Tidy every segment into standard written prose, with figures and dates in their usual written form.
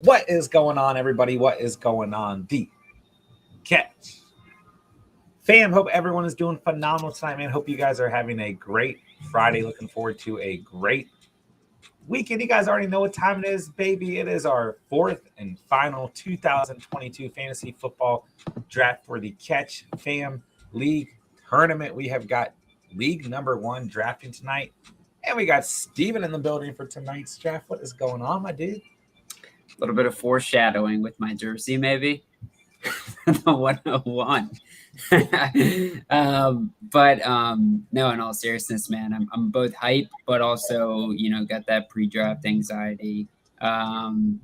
What is going on, everybody? What is going on? The Catch fam, hope everyone is doing phenomenal tonight, man. Hope you guys are having a great Friday. Looking forward to a great weekend. You guys already know what time it is, baby. It is our fourth and final 2022 fantasy football draft for the Catch Fam League tournament. We have got league number one drafting tonight, and we got Steven in the building for tonight's draft. What is going on, my dude? A little bit of foreshadowing with my jersey, maybe. The 101. No, in all seriousness, man, I'm both hyped, but also, got that pre-draft anxiety. And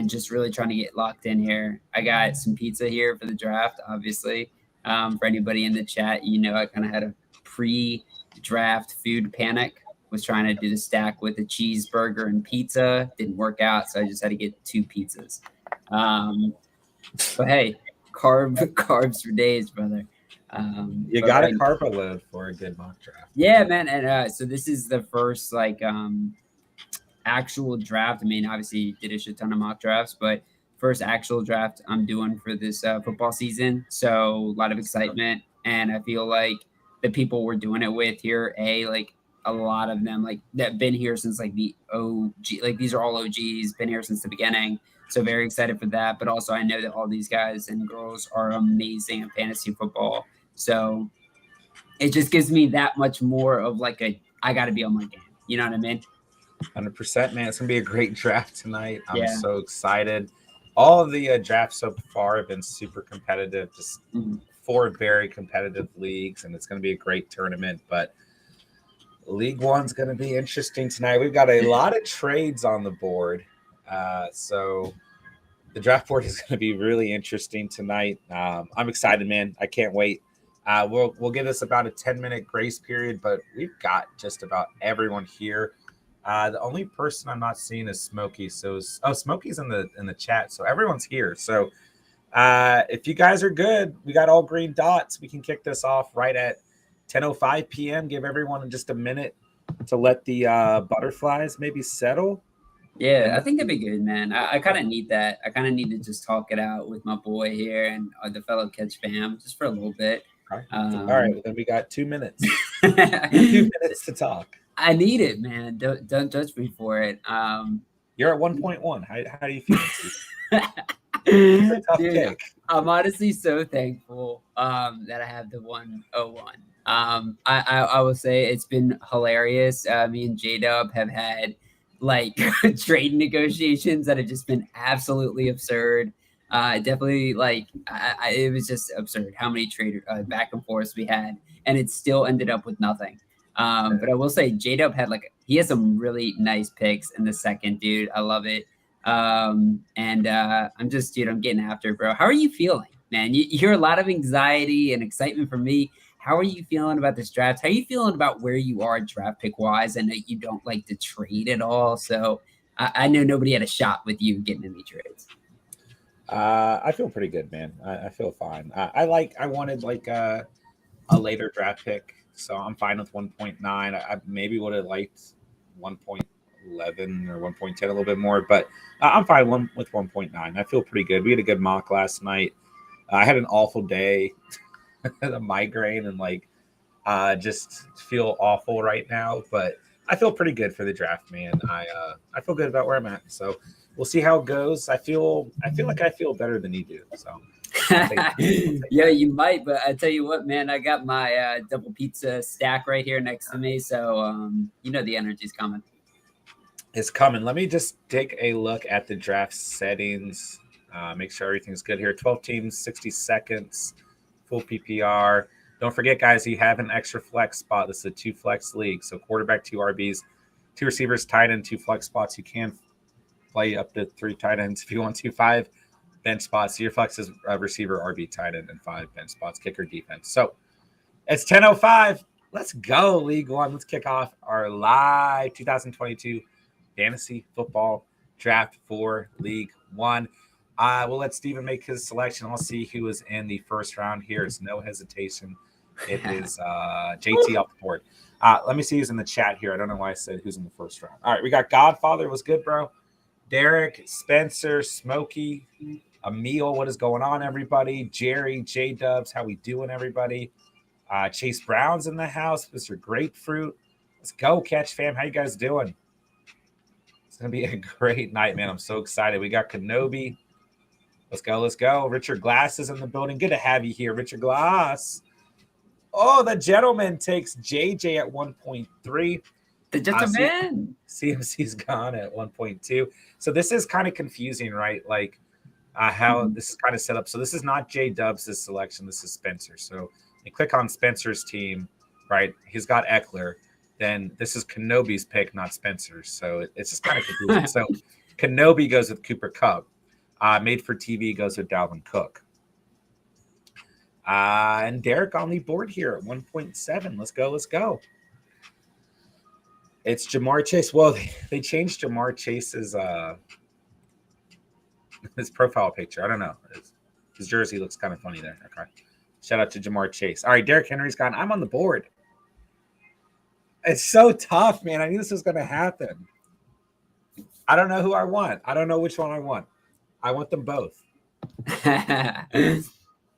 just really trying to get locked in here. I got some pizza here for the draft, obviously. For anybody in the chat, I kind of had a pre-draft food panic. Was trying to do the stack with a cheeseburger and pizza. Didn't work out, so I just had to get 2 pizzas. But hey, carbs for days, brother. You got a carb load for a good mock draft. Yeah, man. And so this is the first actual draft. I mean, obviously did a shit ton of mock drafts, but first actual draft I'm doing for this football season. So a lot of excitement, and I feel like the people we're doing it with here, a lot of them that been here since the OG, these are all OGs, been here since the beginning. So very excited for that. But also I know that all these guys and girls are amazing at fantasy football. So it just gives me that much more of I got to be on my game. You know what I mean? 100%, man. It's going to be a great draft tonight. I'm so excited. All of the drafts so far have been super competitive, just 4 very competitive leagues, and it's going to be a great tournament. But League One's going to be interesting tonight. We've got a lot of trades on the board. So the draft board is going to be really interesting tonight. I'm excited, man. I can't wait. We'll give us about a 10-minute grace period, but we've got just about everyone here. The only person I'm not seeing is Smokey. Smokey's in the chat, so everyone's here. So if you guys are good, we got all green dots. We can kick this off right at 10:05 p.m. Give everyone just a minute to let the butterflies maybe settle. Yeah, I think that'd be good, man. I kind of need that. I kind of need to just talk it out with my boy here and the fellow Catch fam just for a little bit. All right, then we got 2 minutes. 2 minutes to talk. I need it, man. Don't judge me for it. You're at 1.1. How do you feel? Dude, I'm honestly so thankful that I have the 101. I will say it's been hilarious. Me and J-Dub have had trade negotiations that have just been absolutely absurd. Definitely it was just absurd how many trade back and forths we had, and it still ended up with nothing. But I will say J-Dub had he has some really nice picks in the second, dude. I love it. I'm just, I'm getting after it, bro. How are you feeling, man? You hear a lot of anxiety and excitement from me. How are you feeling about this draft? How are you feeling about where you are draft pick wise? I know you don't like to trade at all, so I know nobody had a shot with you getting any trades. I feel pretty good, man. I feel fine. I wanted a later draft pick, so I'm fine with 1.9. I maybe would have liked 1.11 or 1.10 a little bit more, but I'm fine with 1.9. I feel pretty good. We had a good mock last night. I had an awful day. A migraine and just feel awful right now, but I feel pretty good for the draft, man. I feel good about where I'm at, so we'll see how it goes. I feel like I feel better than you do, so yeah, you might, but I tell you what, man, I got my double pizza stack right here next to me, so the energy's coming. It's coming. Let me just take a look at the draft settings, make sure everything's good here. 12 teams, 60 seconds. Full PPR. Don't forget, guys, you have an extra flex spot. This is a 2 flex league. So quarterback, 2 RBs, 2 receivers, tight end, 2 flex spots. You can play up to 3 tight ends if you want to. 5 bench spots. So your flex is receiver, RB, tight end, and 5 bench spots, kicker, defense. So it's 10:05. Let's go, League One. Let's kick off our live 2022 fantasy football draft for League One. We'll let Steven make his selection. I'll see who is in the first round here. It's no hesitation. It is JT off the board. Let me see who's in the chat here. I don't know why I said who's in the first round. All right, we got Godfather. Was good, bro. Derek, Spencer, Smokey, Emil, what is going on, everybody? Jerry, J-Dubs, how we doing, everybody? Chase Brown's in the house. Mr. Grapefruit. Let's go, Catch Fam. How you guys doing? It's going to be a great night, man. I'm so excited. We got Kenobi. Let's go. Let's go. Richard Glass is in the building. Good to have you here, Richard Glass. Oh, the gentleman takes JJ at 1.3. The gentleman. CMC's gone at 1.2. So this is kind of confusing, right? Like how this is kind of set up. So this is not J-Dubs' selection. This is Spencer. So you click on Spencer's team, right? He's got Eckler. Then this is Kenobi's pick, not Spencer's. So it's just kind of confusing. So Kenobi goes with Cooper Kupp. Made for TV goes with Dalvin Cook. And Derek on the board here at 1.7. Let's go. Let's go. It's Jamar Chase. Well, they changed Jamar Chase's his profile picture. I don't know. His jersey looks kind of funny there. Okay. Shout out to Jamar Chase. All right, Derrick Henry's gone. I'm on the board. It's so tough, man. I knew this was going to happen. I don't know who I want. I don't know which one I want. I want them both.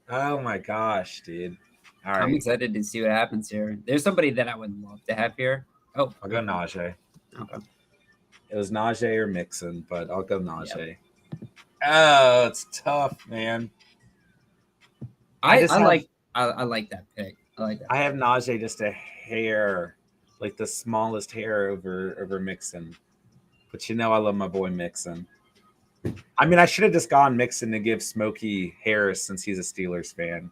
Oh, my gosh, dude. All right. I'm excited to see what happens here. There's somebody that I would love to have here. Oh, I'll go Najee. Okay. It was Najee or Mixon, but I'll go Najee. Yep. Oh, it's tough, man. I like that pick. I like that. I have Najee just a hair, like the smallest hair over Mixon. But you know I love my boy Mixon. I mean, I should have just gone Mixon to give Smokey Harris since he's a Steelers fan.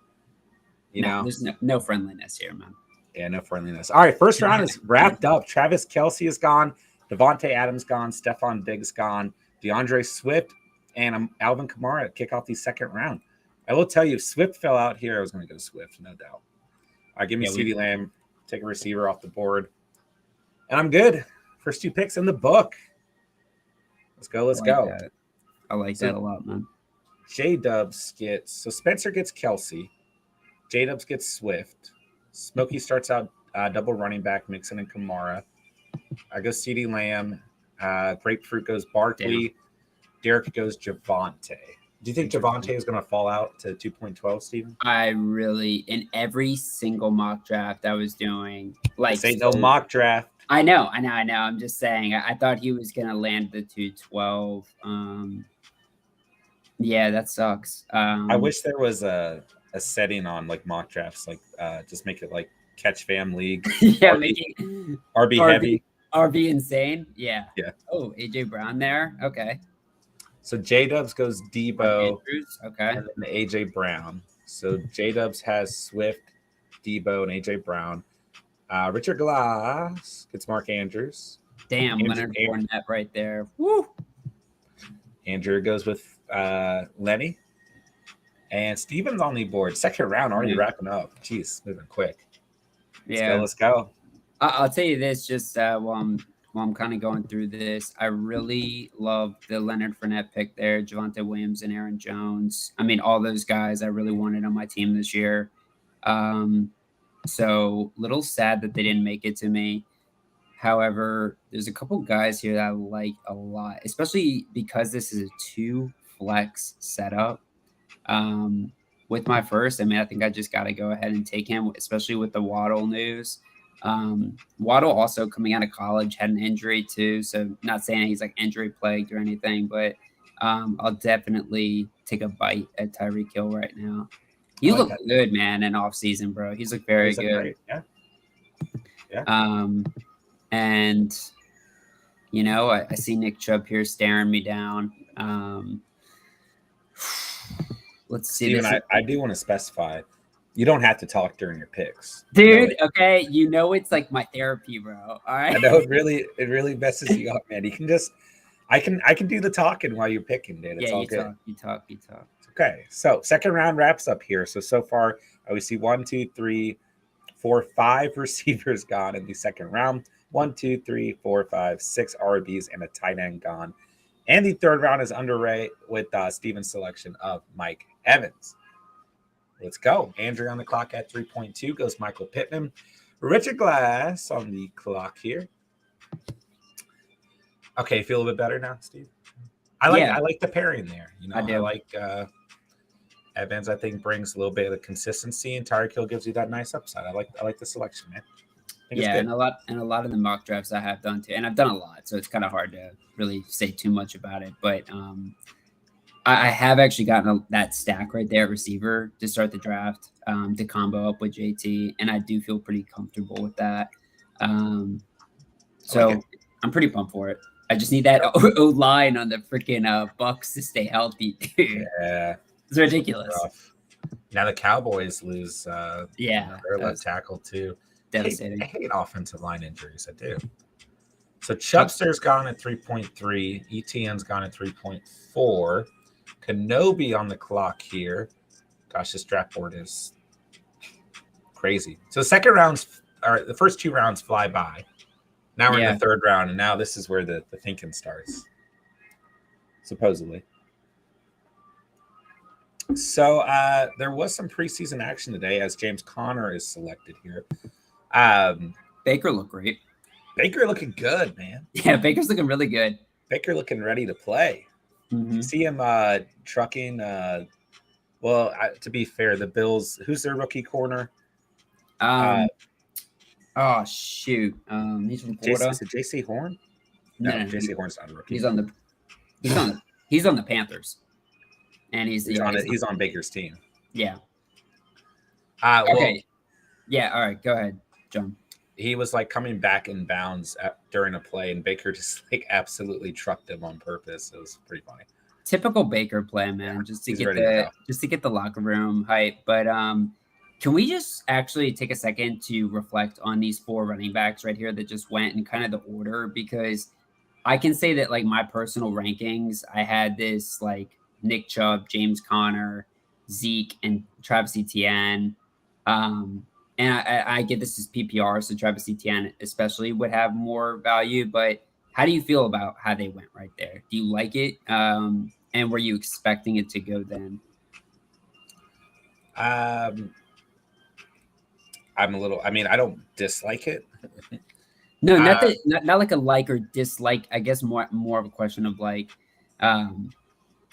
You know? There's no friendliness here, man. Yeah, no friendliness. All right, first round is wrapped up. Travis Kelce is gone. Devontae Adams gone. Stephon Diggs gone. DeAndre Swift and Alvin Kamara kick off the second round. I will tell you, if Swift fell out here, I was going to go Swift, no doubt. Give me CeeDee Lamb, take a receiver off the board. And I'm good. First two picks in the book. Let's go. Let's go. I like that a lot, man. J-Dubs gets – so Spencer gets Kelce. J-Dubs gets Swift. Smokey starts out double running back, Mixon and Kamara. I go CeeDee Lamb. Grapefruit goes Barkley. Damn. Derek goes Javonte. Do you think Javonte is going to fall out to 2.12, Steven? I really, in every single mock draft I was doing, like this ain't no mock draft. I know. I'm just saying. I thought he was going to land the 212. Yeah, that sucks. I wish there was a setting on like mock drafts, like just make it like Catch Fam League. Yeah, RB heavy. RB insane. Yeah. Yeah. Oh, AJ Brown there. Okay. So J-Dubs goes Debo. Okay. And then AJ Brown. So J-Dubs has Swift, Debo, and AJ Brown. Richard Glass gets Mark Andrews. Damn, Leonard Fournette right there. Woo. Andrew goes with Lenny. And Steven's on the board. Second round already wrapping up. Jeez, moving quick. Let's go. I'll tell you this just while I'm kind of going through this. I really love the Leonard Fournette pick there, Javonte Williams and Aaron Jones. I mean, all those guys I really wanted on my team this year. So little sad that they didn't make it to me. However, there's a couple guys here that I like a lot, especially because this is a 2 flex setup. With my first, I mean, I think I just got to go ahead and take him, especially with the Waddle news. Waddle also coming out of college had an injury too. So not saying he's like injury plagued or anything, but I'll definitely take a bite at Tyreek Hill right now. He looked good, man, in off season, bro. He's looked very good. Yeah. And you know, I see Nick Chubb here staring me down. Let's see. Steven, I do want to specify. You don't have to talk during your picks, dude. Okay, you know it's like my therapy, bro. All right. I know it really messes you up, man. You can just, I can do the talking while you're picking, dude. It's all good. You talk. Okay, so second round wraps up here. So far, we see 1, 2, 3, 4, 5 receivers gone in the second round. 1, 2, 3, 4, 5, 6 RBs and a tight end gone. And the third round is underway with Steven's selection of Mike Evans. Let's go. Andrew on the clock at 3.2 goes Michael Pittman. Richard Glass on the clock here. Okay, feel a bit better now, Steve? I like the pairing there. You know, I do. I like Evans. I think brings a little bit of consistency, and Tyreek Hill gives you that nice upside. I like the selection, man. Yeah, and a lot of the mock drafts I have done too, and I've done a lot, so it's kind of hard to really say too much about it. But I have actually gotten that stack right there at receiver to start the draft, to combo up with JT, and I do feel pretty comfortable with that. So I'm pretty pumped for it. I just need that O line on the freaking Bucks to stay healthy, dude. Yeah, It's ridiculous. Now the Cowboys lose. Their left tackle too. Devastating. I hate offensive line injuries. I do. So Chubster's gone at 3.3. ETN's gone at 3.4. Kenobi on the clock here. Gosh, this draft board is crazy. So the first 2 rounds fly by. Now we're in the 3rd round, and now this is where the thinking starts, supposedly. So there was some preseason action today as James Conner is selected here. Baker looked great. Baker looking good, man. Yeah, Baker's looking really good. Baker looking ready to play. Mm-hmm. See him trucking. To be fair, the Bills, who's their rookie corner? Oh shoot! He's from Florida. Is it J.C. Horn? No, J.C. Horn's not a rookie. He's on the Panthers, and he's on Baker's team. Yeah. Okay. Yeah. All right. Go ahead, John. He was like coming back in bounds during a play, and Baker just like absolutely trucked him on purpose. It was pretty funny. Typical Baker play, man. Just to get the locker room hype, but can we just actually take a second to reflect on these 4 running backs right here that just went in kind of the order? Because I can say that like my personal rankings, I had this like Nick Chubb, James Conner, Zeke, and Travis Etienne. And I get this is PPR, so Travis Etienne especially would have more value. But how do you feel about how they went right there? Do you like it? And were you expecting it to go then? I don't dislike it. No, not like a like or dislike. I guess more of a question of like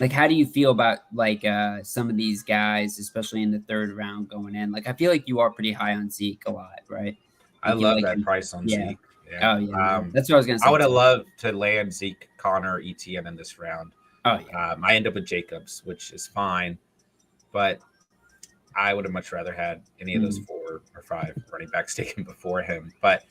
how do you feel about like some of these guys, especially in the 3rd round going in? Like I feel like you are pretty high on Zeke a lot, right? I love that price on Zeke. Yeah. Oh yeah, that's what I was gonna say. I would have loved to land Zeke, Connor, ETN in this round. Oh yeah. I end up with Jacobs, which is fine, but I would have much rather had any of those 4 or 5 running backs taken before him. But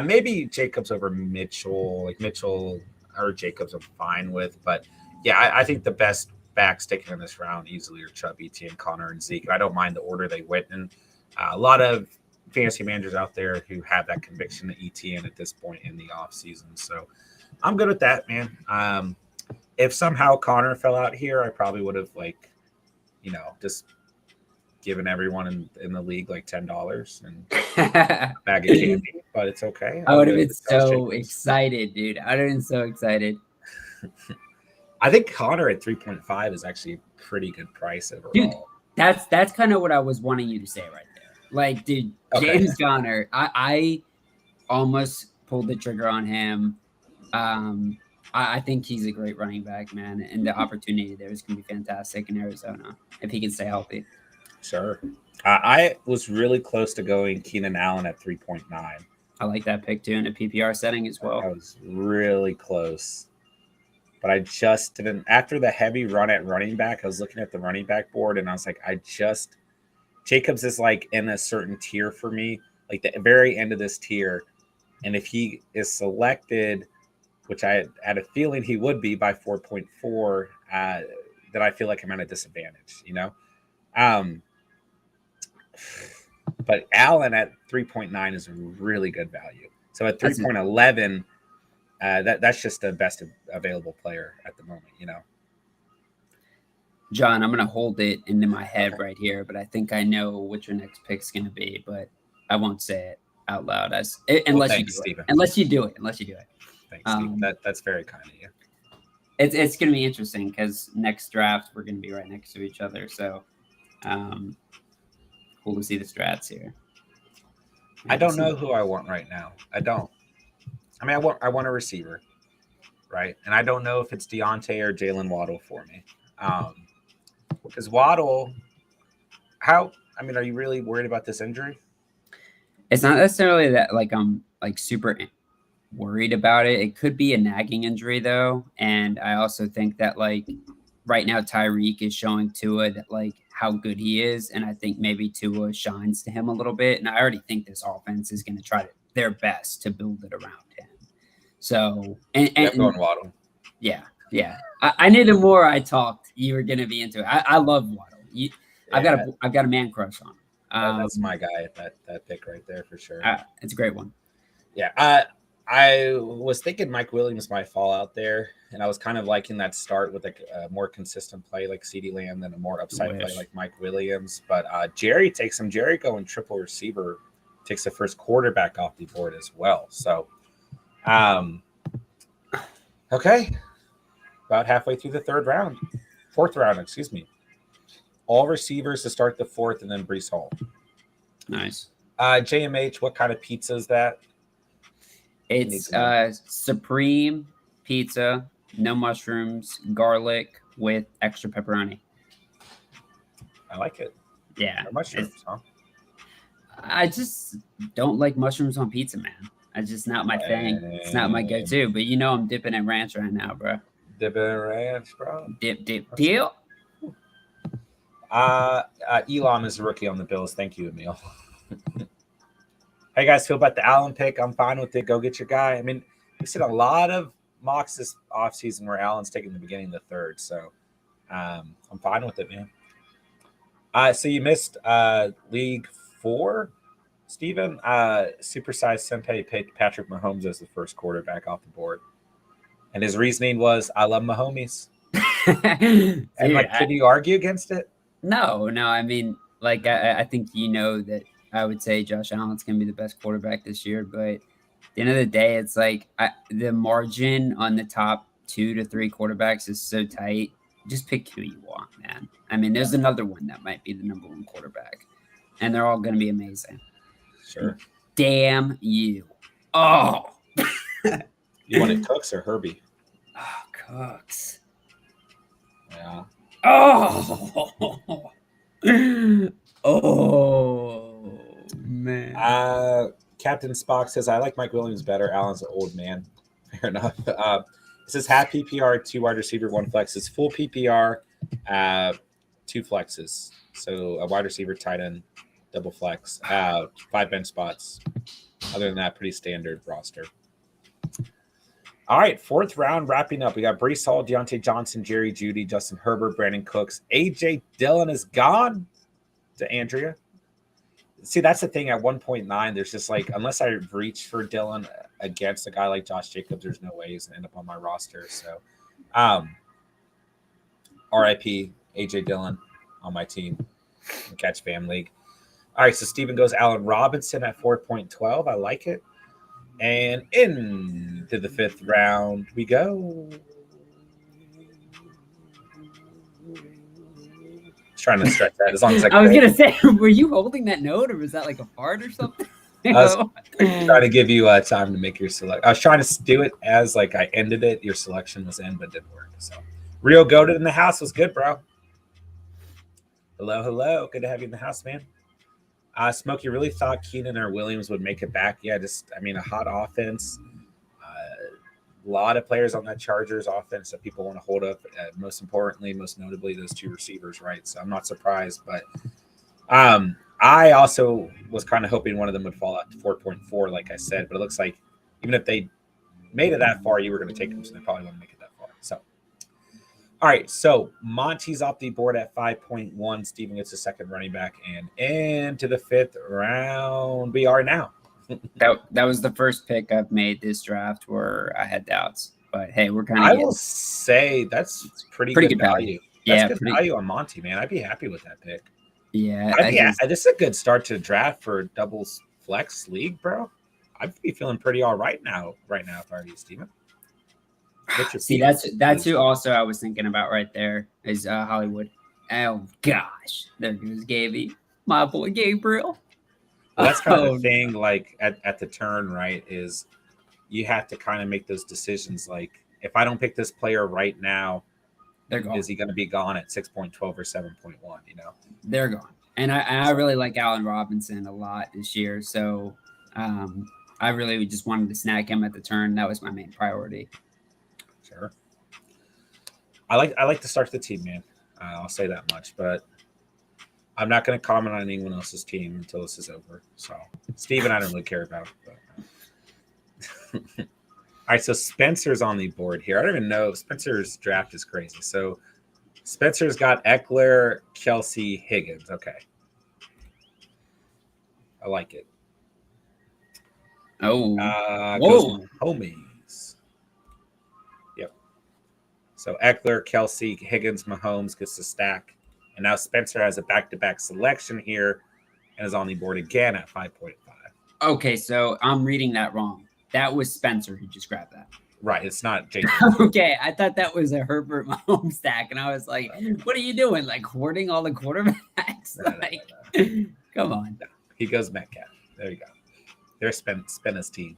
maybe Jacobs over Mitchell, like Mitchell or Jacobs I'm fine with. But yeah, I think the best backs taken in this round easily are Chubb, ETN, Connor, and Zeke. I don't mind the order they went in. A lot of fantasy managers out there who have that conviction to ETN at this point in the offseason. So I'm good with that, man. If somehow Connor fell out here, I probably would have just given everyone in the league like $10 and a bag of candy, but it's okay. I would have been so excited, dude. I would have been so excited. I think Connor at 3.5 is actually a pretty good price overall. Dude, that's kind of what I was wanting you to say right there. Like, dude, James Conner, I almost pulled the trigger on him. I think he's a great running back, man, and the opportunity there is going to be fantastic in Arizona if he can stay healthy. Sure. I was really close to going Keenan Allen at 3.9. I like that pick too in a PPR setting as well. I was really close, but I just didn't. After the heavy run at running back, I was looking at the running back board and I was like, Jacobs is like in a certain tier for me, like the very end of this tier. And if he is selected, which I had a feeling he would be by 4.4, then I feel like I'm at a disadvantage, But Allen at 3.9 is a really good value. So at 3.11, that's just the best available player at the moment, John, I'm going to hold it into my head right here, but I think I know what your next pick's going to be, but I won't say it out loud unless you do it. Thanks, Steve. That's very kind of you. It's going to be interesting because next draft we're going to be right next to each other. So, cool to see the strats here. I don't know who I want right now. I don't. I mean, I want a receiver. right? And I don't know if it's Deontay or Jalen Waddle for me. Because Waddle, are you really worried about this injury? It's not necessarily that like I'm like super worried about it. It could be a nagging injury though, and I also think that like right now Tyreek is showing Tua that like how good he is, and I think maybe Tua shines to him a little bit. And I already think this offense is going to try their best to build it around him. So and going Waddle. Yeah. I knew the more I talked, you were going to be into it. I love Waddle. I've got a man crush on him. That's my guy. That pick right there for sure. It's a great one. Yeah. I was thinking Mike Williams might fall out there, and I was kind of liking that start with like a more consistent play like CeeDee Lamb than a more upside play like Mike Williams. But Jerry takes him. Jerry going triple receiver, takes the first quarterback off the board as well. So, okay, about halfway through the fourth round, excuse me. All receivers to start the fourth, and then Breece Hall. Nice. JMH, what kind of pizza is that? It's supreme pizza, no mushrooms, garlic with extra pepperoni. I like it. Yeah. No mushrooms, huh? I just don't like mushrooms on pizza, man. It's just not my thing. It's not my go-to. But I'm dipping in ranch right now, bro. Dipping in ranch, bro. Dip. Elon is a rookie on the Bills. Thank you, Emil. How you guys feel about the Allen pick? I'm fine with it. Go get your guy. I mean, we've seen a lot of mocks this offseason where Allen's taking the beginning of the third. So I'm fine with it, man. So you missed League 4, Steven. Supersized Senpai picked Patrick Mahomes as the first quarterback off the board. And his reasoning was, I love Mahomes. And can you argue against it? No. I mean, like, I think that I would say Josh Allen's going to be the best quarterback this year. But at the end of the day, it's like the margin on the top 2 to 3 quarterbacks is so tight. Just pick who you want, man. I mean, there's another one that might be the number 1 quarterback. And they're all going to be amazing. Sure. Damn you. Oh. You wanted Cooks or Herbie? Oh, Cooks. Yeah. Oh. Oh, man. Captain Spock says, I like Mike Williams better. Allen's an old man. Fair enough. It says half PPR, 2 wide receiver, 1 flex. It's full PPR, 2 flexes. So a wide receiver, tight end, double flex, 5 bench spots. Other than that, pretty standard roster. All right, 4th round wrapping up. We got Breece Hall, Deontay Johnson, Jerry Jeudy, Justin Herbert, Brandon Cooks. A.J. Dillon is gone to Andrea. See, that's the thing. At 1.9, there's just like, unless I reach for Dillon against a guy like Josh Jacobs, there's no way he's going to end up on my roster. So, RIP, A.J. Dillon on my team. Catch Fam League. All right, so Steven goes Allen Robinson at 4.12. I like it. And into the 5th round we go. Trying to stretch that as long as I can. I was gonna say, were you holding that note, or was that like a fart or something? I was trying to give you time to make your select. I was trying to do it as like I ended it. Your selection was in, but it didn't work. So, Rio Goated in the house was good, bro. Hello. Good to have you in the house, man. Smokey really thought Keenan or Williams would make it back. Yeah, a hot offense. A lot of players on that Chargers offense that people want to hold up. Most notably, those 2 receivers, right? So I'm not surprised. But I also was kind of hoping one of them would fall out to 4.4, like I said. But it looks like even if they made it that far, you were going to take them, so they probably wouldn't make it that far. So, all right. So Monty's off the board at 5.1. Steven gets the 2nd running back, and into the 5th round we are now. That was the first pick I've made this draft where I had doubts, but hey, we're kind of. I will say that's pretty good value. That's good value on Monty, man. I'd be happy with that pick. Yeah, this is a good start to draft for a doubles flex league, bro. I'd be feeling pretty all right now. If I were you, Steven. See, that's who also I was thinking about right there is Hollywood. Oh gosh, there goes Gaby, my boy Gabriel. Well, that's kind of the thing, like at the turn, right, is you have to kind of make those decisions like, if I don't pick this player right now, they're gone. Is he going to be gone at 6.12 or 7.1? You know, they're gone. And I really like Allen Robinson a lot this year. So I really just wanted to snag him at the turn. That was my main priority. Sure. I like to start the team, man. I'll say that much, but I'm not going to comment on anyone else's team until this is over. So, Steven, I don't really care about. But... All right, so Spencer's on the board here. I don't even know. Spencer's draft is crazy. So, Spencer's got Eckler, Kelsey, Higgins. Okay. I like it. Oh. Goes homies. Yep. So, Eckler, Kelsey, Higgins, Mahomes gets the stack. And now Spencer has a back-to-back selection here and is on the board again at 5.5. Okay, so I'm reading that wrong. That was Spencer who just grabbed that. Right, it's not Jake. Okay, I thought that was a Herbert Mahomes stack, and I was like, what are you doing? Like hoarding all the quarterbacks? No. Come on. No, he goes Metcalf. There you go. There's Spencer's team.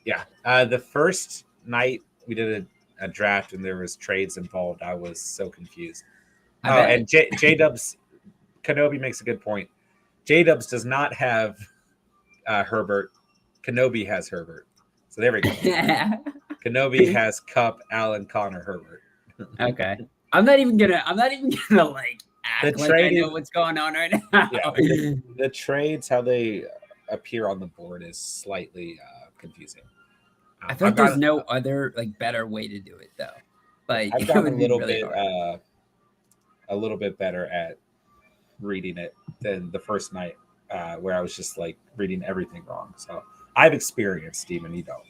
Yeah, the first night we did a draft and there was trades involved, I was so confused. And J-Dubs, Kenobi makes a good point. J-Dubs does not have Herbert. Kenobi has Herbert. So there we go. Kenobi has Kupp, Allen, Connor, Herbert. Okay. I'm not even gonna like act like I know what's going on right now. Yeah, the trades, how they appear on the board is slightly confusing. I feel like there's no other like better way to do it though. Like I've gotten a little bit better at reading it than the first night, where I was just like reading everything wrong. So I've experienced, Steven, you don't.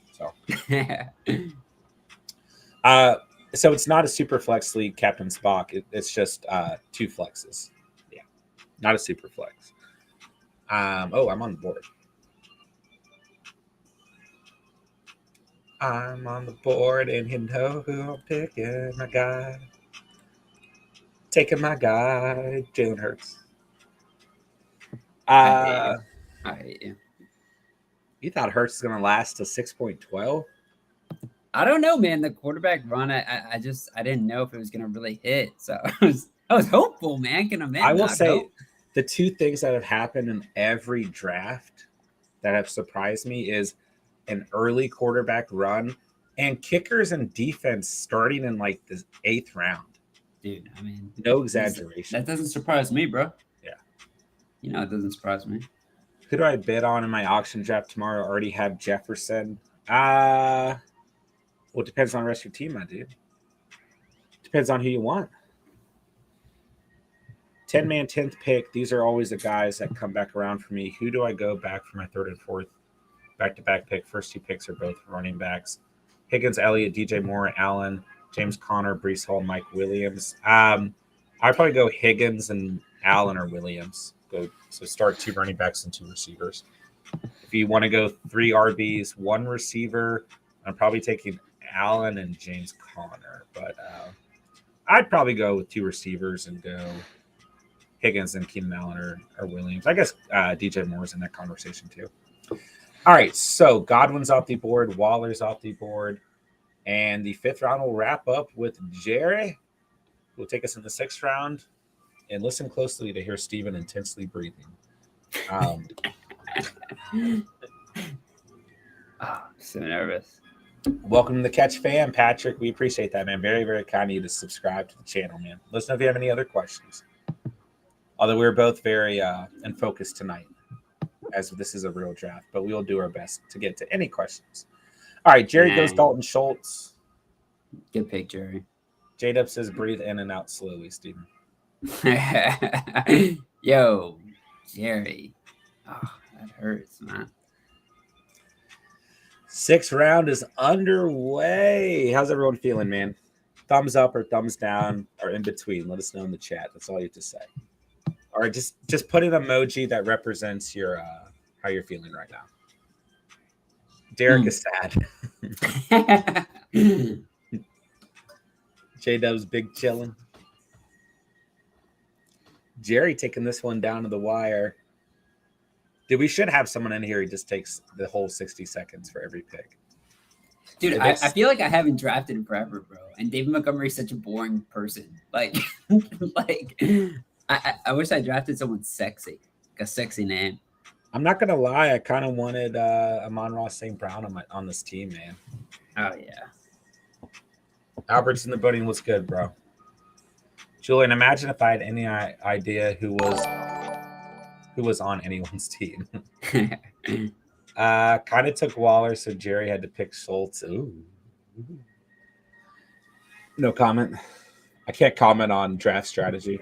So it's not a super flex league, Captain Spock. It's just 2 flexes. Yeah, not a super flex. I'm on the board. I'm on the board, and you know who I'm picking. My guy. Taking my guy, Jalen Hurts. I hate you. You thought Hurts is going to last to 6.12? I don't know, man. The quarterback run, I didn't know if it was going to really hit. So I was hopeful, man. I will say the 2 things that have happened in every draft that have surprised me is an early quarterback run and kickers and defense starting in like the 8th round. Dude, I mean, no exaggeration. That doesn't surprise me, bro. Yeah. You know, it doesn't surprise me. Who do I bid on in my auction draft tomorrow? I already have Jefferson. Well, it depends on the rest of your team, my dude. Depends on who you want. 10-man, 10th pick. These are always the guys that come back around for me. Who do I go back for my 3rd and 4th back-to-back pick? First 2 picks are both running backs. Higgins, Elliott, DJ Moore, Allen, James Conner, Breece Hall, Mike Williams. I'd probably go Higgins and Allen or Williams. So start 2 running backs and 2 receivers. If you want to go 3 RBs, 1 receiver, I'm probably taking Allen and James Conner. But I'd probably go with 2 receivers and go Higgins and Keenan Allen or Williams. I guess DJ Moore's in that conversation too. All right, so Godwin's off the board, Waller's off the board, and the 5th round will wrap up with Jerry, who will take us in the 6th round. And listen closely to hear Steven intensely breathing. I'm so nervous. Welcome to the Catch Fam, Patrick. We appreciate that, man. Very, very kind of you to subscribe to the channel, man. Let us know if you have any other questions. Although we're both very in focus tonight, as this is a real draft, but we will do our best to get to any questions. All right, Jerry goes Dalton Schultz. Good pick, Jerry. J-Dub says breathe in and out slowly, Steven. Yo, Jerry. Oh, that hurts, man. 6th round is underway. How's everyone feeling, man? Thumbs up or thumbs down or in between. Let us know in the chat. That's all you have to say. Or just put an emoji that represents your how you're feeling right now. Derek is sad. J-Dub's big chillin'. Jerry taking this one down to the wire. Dude, we should have someone in here who just takes the whole 60 seconds for every pick. Dude, I feel like I haven't drafted in forever, bro. And David Montgomery is such a boring person. Like, I wish I drafted someone sexy, like a sexy name. I'm not gonna lie, I kind of wanted Amon-Ra St. Brown on this team, man. Oh yeah. Albert's in the building. What's good, bro? Julian, imagine if I had any idea who was on anyone's team. Kind of took Waller, so Jerry had to pick Schultz. Ooh. No comment. I can't comment on draft strategy.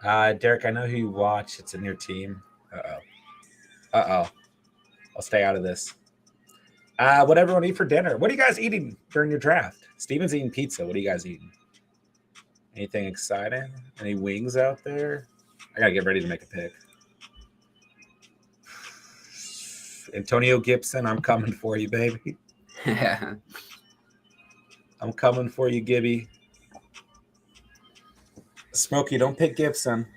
Derek, I know who you watch. It's in your team. Uh-oh. I'll stay out of this. What everyone eat for dinner? What are you guys eating during your draft? Steven's eating pizza. What are you guys eating? Anything exciting? Any wings out there? I got to get ready to make a pick. Antonio Gibson, I'm coming for you, baby. I'm coming for you, Gibby. Smokey, don't pick Gibson.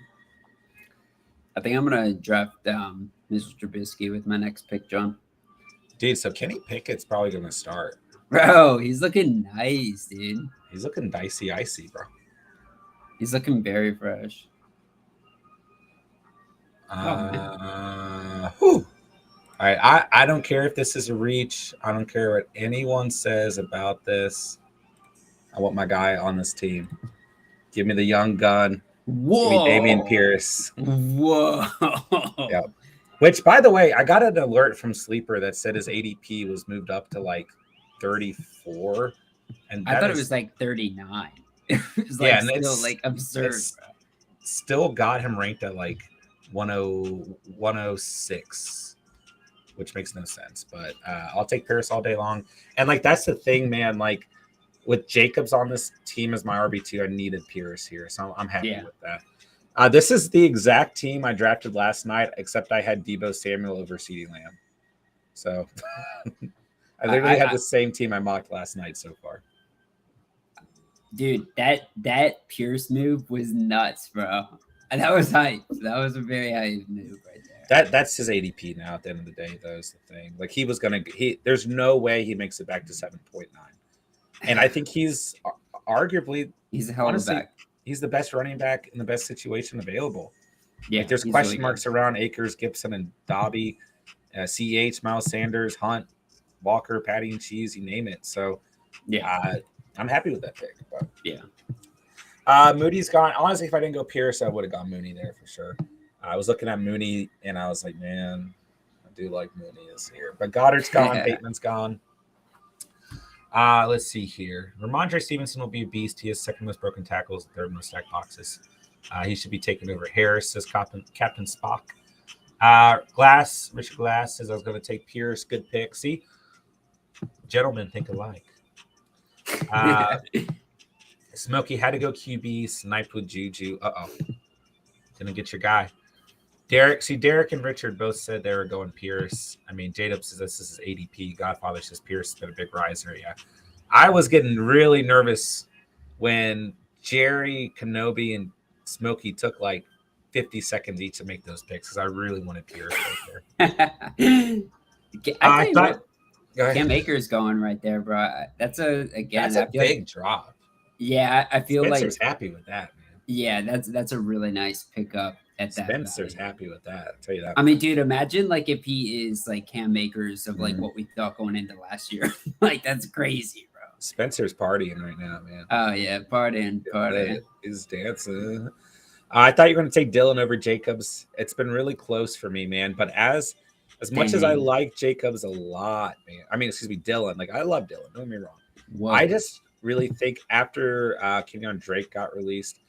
I think I'm going to draft Mr. Trubisky with my next pick, John. Dude, so Kenny Pickett's probably going to start. Bro, he's looking nice, dude. He's looking dicey, icy, bro. He's looking very fresh. Whew. All right, I don't care if this is a reach. I don't care what anyone says about this. I want my guy on this team. Give me the young gun. Whoa. Give me Dameon Pierce. Whoa. Yeah. Which, by the way, I got an alert from Sleeper that said his ADP was moved up to like 34. And I thought it was like 39. It was like still like absurd. Still got him ranked at like 106, which makes no sense. But I'll take Pierce all day long. And like that's the thing, man. Like with Jacobs on this team as my RB2, I needed Pierce here. So I'm happy with that. This is the exact team I drafted last night, except I had Deebo Samuel over CeeDee Lamb. So I literally had the same team I mocked last night so far. Dude, that Pierce move was nuts, bro. And that was hype. That was a very hype move right there. That's his ADP now at the end of the day, though, is the thing. Like there's no way he makes it back to 7.9. And I think he's arguably he's a hell of a back. He's the best running back in the best situation available. Yeah, like there's question marks around Akers, Gibson, and Dobby, CH, Miles Sanders, Hunt, Walker, Patty and Cheese, you name it. So yeah, I'm happy with that pick. But yeah, Moody's gone. Honestly, if I didn't go Pierce, I would have gone Mooney there for sure. I was looking at Mooney and I was like, man, I do like Mooney this year. But Goddard's gone, Bateman's gone. Let's see here. Ramondre Stevenson will be a beast. He has second most broken tackles, third most stacked boxes. He should be taking over Harris, says Captain Spock. Richard Glass says I was going to take Pierce. Good pick. See, gentlemen think alike. Smokey had to go QB, sniped with Juju. Didn't get your guy. Derek and Richard both said they were going Pierce. I mean, J-Dub says this is ADP. Godfather says Pierce has been a big riser. Yeah. I was getting really nervous when Jerry, Kenobi, and Smokey took like 50 seconds each to make those picks because I really wanted Pierce right there. I thought Cam Akers going right there, bro. That's a big drop. Yeah, I feel Spencer's happy with that, man. Yeah, that's a really nice pickup. Spencer's happy with that. I'll tell you that. I mean, dude, imagine like if he is like Cam Akers of like what we thought going into last year. Like that's crazy, bro. Spencer's partying right now, man. Oh yeah, partying. He's dancing. I thought you were going to take Dylan over Jacobs. It's been really close for me, man. But as much as I like Jacobs a lot, man. I mean, excuse me, Dylan. Like I love Dylan. Don't get me wrong. Whoa. I just really think after Kenyon Drake got released,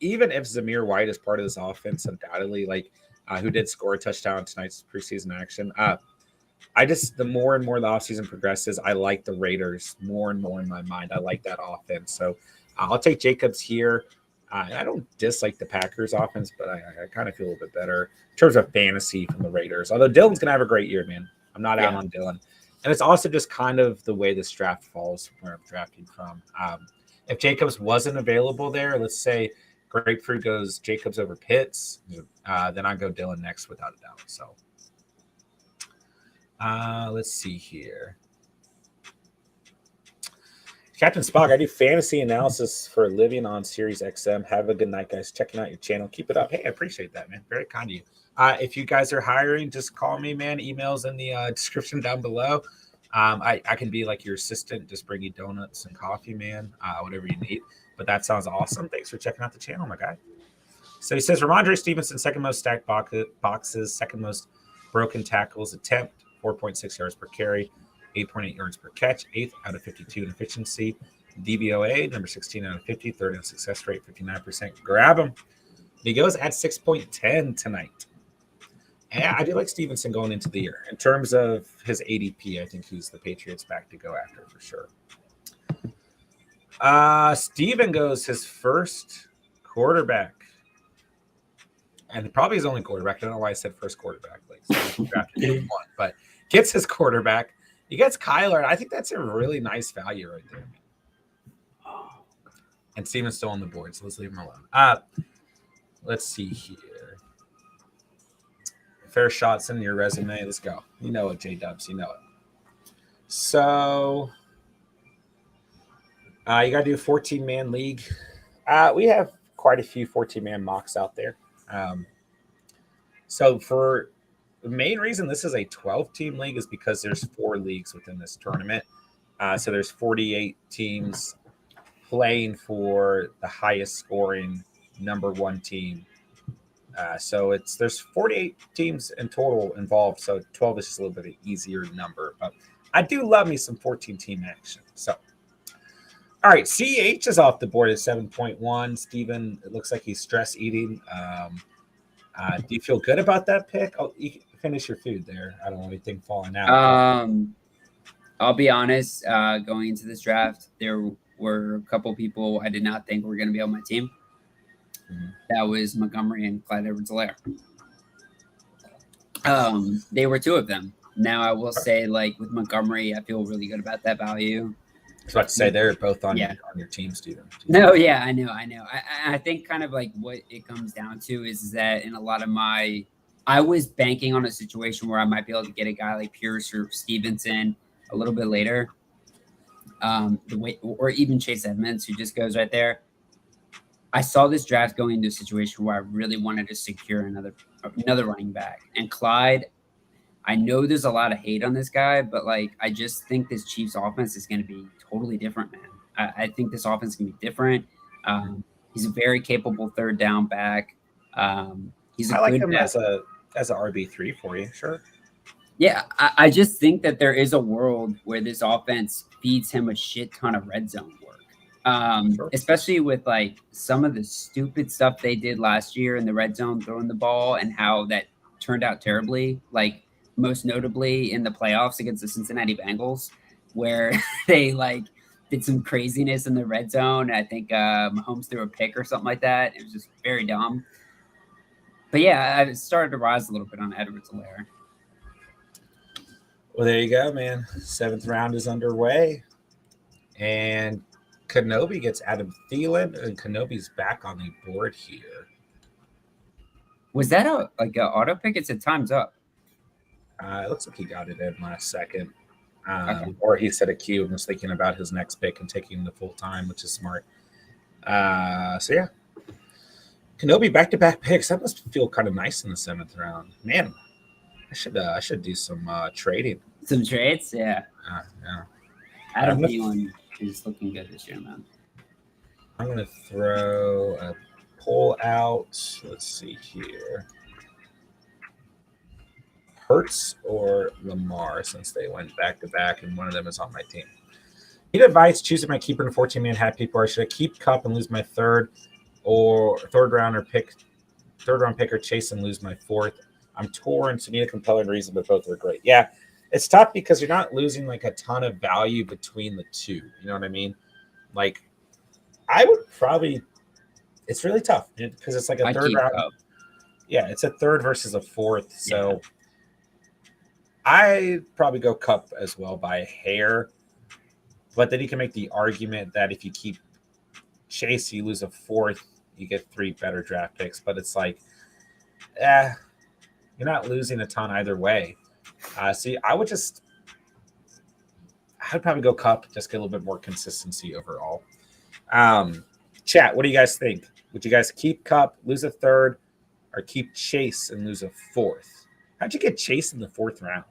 even if Zamir White is part of this offense, undoubtedly, like who did score a touchdown in tonight's preseason action, the more and more the offseason progresses, I like the Raiders more and more in my mind. I like that offense. So I'll take Jacobs here. I don't dislike the Packers offense, but I kind of feel a little bit better in terms of fantasy from the Raiders. Although Dylan's going to have a great year, man. I'm not out on Dylan. And it's also just kind of the way this draft falls from where I'm drafting from. If Jacobs wasn't available there, let's say Grapefruit goes Jacobs over Pitts, then I go Dylan next without a doubt. So Let's see here. Captain Spock, I do fantasy analysis for a living on Sirius XM. Have a good night, guys. Checking out your channel. Keep it up. Hey, I appreciate that, man. Very kind of you. If you guys are hiring, just call me, man. Email's in the description down below. I can be like your assistant, just bring you donuts and coffee, man, whatever you need. But that sounds awesome. Thanks for checking out the channel, my guy. So he says, Ramondre Stevenson, second most stacked boxes, second most broken tackles attempt, 4.6 yards per carry, 8.8 yards per catch, 8th out of 52 in efficiency. DVOA, number 16 out of 50, third in success rate, 59%. Grab him. He goes at 6.10 tonight. And I do like Stevenson going into the year. In terms of his ADP, I think he's the Patriots back to go after for sure. Steven goes his first quarterback. And probably his only quarterback. I don't know why I said first quarterback. Like, so drafted one, but gets his quarterback. He gets Kyler. And I think that's a really nice value right there. And Steven's still on the board, so let's leave him alone. Let's see here. Fair shots in your resume. Let's go. You know it, J-Dubs. You know it. So you got to do a 14-man league. We have quite a few 14-man mocks out there. So for the main reason this is a 12-team league is because there's 4 leagues within this tournament. So there's 48 teams playing for the highest scoring number 1 team. So there's 48 teams in total involved. So 12 is just a little bit of an easier number. But I do love me some 14-team action. So, all right, CH is off the board at 7.1. Steven, it looks like he's stress eating. Do you feel good about that pick? Oh, you can finish your food there. I don't want anything falling out. I'll be honest. Going into this draft, there were a couple people I did not think were going to be on my team. Mm-hmm. That was Montgomery and Clyde Edwards-Helaire. They were 2 of them. Now I will say, like with Montgomery, I feel really good about that value. I was about to say they're both on your team, Steven. No, yeah, I know. I think kind of like what it comes down to is that in a lot of I was banking on a situation where I might be able to get a guy like Pierce or Stevenson a little bit later, or even Chase Edmonds, who just goes right there. I saw this draft going into a situation where I really wanted to secure another running back. And Clyde, I know there's a lot of hate on this guy, but like I just think this Chiefs offense is going to be totally different, man. I think this offense is going to be different. He's a very capable third down back. He's a I like good him as a RB3 for you, sure. Yeah, I just think that there is a world where this offense feeds him a shit ton of red zone work. Sure. Especially with like some of the stupid stuff they did last year in the red zone, throwing the ball, and how that turned out terribly. Like most notably in the playoffs against the Cincinnati Bengals, where they like did some craziness in the red zone. I think Mahomes threw a pick or something like that. It was just very dumb. But yeah, I started to rise a little bit on Edwards-Helaire. Well, there you go, man. 7th round is underway, and Kenobi gets Adam Thielen, and Kenobi's back on the board here. Was that an auto pick? It said time's up. It looks like he got it in last second. Okay. Or he set a cue and was thinking about his next pick and taking the full time, which is smart. So, yeah. Kenobi back-to-back picks. That must feel kind of nice in the 7th round. Man, I should do some trading. Some trades? Yeah. Yeah. Adam Thielen is looking good this year, man. I'm going to throw a poll out. Let's see here. Hurts or Lamar, since they went back-to-back and one of them is on my team. Need advice choosing my keeper in a 14-man hat people, or should I keep Cup and lose my third round pick, or chase and lose my 4th? I'm torn, so need a compelling reason, but both are great. Yeah, it's tough because you're not losing like a ton of value between the two. You know what I mean? Like, I would probably. It's really tough because it's like a third round. Cup. Yeah, it's a 3rd versus a 4th. So yeah. I'd probably go Cup as well by a hair. But then you can make the argument that if you keep Chase, you lose a 4th, you get 3 better draft picks. But it's like, you're not losing a ton either way. See, I'd probably go Cup, just get a little bit more consistency overall. Chat, what do you guys think? Would you guys keep Cup, lose a third, or keep Chase and lose a fourth? How'd you get Chase in the fourth round?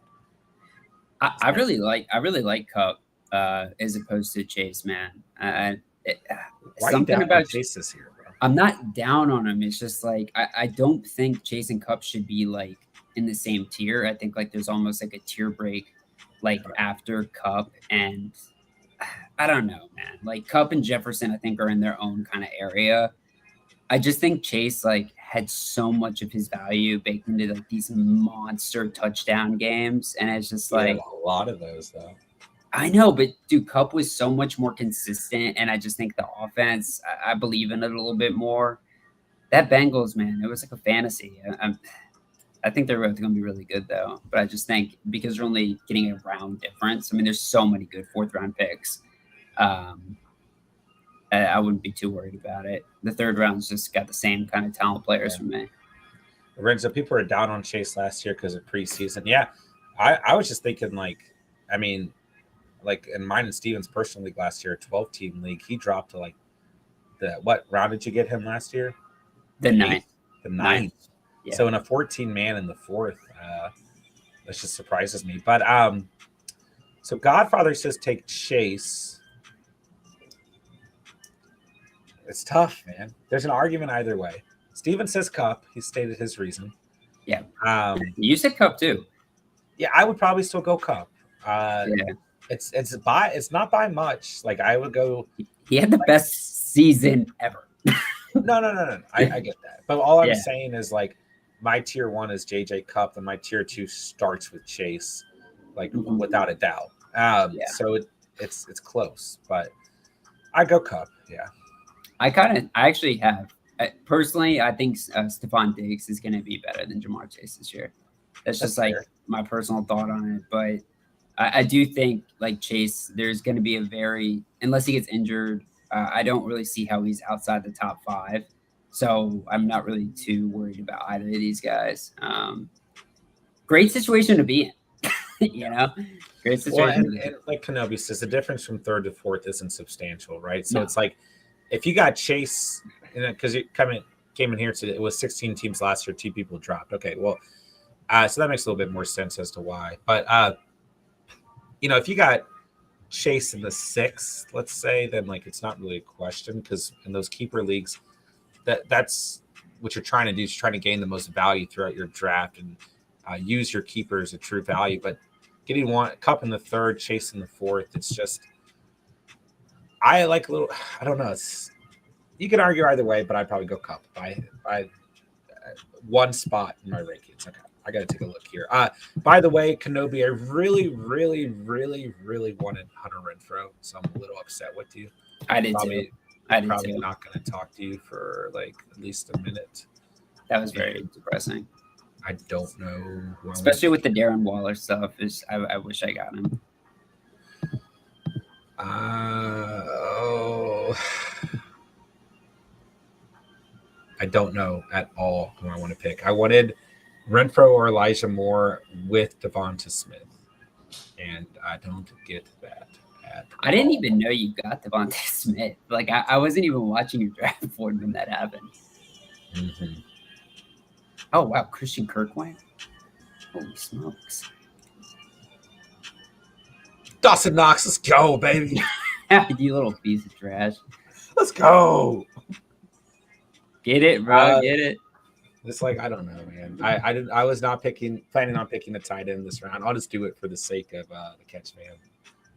I really like Cup as opposed to Chase, man. Why something are you about Chase this year, bro? I'm not down on him. It's just like I don't think Chase and Cup should be like in the same tier. I think like there's almost like a tier break like after Cup, and I don't know, man. Like Cup and Jefferson, I think are in their own kind of area. I just think Chase like had so much of his value baked into like these monster touchdown games, and it's just like a lot of those though. I know, but dude, Cup was so much more consistent, and I just think the offense, I believe in it a little bit more. That Bengals, man, it was like a fantasy. I think they're going to be really good though, but I just think because they're only getting a round difference. I mean, there's so many good fourth round picks. I wouldn't be too worried about it. The third round's just got the same kind of talent players for me. Lorenzo, people were down on Chase last year because of preseason. Yeah, I was just thinking like in mine and Steven's personal league last year, 12-team league, he dropped to like what round did you get him last year? The ninth. The ninth. Yeah. So in a 14-man in the fourth, that just surprises me. But so Godfather says take Chase. It's tough, man. There's an argument either way. Steven says Cup. He stated his reason. Yeah. You said Cup too. Yeah, I would probably still go Cup. It's not by much. Like I would go. He had the best season ever. No. I get that, but all I'm saying is like my tier 1 is JJ Cup, and my tier 2 starts with Chase, like without a doubt. So it's close, but I go Cup. Yeah. I actually have personally. I think Stephon Diggs is going to be better than Jamar Chase this year. That's just like my personal thought on it, but I do think like Chase, there's going to be unless he gets injured, I don't really see how he's outside the top 5. So I'm not really too worried about either of these guys. Great situation to be in, great situation. Well, and like Kenobi says, the difference from third to fourth isn't substantial, right? So it's like if you got Chase, because you came in here today, it was 16 teams last year, 2 people dropped. Okay, well, so that makes a little bit more sense as to why. But if you got Chase in the 6th, let's say, then like it's not really a question, because in those keeper leagues, that's what you're trying to do, is trying to gain the most value throughout your draft and use your keeper as a true value. But getting Cup in the 3rd, Chase in the 4th, it's just I like a little. I don't know. You can argue either way, but I'd probably go Cup by one spot in my rankings. Okay. I got to take a look here. By the way, Kenobi, I really, really, really, really wanted Hunter Renfrow, so I'm a little upset with you. I did too. I'm probably not going to talk to you for like at least a minute. That was very depressing. I don't know. Especially with the Darren Waller stuff. I wish I got him. I don't know at all who I want to pick. I wanted Renfrow or Elijah Moore with Devonta Smith, and I don't get that at all. I didn't even know you got Devonta Smith. Like I wasn't even watching your draft board when that happened. Mm-hmm. Oh wow, Christian Kirk went. Holy smokes! Dawson Knox, let's go, baby. You little piece of trash. Let's go. Get it, bro. Get it. It's like, I don't know, man. I was not planning on picking a tight end this round. I'll just do it for the sake of the catch man.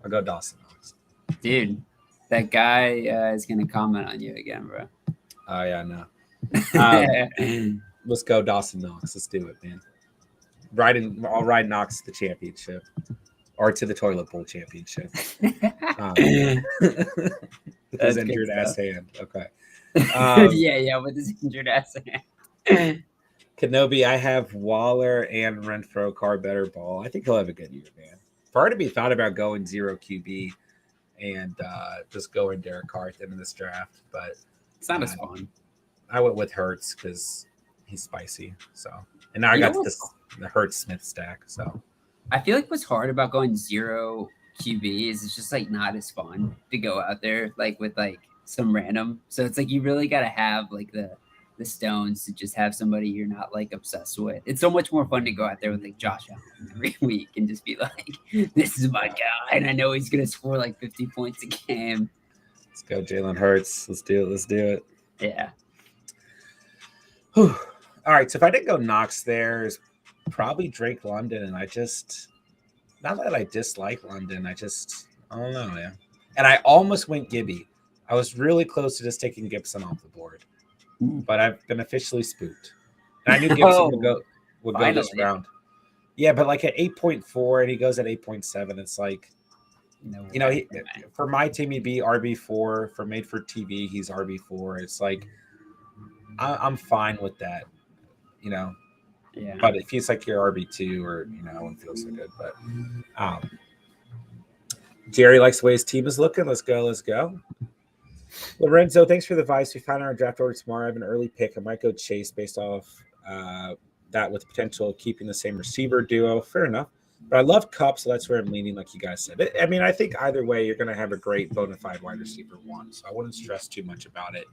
I'll go Dawson Knox. Dude, that guy is going to comment on you again, bro. Oh, yeah, no. Let's go Dawson Knox. Let's do it, man. I'll ride Knox to the championship. Or to the toilet bowl championship. With his injured ass hand. Okay. Yeah, with his injured ass hand. Kenobi, I have Waller and Renfrow, Carr better ball. I think he'll have a good year, man. Part of me thought about going 0 QB and just going Derek Carr at the end of this draft, but it's not as fun. I went with Hurts because he's spicy. So, and now I got the Hurts Smith stack. So I feel like what's hard about going 0 QB is it's just like not as fun to go out there like with like some random. So it's like you really got to have like the stones to just have somebody you're not like obsessed with. It's so much more fun to go out there with like Josh Allen every week and just be like, this is my guy, and I know he's gonna score like 50 points a game. Let's go, Jalen Hurts. Let's do it. Yeah. Whew. All right. So if I didn't go Knox, there's probably Drake London, and I just not that I dislike London. I don't know, man. And I almost went Gibby. I was really close to just taking Gibson off the board, but I've been officially spooked. And I knew Gibson would go this round. Yeah, but like at 8.4 and he goes at 8.7, it's like, for my team he'd be RB4. For Made for TV, he's RB4. It's like I'm fine with that, Yeah. But if he's like your RB2 or I wouldn't feel so good. But Jerry likes the way his team is looking. Let's go. Lorenzo, thanks for the advice. We find our draft order tomorrow. I have an early pick. I might go Chase based off that with the potential of keeping the same receiver duo. Fair enough. But I love Kupp, so that's where I'm leaning, like you guys said. I mean, I think either way, you're going to have a great bona fide wide receiver one. So I wouldn't stress too much about it.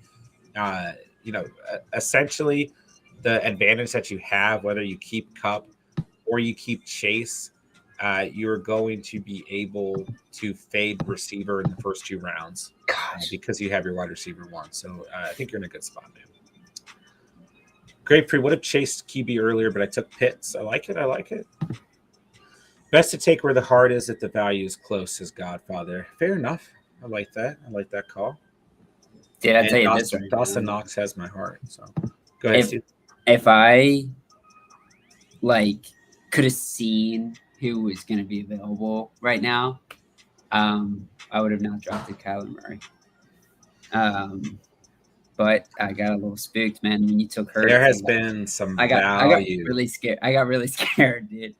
Essentially, the advantage that you have, whether you keep Kupp or you keep Chase, you're going to be able to fade receiver in the first 2 rounds because you have your wide receiver one. So I think you're in a good spot, man. Grapefruit would have chased QB earlier, but I took Pitts. I like it. Best to take where the heart is if the value is close, says Godfather. Fair enough. I like that. I like that call. Did I tell you this? Dawson Knox has my heart. So go ahead, Steve. If I could have seen who was going to be available right now, I would have not drafted Kyler Murray. But I got a little spooked, man, when you took Hurts. There has been some value. I got really scared. I got really scared, dude.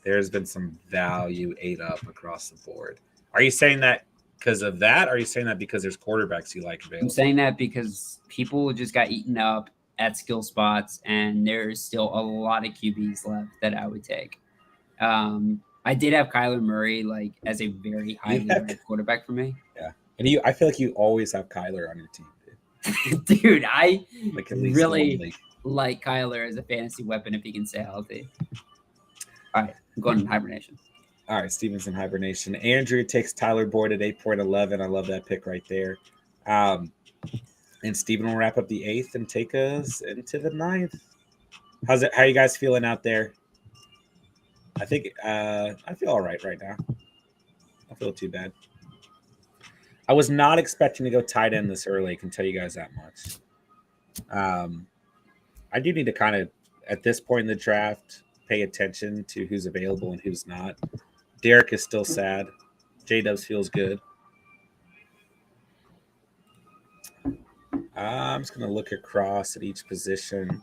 There's been some value ate up across the board. Are you saying that because of that? Or are you saying that because there's quarterbacks you like available? I'm saying that because people just got eaten up at skill spots, and there's still a lot of QBs left that I would take. I did have Kyler Murray as a very highly rated quarterback for me. Yeah, and I feel like you always have Kyler on your team, dude. Dude, I really like Kyler as a fantasy weapon if he can stay healthy. All right, I'm going in hibernation. All right, Steven's in hibernation. Andrew takes Tyler Boyd at 8.11. I love that pick right there. And Steven will wrap up the 8th and take us into the 9th. How are you guys feeling out there? I think I feel all right now. I don't feel too bad. I was not expecting to go tight end this early. I can tell you guys that much. I do need to kind of, at this point in the draft, pay attention to who's available and who's not. Derek is still sad. J-Dubs feels good. I'm just going to look across at each position.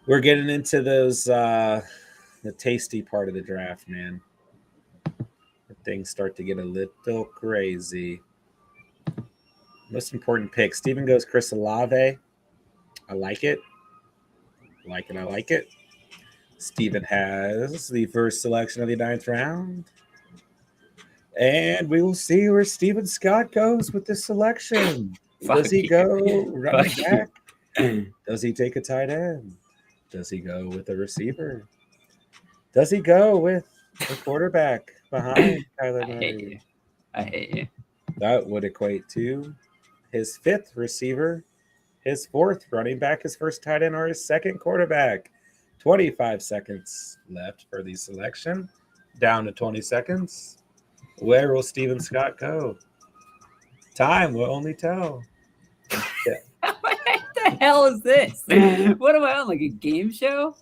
We're getting into those the tasty part of the draft, man. Things start to get a little crazy. Most important pick. Steven goes Chris Olave. I like it. I like it. Steven has the first selection of the 9th round. And we will see where Steven Scott goes with this selection. Does he go running back? Does he take a tight end? Does he go with a receiver? Does he go with a quarterback behind Kyler Murray? I hate you. That would equate to his 5th receiver, his 4th running back, his first tight end, or his 2nd quarterback. 25 seconds left for the selection. Down to 20 seconds. Where will Steven Scott go? Time will only tell. Yeah. What the hell is this? What am I on, like a game show?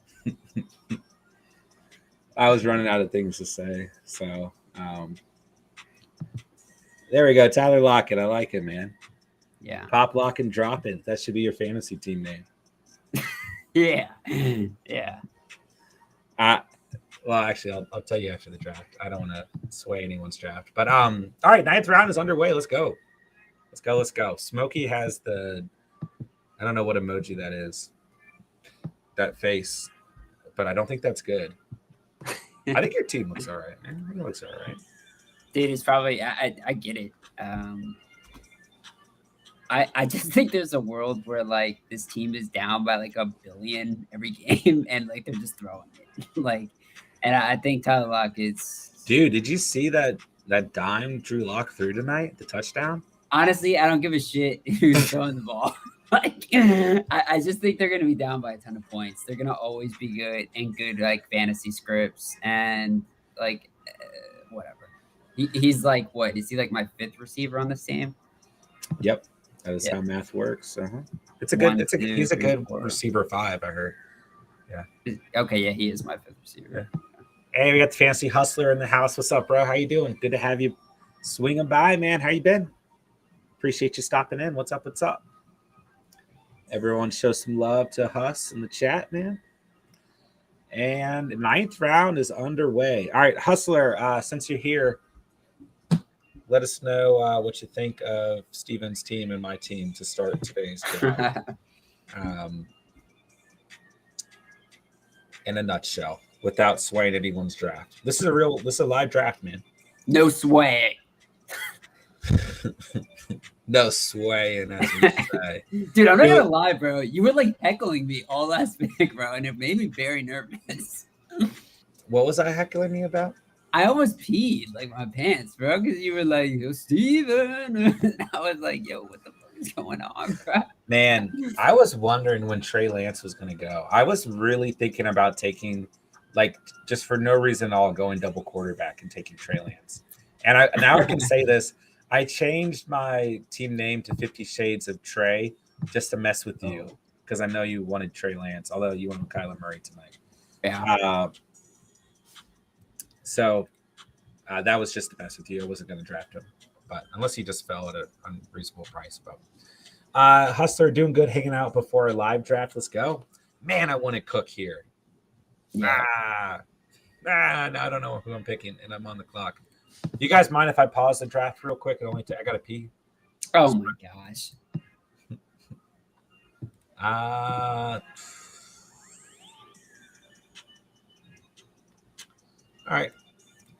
I was running out of things to say. So there we go. Tyler Lockett. I like it, man. Yeah. Pop, lock, and drop it. That should be your fantasy team name. Yeah. Yeah. Well, actually, I'll tell you after the draft. I don't want to sway anyone's draft. But all right, 9th round is underway. Let's go. Smokey has I don't know what emoji that is. That face. but I don't think that's good. I think your team looks all right, man. I think it looks all right. Dude, it's probably I get it. I just think there's a world where like this team is down by like $1 billion every game, and like they're just throwing it. Like, and I think Tyler Lockett is. Dude, did you see that dime Drew Lock threw tonight? The touchdown. Honestly, I don't give a shit who's throwing the ball. Like, I just think they're gonna be down by a ton of points. They're gonna always be good and good like fantasy scripts and like whatever. He's like what? Is he like my 5th receiver on this team? Yep. That is how math works. It's a good. He's a good receiver 5. I heard. Yeah. Okay. Yeah, he is my 5th receiver. Yeah. Hey, we got the Fantasy Hustler in the house. What's up, bro? How you doing? Good to have you swinging by, man. How you been? Appreciate you stopping in. What's up? What's up? Everyone show some love to Huss in the chat, man. And 9th round is underway. All right, Hustler. Since you're here, let us know what you think of Steven's team and my team to start today's game. In a nutshell, without swaying anyone's draft. This is a live draft, man. No sway. No swaying, as we say. Dude, I'm not gonna lie, bro. You were like heckling me all last week, bro, and it made me very nervous. What was I heckling you about? I almost peed like my pants, bro, because you were like, "Yo, Steven." And I was like, "Yo, what the fuck is going on, bro?" Man, I was wondering when Trey Lance was gonna go. I was really thinking about taking, like, just for no reason at all, going double quarterback and taking Trey Lance. And now I can say this. I changed my team name to 50 Shades of Trey just to mess with you because I know you wanted Trey Lance, although you wanted Kyler Murray tonight. Yeah. So that was just to mess with you. I wasn't going to draft him, but unless he just fell at an unreasonable price. But Hustler, doing good, hanging out before a live draft. Let's go. Man, I want to cook here. Yeah. No, I don't know who I'm picking, and I'm on the clock. You guys mind if I pause the draft real quick? I got to pee. Oh my gosh. All right.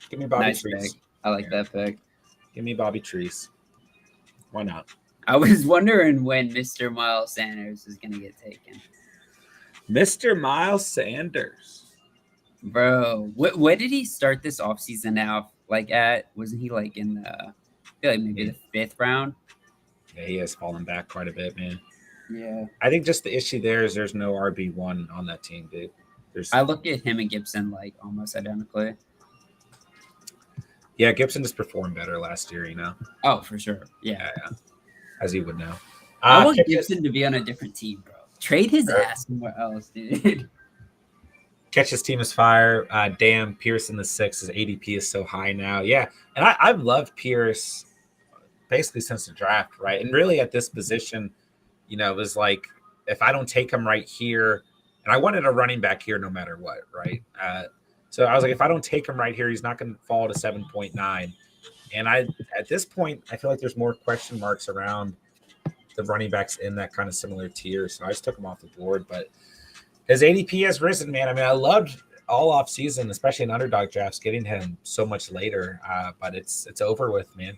Give me Bobby Trees. Pick. I like that pick. Give me Bobby Trees. Why not? I was wondering when Mr. Miles Sanders is going to get taken. Mr. Miles Sanders. Bro, what did he start this offseason out like at? Wasn't he like in the, I feel like maybe the 5th round? Yeah, he has fallen back quite a bit, man. Yeah. I think just the issue there is there's no RB1 on that team, dude. I look at him and Gibson like almost identically. Yeah, Gibson just performed better last year, you know? Oh, for sure. Yeah. As you would know. I want Gibson to be on a different team, bro. Trade his ass somewhere else, dude. Catch's team is fire. Damn, Pierce in the 6th. His ADP is so high now. Yeah, and I've loved Pierce basically since the draft, right? And really at this position, you know, it was like if I don't take him right here, and I wanted a running back here no matter what, right? So I was like, if I don't take him right here, he's not going to fall to 7.9. And at this point, I feel like there's more question marks around the running backs in that kind of similar tier. So I just took him off the board. But his ADP has risen, man. I mean, I loved all off season, especially in underdog drafts, getting him so much later. But it's over with, man.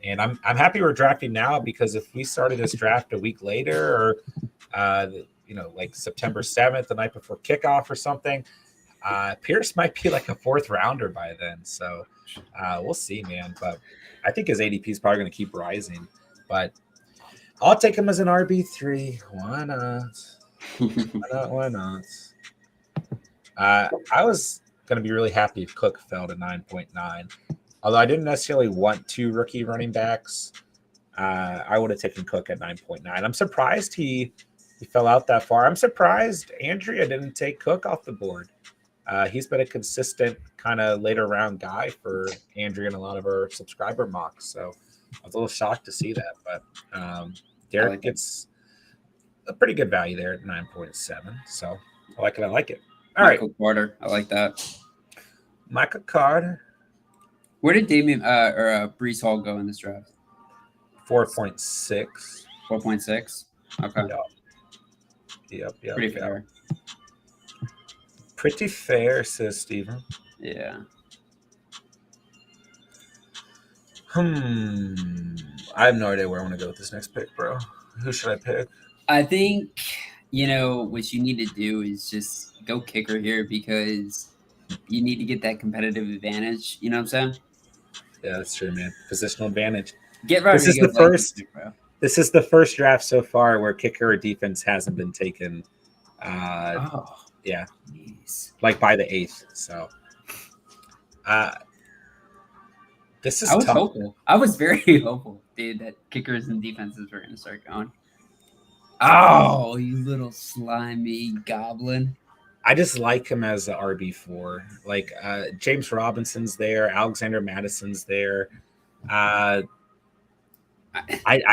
And I'm happy we're drafting now because if we started this draft a week later or like September 7th, the night before kickoff or something, Pierce might be like a 4th rounder by then. So we'll see, man. But I think his ADP is probably going to keep rising. But I'll take him as an RB3. Why not? Why not? I was going to be really happy if Cook fell to 9.9. Although I didn't necessarily want 2 rookie running backs. I would have taken Cook at 9.9. I'm surprised he fell out that far. I'm surprised Andrea didn't take Cook off the board. He's been a consistent kind of later round guy for Andrea and a lot of our subscriber mocks. So I was a little shocked to see that. But Derek gets a pretty good value there at 9.7. So I like it. All Michael Carter. I like that. Michael Carter. Where did Damian or Breece Hall go in this draft? 4.6. 4.6. Okay. Yep. Pretty fair. Pretty fair, says Steven. Yeah. I have no idea where I want to go with this next pick, bro. Who should I pick? I think, what you need to do is just go kicker here because you need to get that competitive advantage. You know what I'm saying? Yeah, that's true, man. Positional advantage. Get This is Rodrigo the first. Blankenship, bro. This is the first draft so far where kicker or defense hasn't been taken. Yeah, geez. like by the 8th. So, this is. I was tough. hopeful. I was very hopeful, dude, that kickers and defenses were going to start going. Oh, you little slimy goblin. I just like him as the RB4. Like James Robinson's there, Alexander Madison's there. I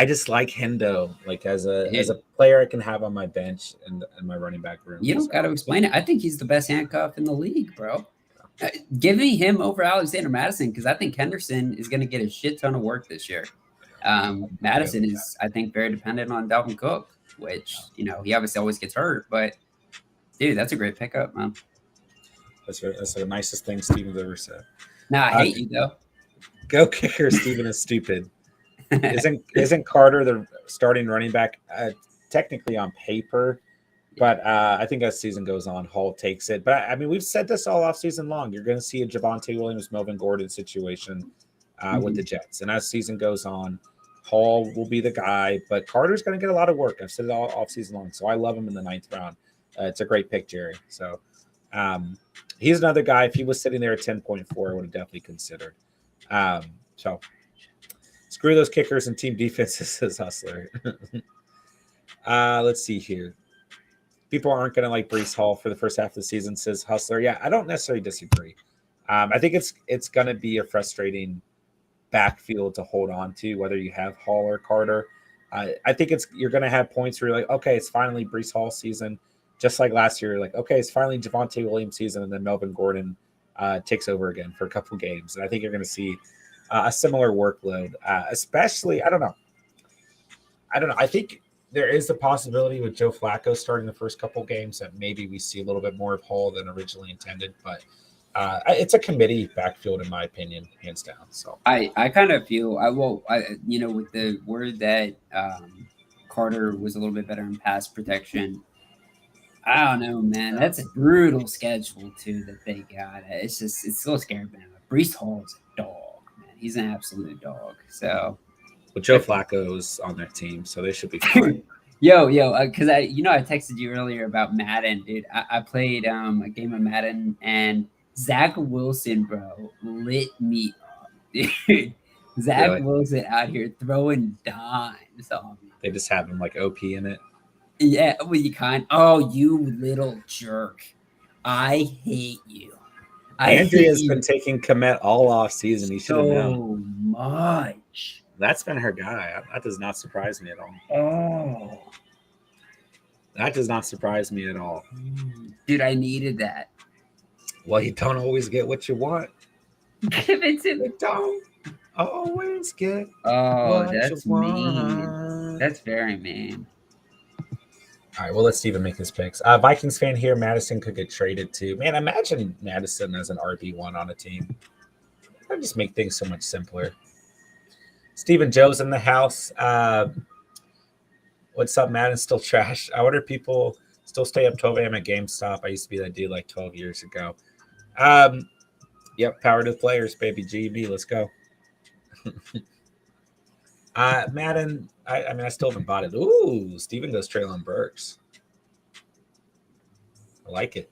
just like Hendo, like as a player I can have on my bench and my running back room. You don't got to explain it. I think he's the best handcuff in the league, bro. Give me him over Alexander Madison because I think Henderson is going to get a shit ton of work this year. Madison is, I think, very dependent on Dalvin Cook, which, he obviously always gets hurt. But, dude, that's a great pickup, man. That's the nicest thing Steven's ever said. Nah, I hate you, though. Go kicker, Steven is stupid. Isn't Carter the starting running back technically on paper? But I think as season goes on, Hall takes it. But, I mean, we've said this all offseason long. You're going to see a Javonte Williams, Melvin Gordon situation with the Jets. And as season goes on, Hall will be the guy. But Carter's going to get a lot of work. I've said it all offseason long. So I love him in the 9th round. It's a great pick, Jerry. So he's another guy. If he was sitting there at 10.4, I would have definitely considered. So screw those kickers and team defenses, says Hustler. Let's see here. People aren't going to like Breece Hall for the first half of the season, says Hustler. Yeah, I don't necessarily disagree. I think it's going to be a frustrating backfield to hold on to, whether you have Hall or Carter. I think you're going to have points where you're like, okay, it's finally Breece Hall season. Just like last year, like, okay, it's finally Javonte Williams season, and then Melvin Gordon takes over again for a couple games. And I think you're going to see a similar workload, especially, I don't know. I think there is a possibility with Joe Flacco starting the first couple games that maybe we see a little bit more of Hall than originally intended, but it's a committee backfield in my opinion, hands down. So I kind of feel with the word that Carter was a little bit better in pass protection. I don't know, man. That's a brutal schedule too that they got. It's still scary, man. Breece Hall is a dog, man. He's an absolute dog. So. But Joe Flacco's on their team, so they should be fine. Yo, because I texted you earlier about Madden, dude. I played a game of Madden, and Zach Wilson, bro, lit me up, dude. Zach Wilson out here throwing dimes on me. They just have him like OP in it. Yeah, well, you little jerk. I hate you. Andrea's been taking Komet all off season. He should have known. So much. That's been her guy. That does not surprise me at all. Oh. That does not surprise me at all. Dude, I needed that. Well, you don't always get what you want. Give it to me. You don't always get that's mean. That's very mean. All right, well, let's Steven make his picks. Vikings fan here. Madison could get traded too. Man, imagine Madison as an RB1 on a team. That would just make things so much simpler. Stephen Joe's in the house. What's up, Madden? Still trash. I wonder if people still stay up 12 a.m. at GameStop. I used to be that dude like 12 years ago. Yep, power to players, baby. GB, let's go. Madden, I still haven't bought it. Ooh, Steven goes Treylon Burks. I like it.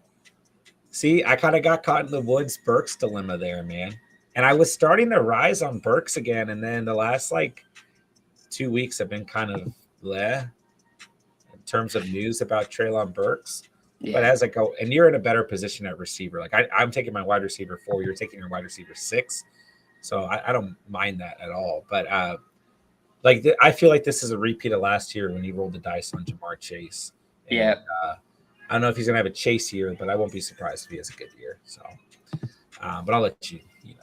See, I kind of got caught in the Woods Burks dilemma there, man. And I was starting to rise on Burks again. And then the last 2 weeks have been kind of bleh in terms of news about Treylon Burks. Yeah. But as I go, and you're in a better position at receiver. Like I'm taking my wide receiver 4, you're taking your wide receiver 6. So I don't mind that at all. But I feel like this is a repeat of last year when you rolled the dice on Jamar Chase. And, yeah. I don't know if he's gonna have a Chase year, but I won't be surprised if he has a good year. So, but I'll let you know.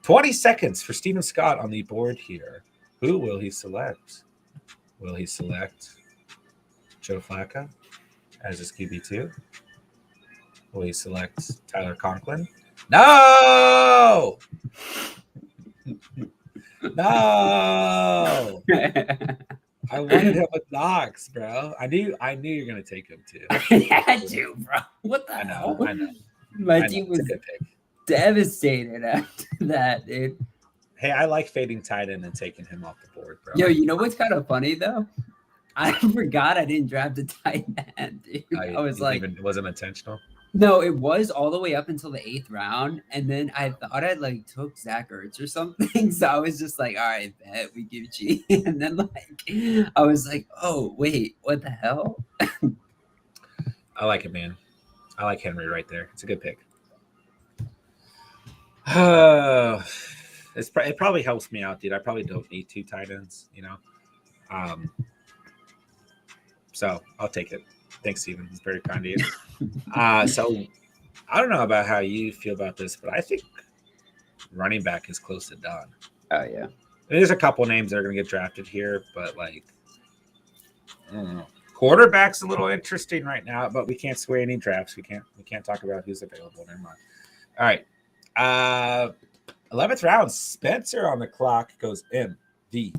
20 seconds for Steven Scott on the board here. Who will he select? Will he select Joe Flacco as his QB2? Will he select Tyler Conklin? No! No! I wanted him with Knox, bro. I knew you're gonna take him too. I had to, bro. What the hell? I know. My team was devastated after that, dude. Hey, I like fading tight end and taking him off the board, bro. Yo, you know what's kind of funny though? I forgot I didn't draft a tight end, dude. I was like, it wasn't intentional. No, it was all the way up until the 8th round, and then I thought I'd like took Zach Ertz or something. So I was just like, all right, bet we Gucci. And then like I was like, oh wait, what the hell? I like it, man. I like Henry right there. It's a good pick. It probably helps me out, dude. I probably don't need 2 tight ends, you know. So I'll take it. Thanks, Steven. It's very kind of you. So I don't know about how you feel about this, but I think running back is close to done. Oh yeah. There's a couple names that are going to get drafted here, but like, I don't know. Quarterback's a little interesting right now, but we can't sway any drafts. We can't talk about who's available. Never mind. All right. 11th round, Spencer on the clock goes MVS.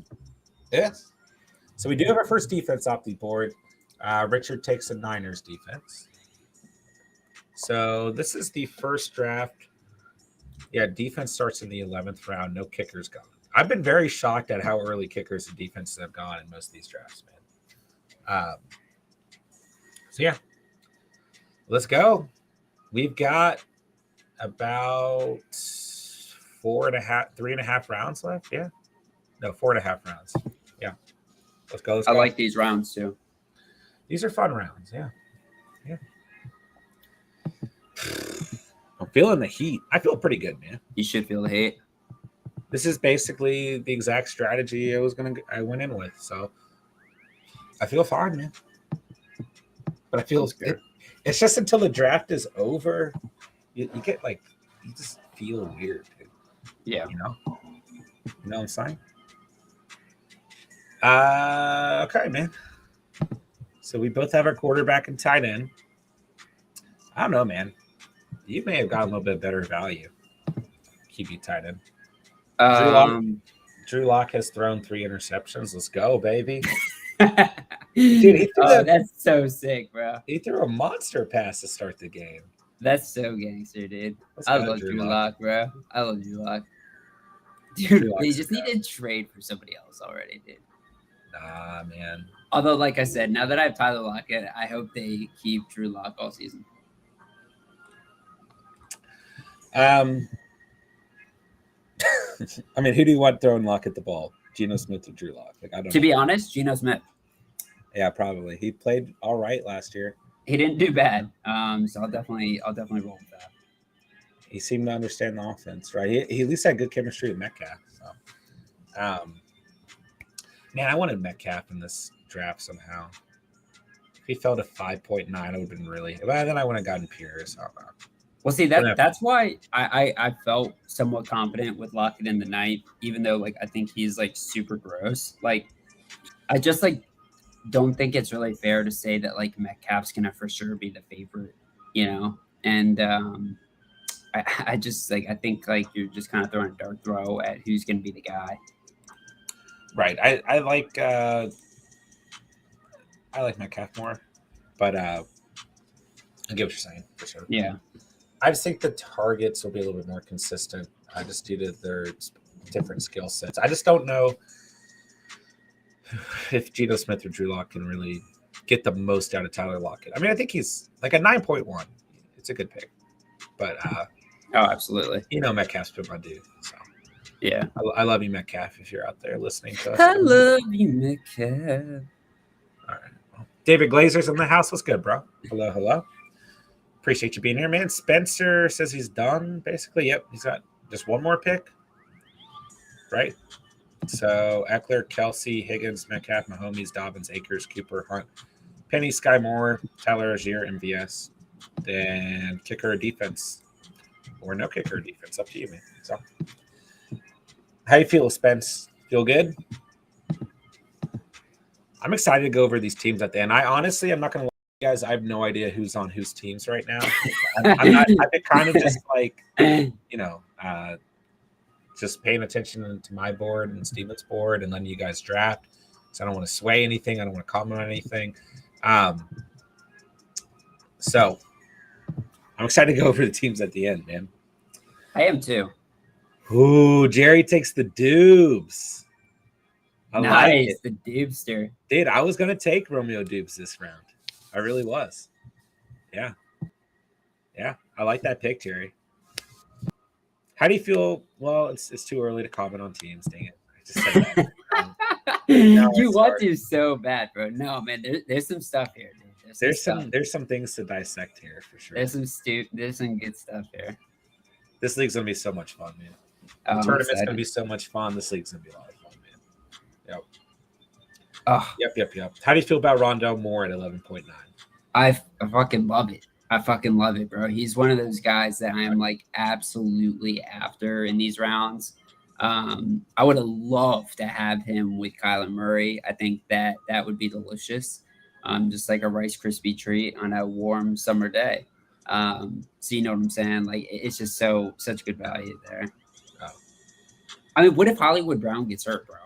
So we do have our first defense off the board. Richard takes the Niners defense. So this is the first draft. Yeah, defense starts in the 11th round. No kickers gone. I've been very shocked at how early kickers and defenses have gone in most of these drafts, man. So yeah, let's go. We've got about 3.5 rounds left. Yeah, no, 4.5 rounds. Yeah, let's go. I like these rounds too. These are fun rounds. Yeah. I'm feeling the heat. I feel pretty good, man. You should feel the heat. This is basically the exact strategy I went in with. So I feel fine, man. But I feel it's just until the draft is over, you get like you just feel weird, dude. Yeah. You know what I'm saying? Okay, man. So we both have our quarterback and tight end. I don't know, man. You may have got a little bit better value. QB tight end. Drew Lock has thrown 3 interceptions. Let's go, baby. Dude, that's so sick, bro. He threw a monster pass to start the game. That's so gangster, dude. I love Drew Lock, bro. I love Drew Lock. Dude, they just need to trade for somebody else already, dude. Nah, man. Although, like I said, now that I have Tyler Lockett, I hope they keep Drew Lock all season. I mean, who do you want throwing Lockett the ball? Geno Smith or Drew Lock? Like, I don't know. To be honest, Geno Smith. Yeah, probably. He played all right last year. He didn't do bad. So I'll definitely roll with that. He seemed to understand the offense, right? He at least had good chemistry with Metcalf. So, man, I wanted Metcalf in this draft somehow. If he fell to 5.9, it would have been really. But then I would have gotten Pierce. I don't know. Well, see, that's why I felt somewhat confident with Lockett in the night, even though like I think he's like super gross. Like, I just like don't think it's really fair to say that like Metcalf's gonna for sure be the favorite, you know. And I just like I think like you're just kind of throwing a dart throw at who's gonna be the guy. Right. I like Metcalf more, but I get what you're saying for sure. Yeah. I just think the targets will be a little bit more consistent, just due to their different skill sets. I just don't know if Geno Smith or Drew Lock can really get the most out of Tyler Lockett. I mean, I think he's like a 9.1. It's a good pick, but oh, absolutely. You know, Metcalf's been my dude. So yeah, I love you, Metcalf. If you're out there listening to us, I love you, Metcalf. All right, well, David Glazer's in the house. What's good, bro? Hello. Appreciate you being here, man. Spencer says he's done, basically. Yep, he's got just one more pick, right? So Eckler, Kelsey, Higgins, Metcalf, Mahomes, Dobbins, Akers, Cooper, Hunt, Penny, Sky Moore, Tyler Algier, MVS. Then kicker defense or no kicker defense. Up to you, man. So how you feel, Spence? Feel good? I'm excited to go over these teams at the end. I'm not going to guys, I have no idea who's on whose teams right now. I've been kind of just like, just paying attention to my board and Steven's board and letting you guys draft. So I don't want to sway anything. I don't want to comment on anything. So I'm excited to go over the teams at the end, man. I am too. Ooh, Jerry takes the Dubes. Nice, like the Dubester. Dude, I was going to take Romeo Dubes this round. I really was. Yeah. Yeah, I like that pick, Jerry. How do you feel? Well, it's too early to comment on teams. Dang it. I just said that. You want to so bad, bro. No, man, there's some stuff here, dude. There's some things to dissect here for sure. There's some good stuff here. This league's gonna be so much fun, man. The tournament's gonna be so much fun. This league's gonna be a lot of fun, man. Yep. Yep. How do you feel about Rondell Moore at 11.9? I fucking love it. I fucking love it, bro. He's one of those guys that I am like absolutely after in these rounds. I would have loved to have him with Kyler Murray. I think that would be delicious. Just like a Rice Krispie treat on a warm summer day. So you know what I'm saying? Like it's just such good value there. Oh. I mean, what if Hollywood Brown gets hurt, bro?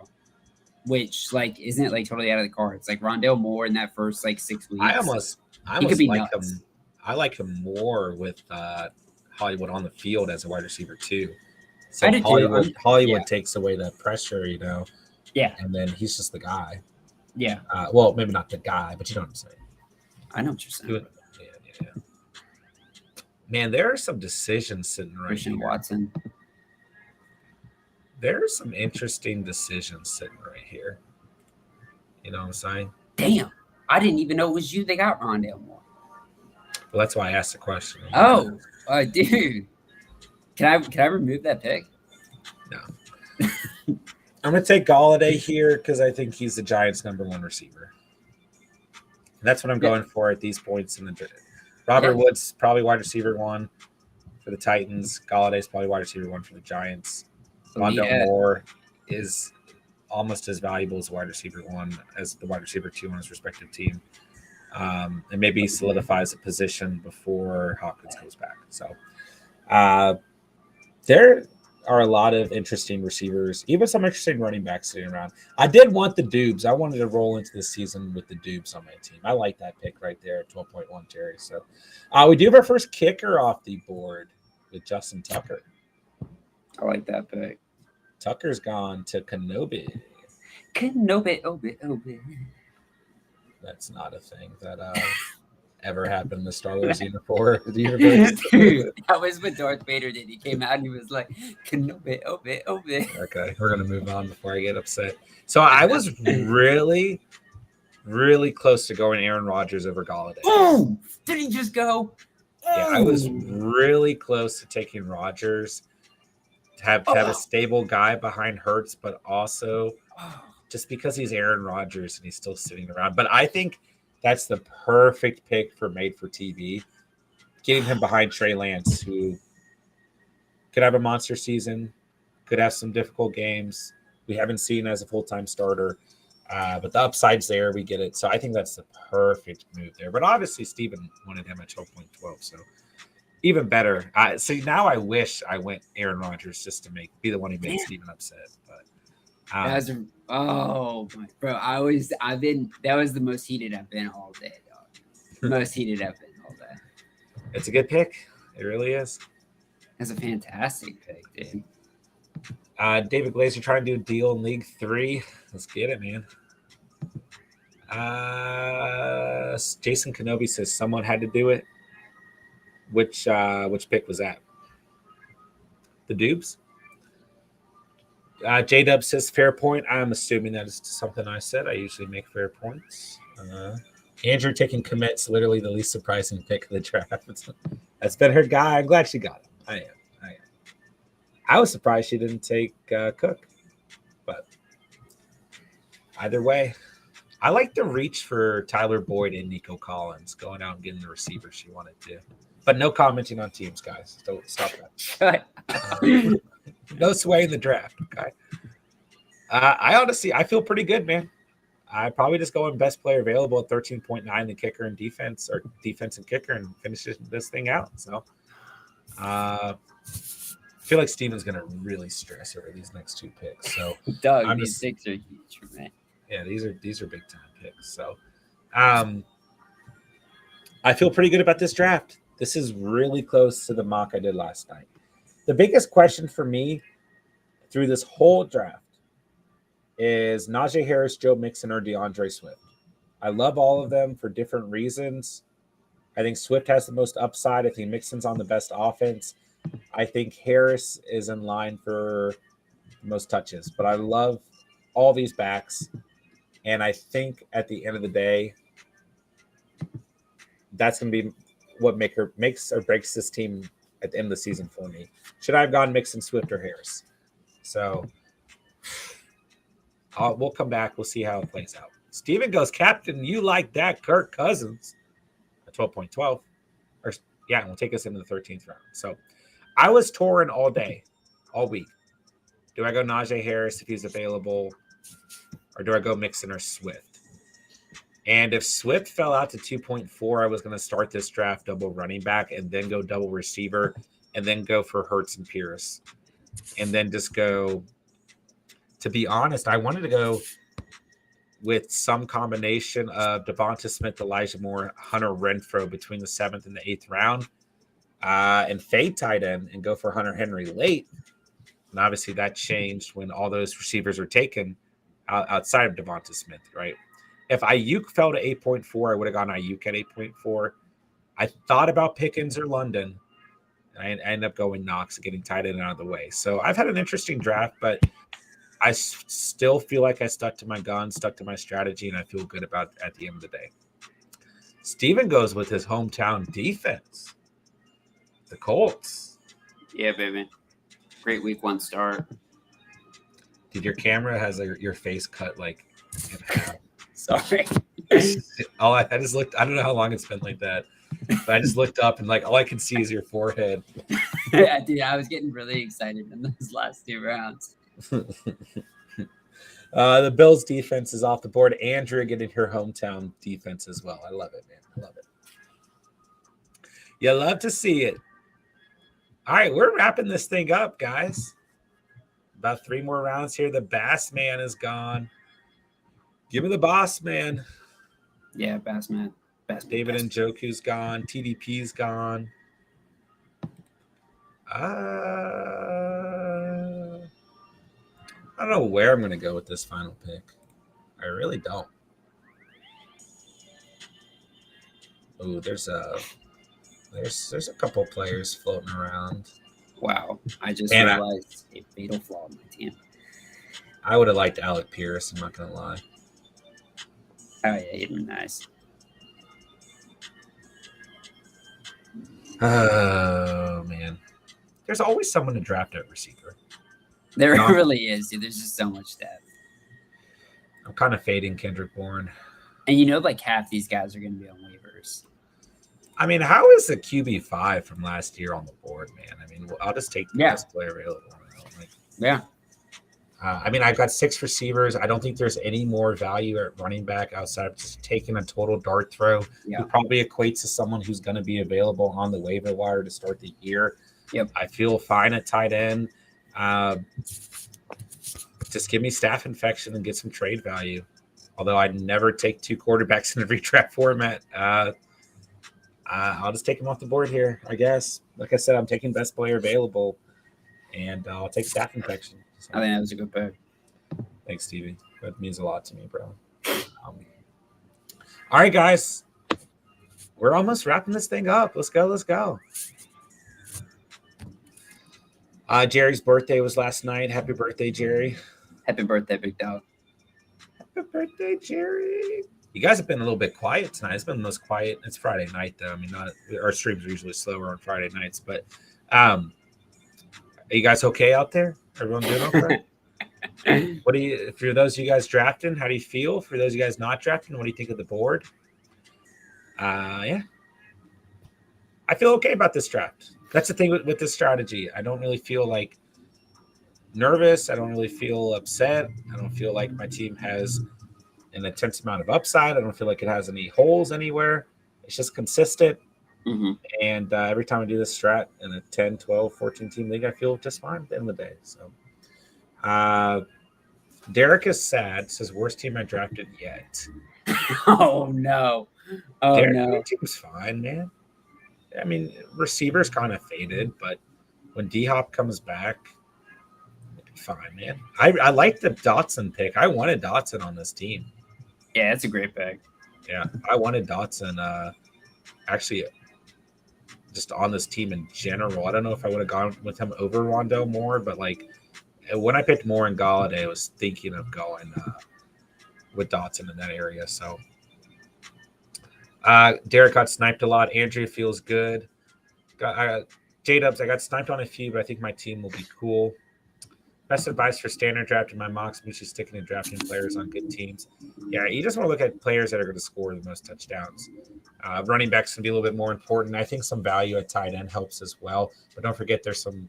Which like isn't like totally out of the cards. Like Rondell Moore in that first like 6 weeks. I almost like him. I like him more with Hollywood on the field as a wide receiver too. So Hollywood takes away that pressure, Yeah. And then he's just the guy. Yeah. Well, maybe not the guy, but you know what I'm saying. I know what you're saying. Yeah. Man, there are some decisions sitting right Christian here. Watson. There are some interesting decisions sitting right here. You know what I'm saying? Damn. I didn't even know it was you that got Rondell Moore. Well, that's why I asked the question. Oh, dude. Can I remove that pick? No. I'm going to take Galladay here because I think he's the Giants' #1 receiver. And that's what I'm going for at these points in the draft. Robert Woods probably wide receiver 1 for the Titans. Galladay's probably wide receiver 1 for the Giants. Rondell Moore is almost as valuable as wide receiver 1 as the wide receiver 2 on his respective team. And maybe solidifies a position before Hopkins goes back. So there are a lot of interesting receivers, even some interesting running backs sitting around. I did want the Dubes. I wanted to roll into this season with the Dubes on my team. I like that pick right there at 12.1, Terry. So we do have our first kicker off the board with Justin Tucker. I like that pick. Tucker's gone to Kenobi. Obi. That's not a thing that ever happened in the Star Wars universe. Dude, that was what Darth Vader did. He came out and he was like, Kenobi. Okay, we're going to move on before I get upset. So I was really, really close to going Aaron Rodgers over Galladay. Oh, did he just go? Yeah, I was really close to taking Rodgers. To have a stable guy behind Hurts, but also just because he's Aaron Rodgers and he's still sitting around. But I think that's the perfect pick for Made for TV. Getting him behind Trey Lance, who could have a monster season, could have some difficult games. We haven't seen as a full-time starter, but the upside's there. We get it. So I think that's the perfect move there. But obviously, Steven wanted him at 12.12, so even better. So now I wish I went Aaron Rodgers just to be the one who made Steven upset. But bro, that was the most heated I've been all day, dog. Most heated I've been all day. It's a good pick. It really is. That's a fantastic pick, dude. David Glazer trying to do a deal in League 3. Let's get it, man. Jason Kenobi says someone had to do it. Which pick was that? The Dubes? J-Dub says fair point. I'm assuming that is something I said. I usually make fair points. Andrew taking Komet's literally the least surprising pick of the draft. That's been her guy. I'm glad she got him. I am. I was surprised she didn't take Cook. But either way, I like the reach for Tyler Boyd and Nico Collins going out and getting the receiver she wanted to. But no commenting on teams, guys. Don't stop that. No sway in the draft. Okay. I feel pretty good, man. I probably just go in best player available at 13.9, the kicker and defense, or defense and kicker, and finish this thing out. So I feel like Steven's going to really stress over these next 2 picks. So Doug, these picks are huge for me. Yeah, these are big time picks. So I feel pretty good about this draft. This is really close to the mock I did last night. The biggest question for me through this whole draft is Najee Harris, Joe Mixon, or DeAndre Swift. I love all of them for different reasons. I think Swift has the most upside. I think Mixon's on the best offense. I think Harris is in line for the most touches. But I love all these backs. And I think at the end of the day, that's going to be what makes or breaks this team at the end of the season for me. Should I have gone Mixon, Swift, or Harris? So we'll come back. We'll see how it plays out. Steven goes, Captain, you like that Kirk Cousins at 12.12. Or yeah, we'll take us into the 13th round. So I was torn all day, all week. Do I go Najee Harris if he's available? Or do I go Mixon or Swift? And if Swift fell out to 2.4, I was going to start this draft double running back and then go double receiver and then go for Hurts and Pierce. And then just go, to be honest, I wanted to go with some combination of Devonta Smith, Elijah Moore, Hunter Renfrow between the 7th and the 8th round and fade tight end and go for Hunter Henry late. And obviously that changed when all those receivers were taken outside of Devonta Smith, right? If Ayuk fell to 8.4, I would have gone Ayuk at 8.4. I thought about Pickens or London. I ended up going Knox, getting tight end out of the way. So I've had an interesting draft, but I still feel like I stuck to my gun, stuck to my strategy, and I feel good about it at the end of the day. Steven goes with his hometown defense, the Colts. Yeah, baby. Great week 1 start. Dude, your camera has your face cut like in half. Sorry. I just looked. I don't know how long it's been like that, but I just looked up and like all I can see is your forehead. Yeah, dude, I was getting really excited in those last 2 rounds. The Bills defense is off the board. Andrew getting her hometown defense as well. I love it, man. I love it. You love to see it. All right, we're wrapping this thing up, guys. About 3 more rounds here. The Bass Man is gone. Give me the Boss Man. Yeah, Bass Man. David Njoku's gone. TDP's gone. I don't know where I'm going to go with this final pick. I really don't. Oh, there's a couple players floating around. Wow, I just realized a fatal flaw in my team. I would have liked Alec Pierce. I'm not going to lie. Oh yeah, he'd been nice. Oh man, there's always someone to draft at receiver. There really is, dude. There's just so much depth. I'm kind of fading Kendrick Bourne. And like half these guys are going to be on waivers. I mean, how is the QB5 from last year on the board, man? I mean, I'll just take the best player available. Yeah. I mean, I've got 6 receivers. I don't think there's any more value at running back outside of just taking a total dart throw. Yeah. It probably equates to someone who's going to be available on the waiver wire to start the year. Yep. I feel fine at tight end. Just give me staph infection and get some trade value. Although I'd never take 2 quarterbacks in a redraft format. I'll just take him off the board here, I guess. Like I said, I'm taking best player available, and I'll take staph infection. So, I think that was a good pick. Thanks, Stevie. That means a lot to me, bro. All right, guys. We're almost wrapping this thing up. Let's go. Jerry's birthday was last night. Happy birthday, Jerry. Happy birthday, big dog. Happy birthday, Jerry. You guys have been a little bit quiet tonight. It's been the most quiet. It's Friday night, though. I mean, our streams are usually slower on Friday nights, but are you guys okay out there? Everyone doing okay? What do you, for those of you guys drafting, how do you feel? For those of you guys not drafting, what do you think of the board? Yeah. I feel okay about this draft. That's the thing with this strategy. I don't really feel like nervous. I don't really feel upset. I don't feel like my team has an intense amount of upside. I don't feel like it has any holes anywhere. It's just consistent. Mm-hmm. And every time I do this strat in a 10, 12, 14 team league, I feel just fine at the end of the day. So Derek is sad. Says, worst team I drafted yet. Oh, no. Oh, Derek, no. your team's fine, man. I mean, receivers kind of faded, but when D-Hop comes back, it'll be fine, man. I like the Dotson pick. I wanted Dotson on this team. Yeah, that's a great pick. Yeah, I wanted Dotson actually just on this team in general. I don't know if I would have gone with him over Rondo more, but like when I picked Moore and Galladay, I was thinking of going with Dotson in that area. So Derek got sniped a lot. Andrea feels good. J-Dubs, I got sniped on a few, but I think my team will be cool. Best advice for standard draft in my mocks, which is sticking to drafting players on good teams. Yeah, you just want to look at players that are going to score the most touchdowns. Running backs can be a little bit more important. I think some value at tight end helps as well. But don't forget there's some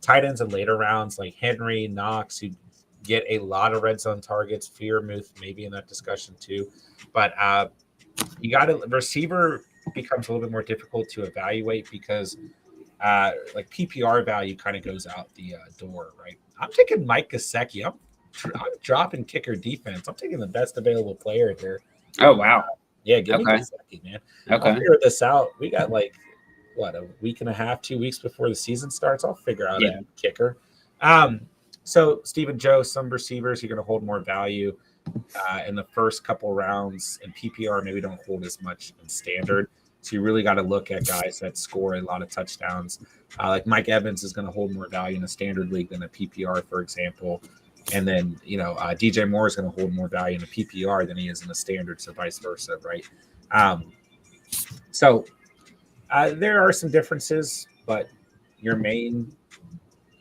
tight ends in later rounds like Henry, Knox, who get a lot of red zone targets. Fearmouth maybe in that discussion too. But you got to receiver becomes a little bit more difficult to evaluate because like PPR value kind of goes out the door, right? I'm taking Mike Gesicki. I'm dropping kicker defense. I'm taking the best available player here. Oh, wow. Yeah, give me Gesicki, man. Okay. I'll figure this out. We got like, a week and a half, 2 weeks before the season starts. I'll figure out a kicker. So, Stephen Joe, some receivers, you're going to hold more value in the first couple rounds. In PPR, maybe don't hold as much in standard. So you really got to look at guys that score a lot of touchdowns. Like Mike Evans is going to hold more value in a standard league than a PPR, for example. And then, DJ Moore is going to hold more value in a PPR than he is in a standard, so vice versa, right? So there are some differences, but your main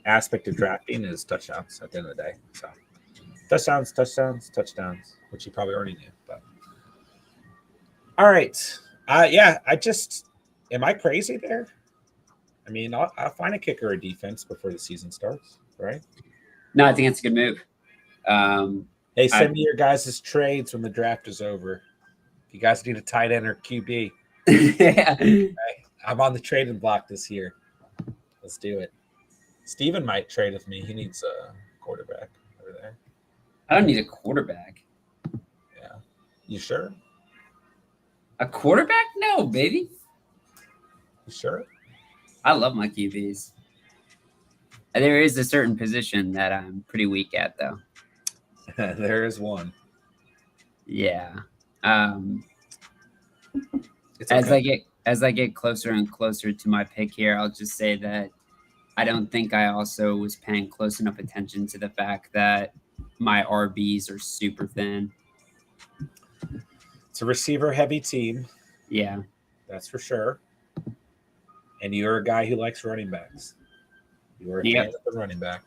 aspect of drafting is touchdowns at the end of the day. So touchdowns, which you probably already knew. But all right. Am I crazy there? I mean, I'll find a kicker or defense before the season starts, right? No, I think it's a good move. Hey, send me your guys' trades when the draft is over. If you guys need a tight end or QB, okay, I'm on the trading block this year. Let's do it. Steven might trade with me. He needs a quarterback over there. I don't need a quarterback. Yeah. You sure? A quarterback? No, baby. You sure? I love my QBs. There is a certain position that I'm pretty weak at, though. There is one. Yeah. It's okay. As I get closer and closer to my pick here, I'll just say that I don't think I also was paying close enough attention to the fact that my RBs are super thin. It's a receiver-heavy team. Yeah. That's for sure. And you're a guy who likes running backs. You're a fan of the running back.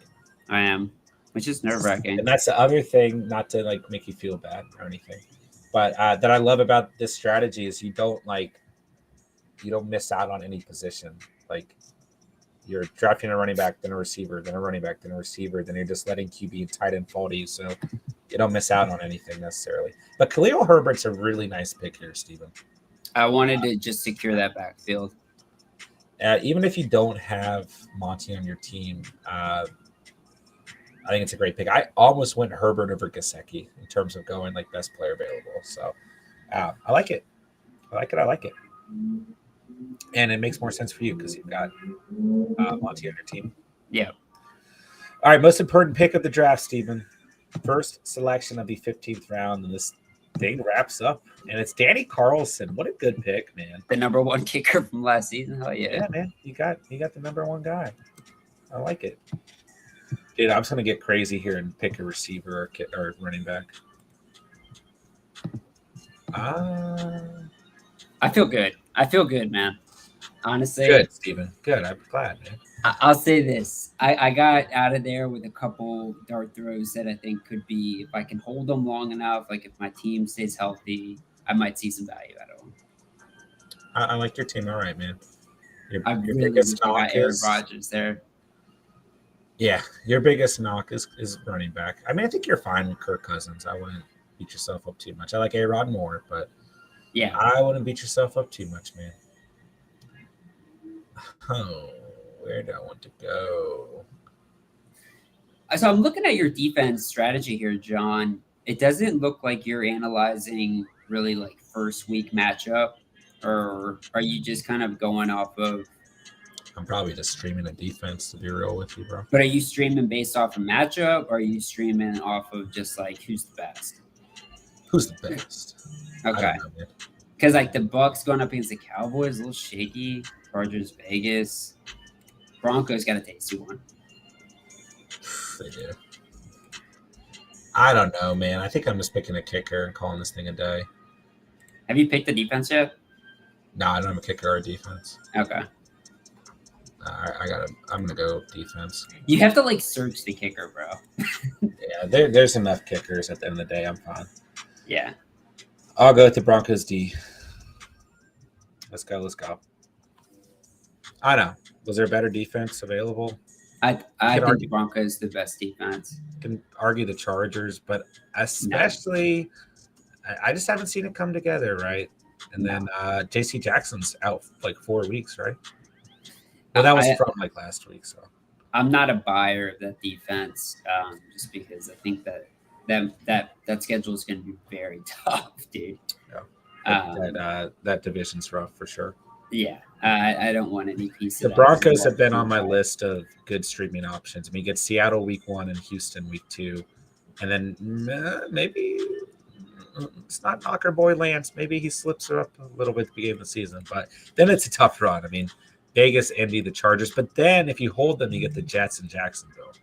I am, which is nerve-wracking. And that's the other thing, not to like make you feel bad or anything, but that I love about this strategy is you don't miss out on any position. Like you're drafting a running back, then a receiver, then a running back, then a receiver, then you're just letting QB and tight end fall to you. So you don't miss out on anything necessarily. But Khalil Herbert's a really nice pick here, Steven. I wanted to just secure that backfield. Even if you don't have Monty on your team, I think it's a great pick. I almost went Herbert over Gesicki in terms of going like best player available. So I like it. I like it. And it makes more sense for you because you've got Monty on your team. Yeah. All right, most important pick of the draft, Stephen. First selection of the 15th round, and this thing wraps up. And it's Danny Carlson. What a good pick, man. The number one kicker from last season. Hell yeah. Yeah, man. You got the number one guy. I like it. Dude, I'm just going to get crazy here and pick a receiver or running back. I feel good, man. Honestly. Good, Steven. Good. I'm glad, man. I'll say this. I got out of there with a couple dart throws that I think could be, if I can hold them long enough, like if my team stays healthy, I might see some value out of them. I like your team. All right, man. Your really biggest knock Aaron is Rodgers there. Yeah, your biggest knock is running back. I mean, I think you're fine with Kirk Cousins. I wouldn't. beat yourself up too much. I like A-Rod more, but yeah, I wouldn't beat yourself up too much, man. Oh, where do I want to go? So I'm looking at your defense strategy here, John. It doesn't look like you're analyzing really like first week matchup, or are you just kind of going off of? I'm probably just streaming a defense, to be real with you, bro. But are you streaming based off of matchup, or are you streaming off of just like who's the best? Who's the best? I Okay, don't know, man. because like the Bucks going up against the Cowboys, a little shaky. Chargers, Vegas, Broncos got a tasty one. They do. I don't know, man. I think I'm just picking a kicker and calling this thing a day. Have you picked the defense yet? No, I don't have a kicker or a defense. Okay. I'm gonna go defense. You have to like search the kicker, bro. Yeah, there's enough kickers at the end of the day. I'm fine. Yeah. I'll go with the Broncos D. Let's go. I know. Was there a better defense available? I think the Broncos the best defense. Can argue the Chargers, but especially I just haven't seen it come together, right? And then JC Jackson's out like 4 weeks, right? Well, that was from like last week, so I'm not a buyer of that defense, just because I think that schedule is going to be very tough, dude. Yeah. That division's rough for sure. Yeah, I don't want any piece of the Broncos have been on my list of good streaming options. I mean, you get Seattle week 1 and Houston week 2, and then maybe it's not knocker boy Lance. Maybe he slips up a little bit at the beginning of the season, but then it's a tough run. I mean, Vegas, Indy, the Chargers, but then if you hold them, you get the Jets and Jacksonville.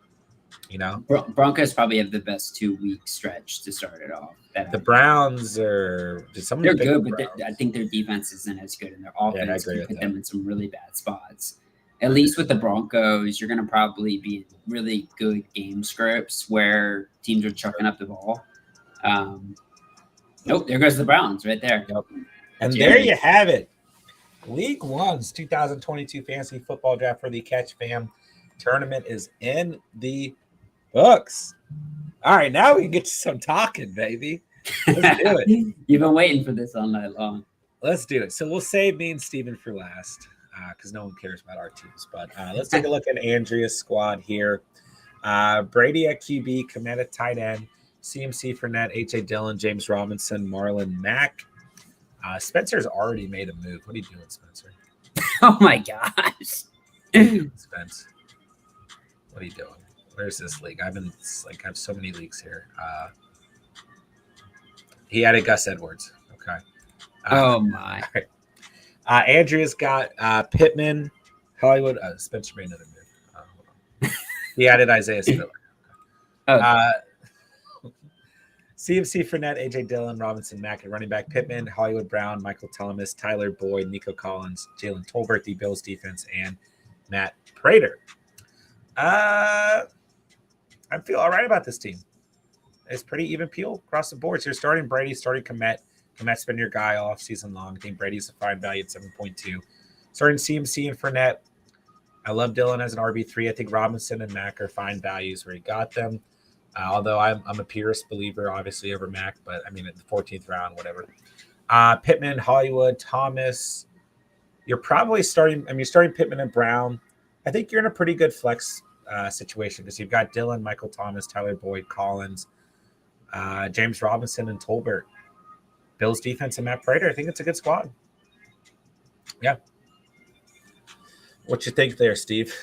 You know, Broncos probably have the best 2-week stretch to start it off. The Browns are they're good, but I think their defense isn't as good, and their offense can put them in some really bad spots. At least with the Broncos, you're going to probably be in really good game scripts where teams are chucking up the ball. Nope, there goes the Browns right there. Yep. And there you have it. Week 1's 2022 Fantasy Football Draft for the Catch Fam tournament is in the books. All right, now we can get to some talking, baby. Let's do it. You've been waiting for this all night long. Let's do it. So we'll save me and Steven for last because no one cares about our teams. But let's take a look at Andrea's squad here. Brady at QB, Komet at tight end, CMC Fournette, H.A. Dillon, James Robinson, Marlon Mack. Spencer's already made a move. What are you doing, Spencer? Oh, my gosh. Spence, what are you doing? Where's this league? I have so many leagues here. He added Gus Edwards. Okay. Oh my. Right. Andrea's got Pittman, Hollywood. Spencer made another move. He added Isaiah Spiller. Okay. CMC Fournette, AJ Dillon, Robinson Mack at running back, Pittman, Hollywood Brown, Michael Thomas, Tyler Boyd, Nico Collins, Jalen Tolbert, the Bills defense, and Matt Prater. I feel all right about this team. It's pretty even peel across the board. So you're starting Brady, starting Komet. Komet's been your guy all season long. I think Brady's a fine value at 7.2. Starting CMC and Fournette. I love Dillon as an RB3. I think Robinson and Mack are fine values where you got them. Although I'm a purist believer, obviously, over Mack, but I mean, at the 14th round, whatever. Pittman, Hollywood, Thomas. You're probably starting, you're starting Pittman and Brown. I think you're in a pretty good flex situation because you've got Dillon, Michael Thomas, Tyler Boyd, Collins, James Robinson, and Tolbert. Bills defense and Matt Prater. I think it's a good squad. Yeah. What you think there, Steve?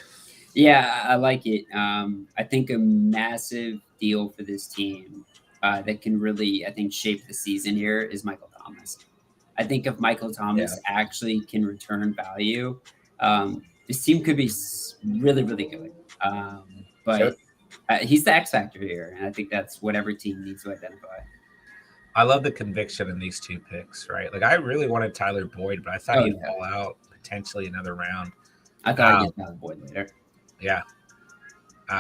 Yeah, I like it. I think a massive deal for this team that can really, I think, shape the season here is Michael Thomas. I think if Michael Thomas actually can return value, this team could be really, really good. But he's the X factor here, and I think that's what every team needs to identify. I love the conviction in these two picks, right? Like, I really wanted Tyler Boyd, but I thought he'd fall out potentially another round. I thought I'd get Tyler Boyd later. Yeah.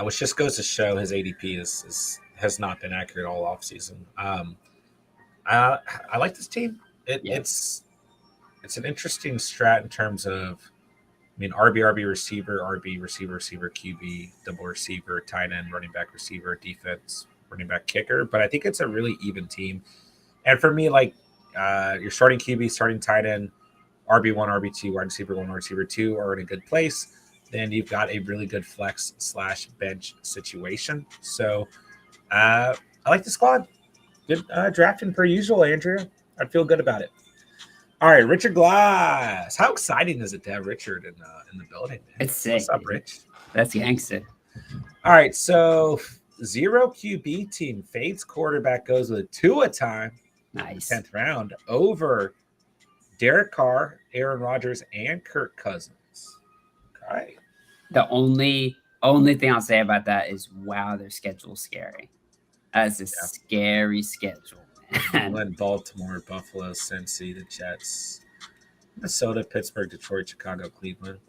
Which just goes to show his ADP has not been accurate all offseason. I like this team. It's an interesting strat in terms of, RB receiver, RB receiver, QB, double receiver, tight end, running back receiver, defense, running back, kicker. But I think it's a really even team. And for me, like your starting QB, starting tight end, RB1, RB2, wide receiver 1, wide receiver 2 are in a good place. Then you've got a really good flex/bench situation. So I like the squad. Good drafting per usual, Andrea. I'd feel good about it. All right, Richard Glass. How exciting is it to have Richard in the building, man? It's sick. What's up, Rich? That's gangster. All right, so 0 QB team fades quarterback goes with Tua time. Nice. 10th round over Derek Carr, Aaron Rodgers, and Kirk Cousins. Okay. The only thing I'll say about that is, wow, their schedule's scary. That's a scary schedule, man. Baltimore, Buffalo, Cincy, the Jets, Minnesota, Pittsburgh, Detroit, Chicago, Cleveland.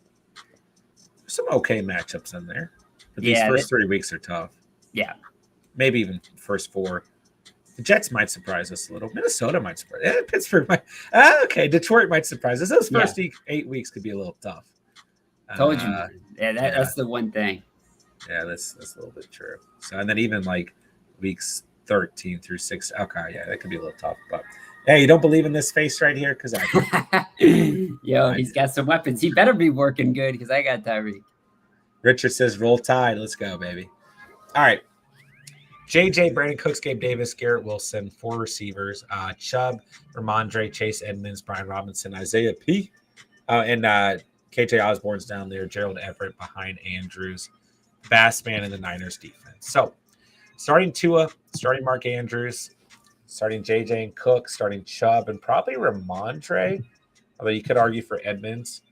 There's some okay matchups in there. But these first 3 weeks are tough. Yeah. Maybe even first 4. The Jets might surprise us a little. Minnesota might surprise. Pittsburgh might. Okay, Detroit might surprise us. Those first 8 weeks could be a little tough. Told you. That's the one thing. Yeah, that's a little bit true. So, and then even like weeks 13 through 6. Okay, yeah, that could be a little tough. But hey, you don't believe in this face right here? Because I do. He's got some weapons. He better be working good because I got Tyreek. Richard says, roll tide. Let's go, baby. All right. JJ, Brandon Cooks, Gabe Davis, Garrett Wilson, 4 receivers. Chubb, Ramondre, Chase Edmonds, Brian Robinson, Isaiah P. And KJ Osborne's down there. Gerald Everett behind Andrews. Bassman in the Niners defense. So, starting Tua, starting Mark Andrews, starting JJ and Cook, starting Chubb, and probably Ramondre, although you could argue for Edmonds.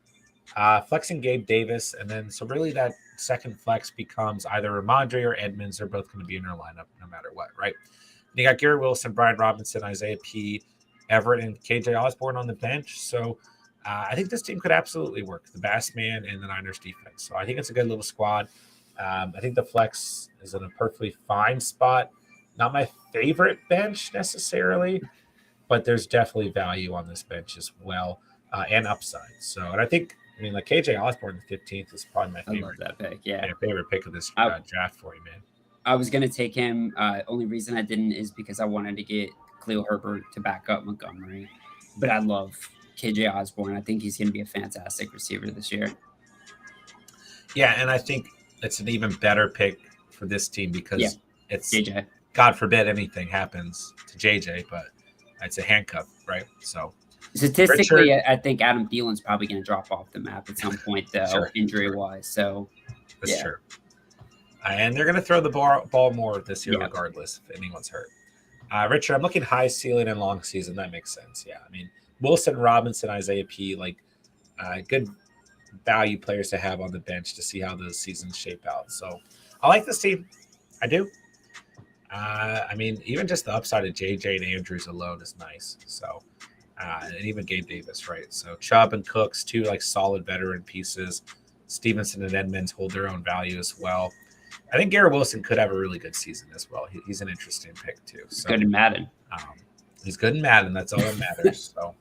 Flexing Gabe Davis, and then so really that second flex becomes either Ramondre or Edmonds. They're both going to be in our lineup no matter what, right? You got Garrett Wilson, Brian Robinson, Isaiah P., Everett, and KJ Osborne on the bench. So I think this team could absolutely work. The Bassman and the Niners defense. So I think it's a good little squad. I think the flex is in a perfectly fine spot. Not my favorite bench necessarily, but there's definitely value on this bench as well and upside. So, and I think, like KJ Osborne, the 15th is probably my favorite. I love that pick. Yeah, my favorite pick of this draft for you, man. I was gonna take him. Only reason I didn't is because I wanted to get Khalil Herbert to back up Montgomery, but I love KJ Osborne. I think he's gonna be a fantastic receiver this year. Yeah, and I think it's an even better pick for this team because it's JJ. God forbid anything happens to JJ, but it's a handcuff, right? So. Statistically, Richard, I think Adam Thielen's probably going to drop off the map at some point, though, injury-wise. So that's true. And they're going to throw the ball more this year, regardless if anyone's hurt. Richard, I'm looking high ceiling and long season. That makes sense. Yeah, I mean Wilson, Robinson, Isaiah P. Good value players to have on the bench to see how those seasons shape out. So I like this team. I do. I mean, even just the upside of JJ and Andrews alone is nice. So. And even Gabe Davis, right? So Chubb and Cooks, 2 solid veteran pieces. Stevenson and Edmonds hold their own value as well. I think Garrett Wilson could have a really good season as well. He's an interesting pick too. So, good in Madden. He's good in Madden. That's all that matters. So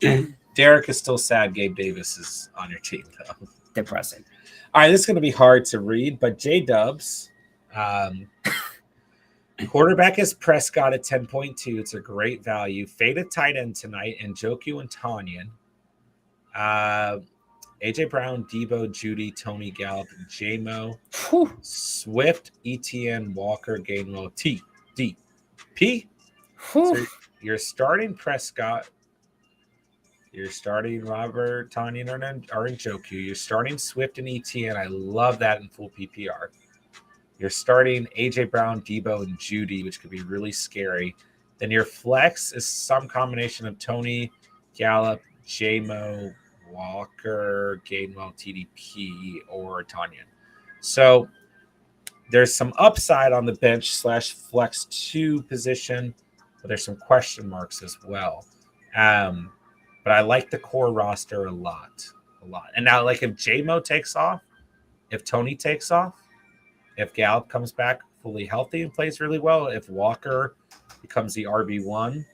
Derek is still sad Gabe Davis is on your team, though. Depressing. All right, this is going to be hard to read, but J-Dubs. Quarterback is Prescott at 10.2. It's a great value. Faded tight end tonight, and Njoku and Tanyan. AJ Brown, Debo, Judy, Tony Gallup, and J-Mo. Swift, ETN, Walker, Gainwell, P. So you're starting Prescott. You're starting Robert, Tanyan, or Njoku. You're starting Swift and ETN. I love that in full PPR. You're starting A.J. Brown, Debo, and Judy, which could be really scary. Then your flex is some combination of Tony, Gallup, J-Mo, Walker, Gainwell, TDP, or Tanyan. So there's some upside on the bench / flex 2 position, but there's some question marks as well. But I like the core roster a lot. And now, if J-Mo takes off, if Tony takes off, if Gallup comes back fully healthy and plays really well, if Walker becomes the RB1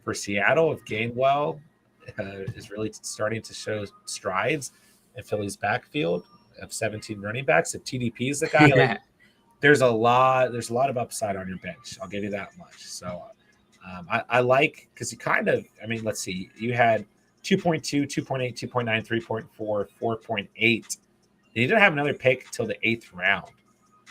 for Seattle, if Gainwell is really starting to show strides in Philly's backfield of 17 running backs, if TDP is the guy, there's a lot of upside on your bench. I'll give you that much. So I like, because you kind of, I mean, let's see, you had 2.2, 2.8, 2.9, 3.4, 4.8. You didn't have another pick until the 8th round.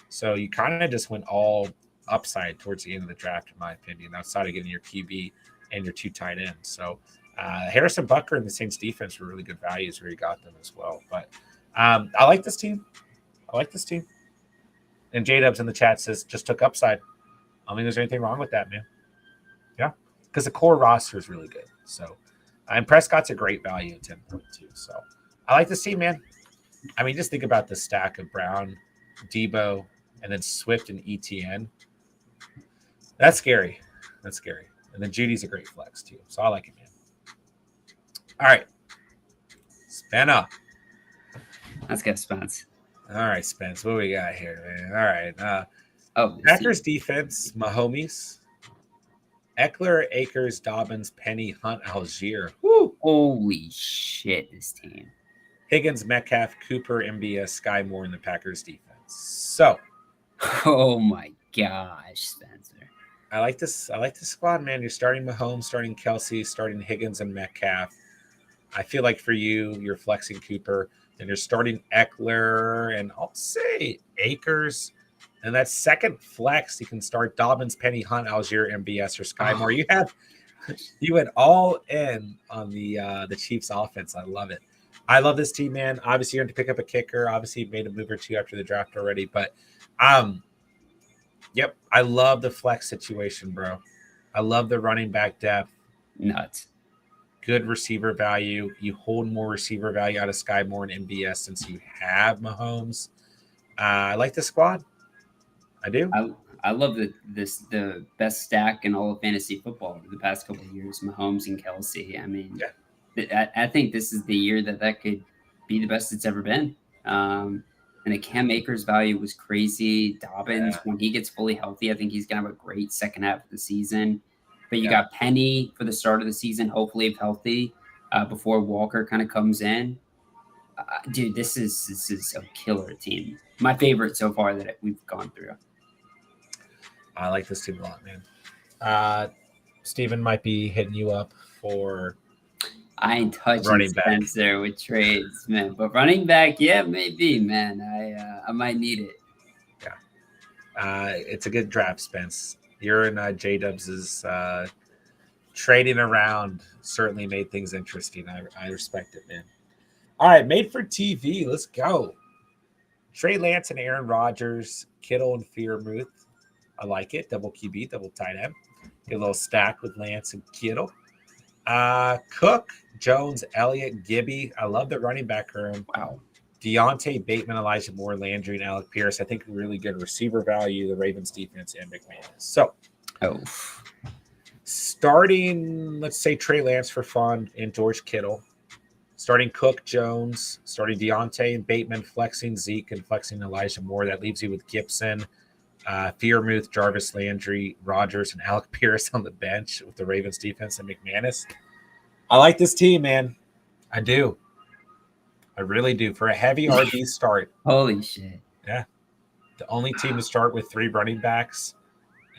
So you kind of just went all upside towards the end of the draft, in my opinion, outside of getting your QB and your 2 tight ends. So Harrison Butker and the Saints defense were really good values where you got them as well. But I like this team. And J-Dubs in the chat says, just took upside. I don't think there's anything wrong with that, man. Yeah, because the core roster is really good. So, and Prescott's a great value at 10.2. So I like this team, man. I mean, just think about the stack of Brown, Debo, and then Swift and ETN. That's scary. And then Judy's a great flex, too. So I like it, man. All right. Spanner. Let's get Spence. All right, Spence. What we got here, man? All right. Packers defense, Mahomes, Eckler, Akers, Dobbins, Penny, Hunt, Algier. Woo. Holy shit, this team. Higgins, Metcalf, Cooper, MBS, Sky Moore in the Packers defense. So. Oh, my gosh, Spencer. I like this squad, man. You're starting Mahomes, starting Kelsey, starting Higgins and Metcalf. I feel like for you, you're flexing Cooper. Then you're starting Eckler and I'll say Akers. And that second flex, you can start Dobbins, Penny, Hunt, Algier, MBS, or Sky Moore. You went all in on the Chiefs offense. I love it. I love this team, man. Obviously, you're going to pick up a kicker. Obviously, you made a move or two after the draft already. But, yep, I love the flex situation, bro. I love the running back depth. Nuts. Good receiver value. You hold more receiver value out of Sky Moore and MBS since you have Mahomes. I like the squad. I do. I love the best stack in all of fantasy football over the past couple of years, Mahomes and Kelsey. I mean, I think this is the year that could be the best it's ever been. And the Cam Akers value was crazy. Dobbins, when he gets fully healthy, I think he's going to have a great second half of the season. But you got Penny for the start of the season, hopefully if healthy, before Walker kind of comes in. Dude, this is a killer team. My favorite so far that we've gone through. I like this team a lot, man. Steven might be hitting you up for I ain't touching running back there with trades, man. But running back, yeah, maybe, man. I might need it. Yeah. It's a good draft, Spence. You're in J-Dubs' trading around certainly made things interesting. I respect it, man. All right, made for TV. Let's go. Trey Lance and Aaron Rodgers, Kittle and Freiermuth. I like it. Double QB, double tight end. Get a little stack with Lance and Kittle. Cook, Jones, Elliott, Gibby. I love the running back room. Wow. Deontay, Bateman, Elijah Moore, Landry, and Alec Pierce. I think really good receiver value, the Ravens defense, and McManus. So, starting, let's say Trey Lance for fun and George Kittle. Starting Cook, Jones, starting Deontay and Bateman, flexing Zeke and flexing Elijah Moore. That leaves you with Gibson, Freiermuth, Jarvis Landry, Rodgers, and Alec Pierce on the bench with the Ravens defense and McManus. I like this team, man. I do. I really do. For a heavy RB start. Holy shit. Yeah. The only team to start with 3 running backs,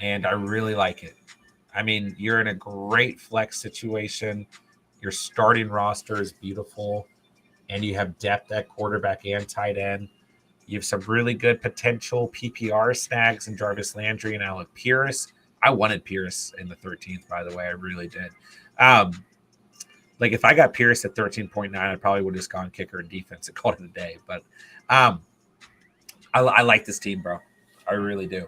and I really like it. I mean, you're in a great flex situation. Your starting roster is beautiful, and you have depth at quarterback and tight end. You have some really good potential PPR snags in Jarvis Landry and Alec Pierce. I wanted Pierce in the 13th, by the way. I really did. Like, if I got Pierce at 13.9, I probably would have just gone kicker and defense and called it a day. But I like this team, bro. I really do.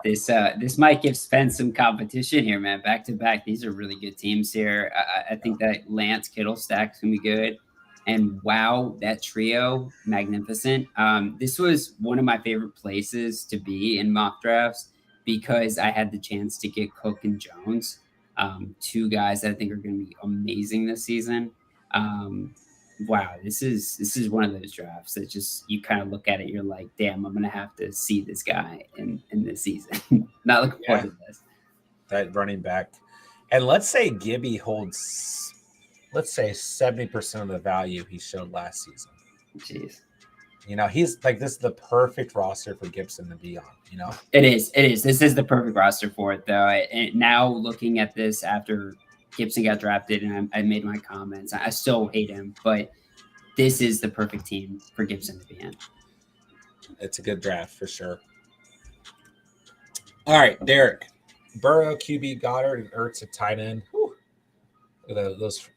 This might give Spence some competition here, man. Back to back, these are really good teams here. I think that Lance Kittle stack's gonna be good, and wow, that trio, magnificent. This was one of my favorite places to be in mock drafts because I had the chance to get Cook and Jones, 2 guys that I think are going to be amazing this season. Wow, this is one of those drafts that just you kind of look at it, you're like, damn, I'm gonna have to see this guy in this season. Not looking forward to this. That running back, and let's say Gibby holds, let's say 70% of the value he showed last season. Jeez, You know, he's like, this is the perfect roster for Gibson to be on, you know? It is. This is the perfect roster for it, though. And now looking at this after Gibson got drafted and I made my comments, I still hate him, but this is the perfect team for Gibson to be in. It's a good draft for sure. All right, Derek. Burrow, QB, Goddard, and Ertz at tight end. Whew. Look at those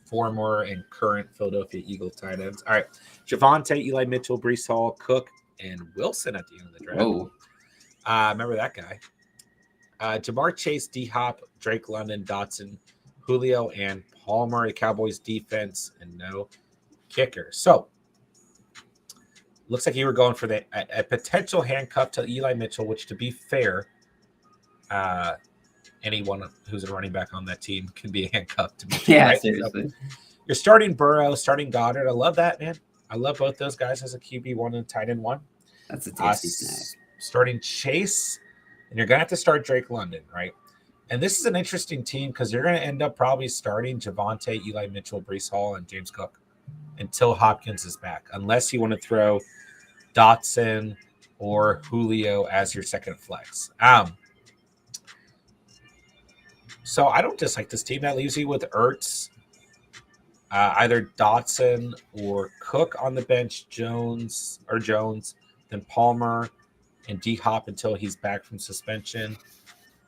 former and current Philadelphia Eagles tight ends. All right, Javonte, Eli Mitchell, Breece Hall, Cook, and Wilson at the end of the draft. Whoa. Remember that guy. Jamar Chase, D-Hop, Drake London, Dotson, Julio, and Palmer, a Cowboys defense, and no kicker. So, looks like you were going for a potential handcuff to Eli Mitchell, which, to be fair, anyone who's a running back on that team can be a handcuff to Mitchell. Yeah, right? seriously. So you're starting Burrow, starting Goddard. I love that, man. I love both those guys as a QB1 and tight end 1. That's a tasty snack. Starting Chase, and you're going to have to start Drake London, right? And this is an interesting team because you're going to end up probably starting Javonte, Eli Mitchell, Breece Hall, and James Cook until Hopkins is back, unless you want to throw Dotson or Julio as your second flex. So I don't dislike this team. That leaves you with Ertz, either Dotson or Cook on the bench, Jones, then Palmer and D-Hop until he's back from suspension.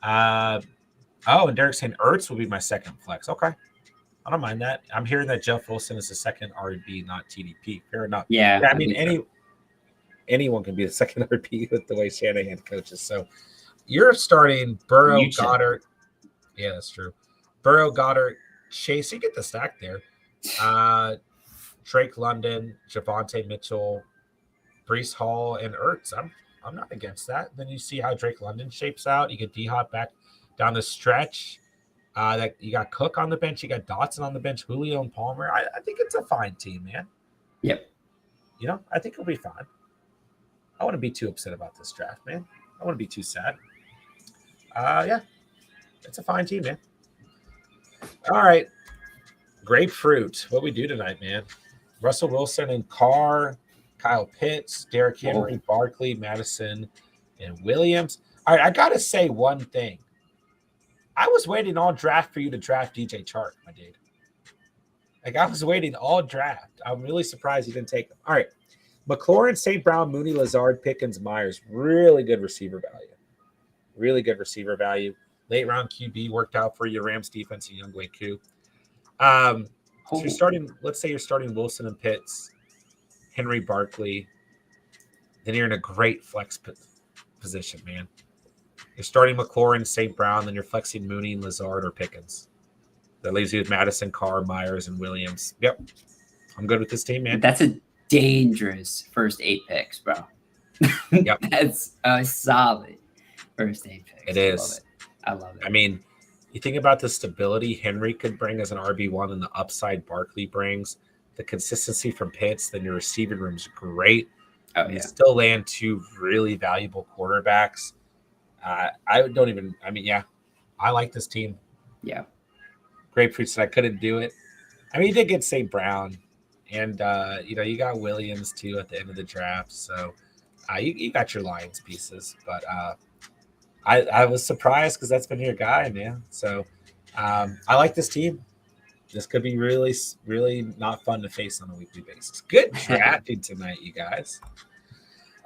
And Derek's saying Ertz will be my second flex. Okay. I don't mind that. I'm hearing that Jeff Wilson is the second RB, not TDP. Fair enough. Yeah. I mean, anyone can be the second RB with the way Shanahan coaches. So you're starting Burrow, Goddard. Yeah, that's true. Burrow, Goddard, Chase. You get the stack there. Drake London, Javonte Mitchell, Breece Hall, and Ertz. I'm not against that. Then you see how Drake London shapes out. You get D-Hop back down the stretch. That you got Cook on the bench. You got Dotson on the bench. Julio and Palmer. I think it's a fine team, man. Yep. You know, I think it'll be fine. I wouldn't be too upset about this draft, man. I wouldn't be too sad. Yeah. It's a fine team, man. All right. Grapefruit. What we do tonight, man? Russell Wilson and Carr, Kyle Pitts, Derrick Henry, Barkley, Madison, and Williams. All right, I got to say one thing. I was waiting all draft for you to draft DJ Chark, my dude. Like, I was waiting all draft. I'm really surprised you didn't take him. All right. McLaurin, St. Brown, Mooney, Lazard, Pickens, Myers. Really good receiver value. Really good receiver value. Late round QB worked out for your Rams defense and Younghoe Koo. So you're starting, let's say you're starting Wilson and Pitts, Henry, Barkley. Then you're in a great flex position, man. You're starting McLaurin, St. Brown, then you're flexing Mooney, Lazard, or Pickens. That leaves you with Madison, Carr, Myers, and Williams. Yep. I'm good with this team, man. That's a dangerous first 8 picks, bro. Yep. That's a solid first 8 picks. It is. I love it. I mean, you think about the stability Henry could bring as an RB1 and the upside Barkley brings, the consistency from Pitts, then your receiving room is great. You still land 2 really valuable quarterbacks. I like this team. Yeah. Grapefruit said I couldn't do it. I mean, you did get St. Brown, and, you got Williams, too, at the end of the draft. So you got your Lions pieces. But I was surprised because that's been your guy, man. So I like this team. This could be really, really not fun to face on a weekly basis. Good drafting tonight, you guys.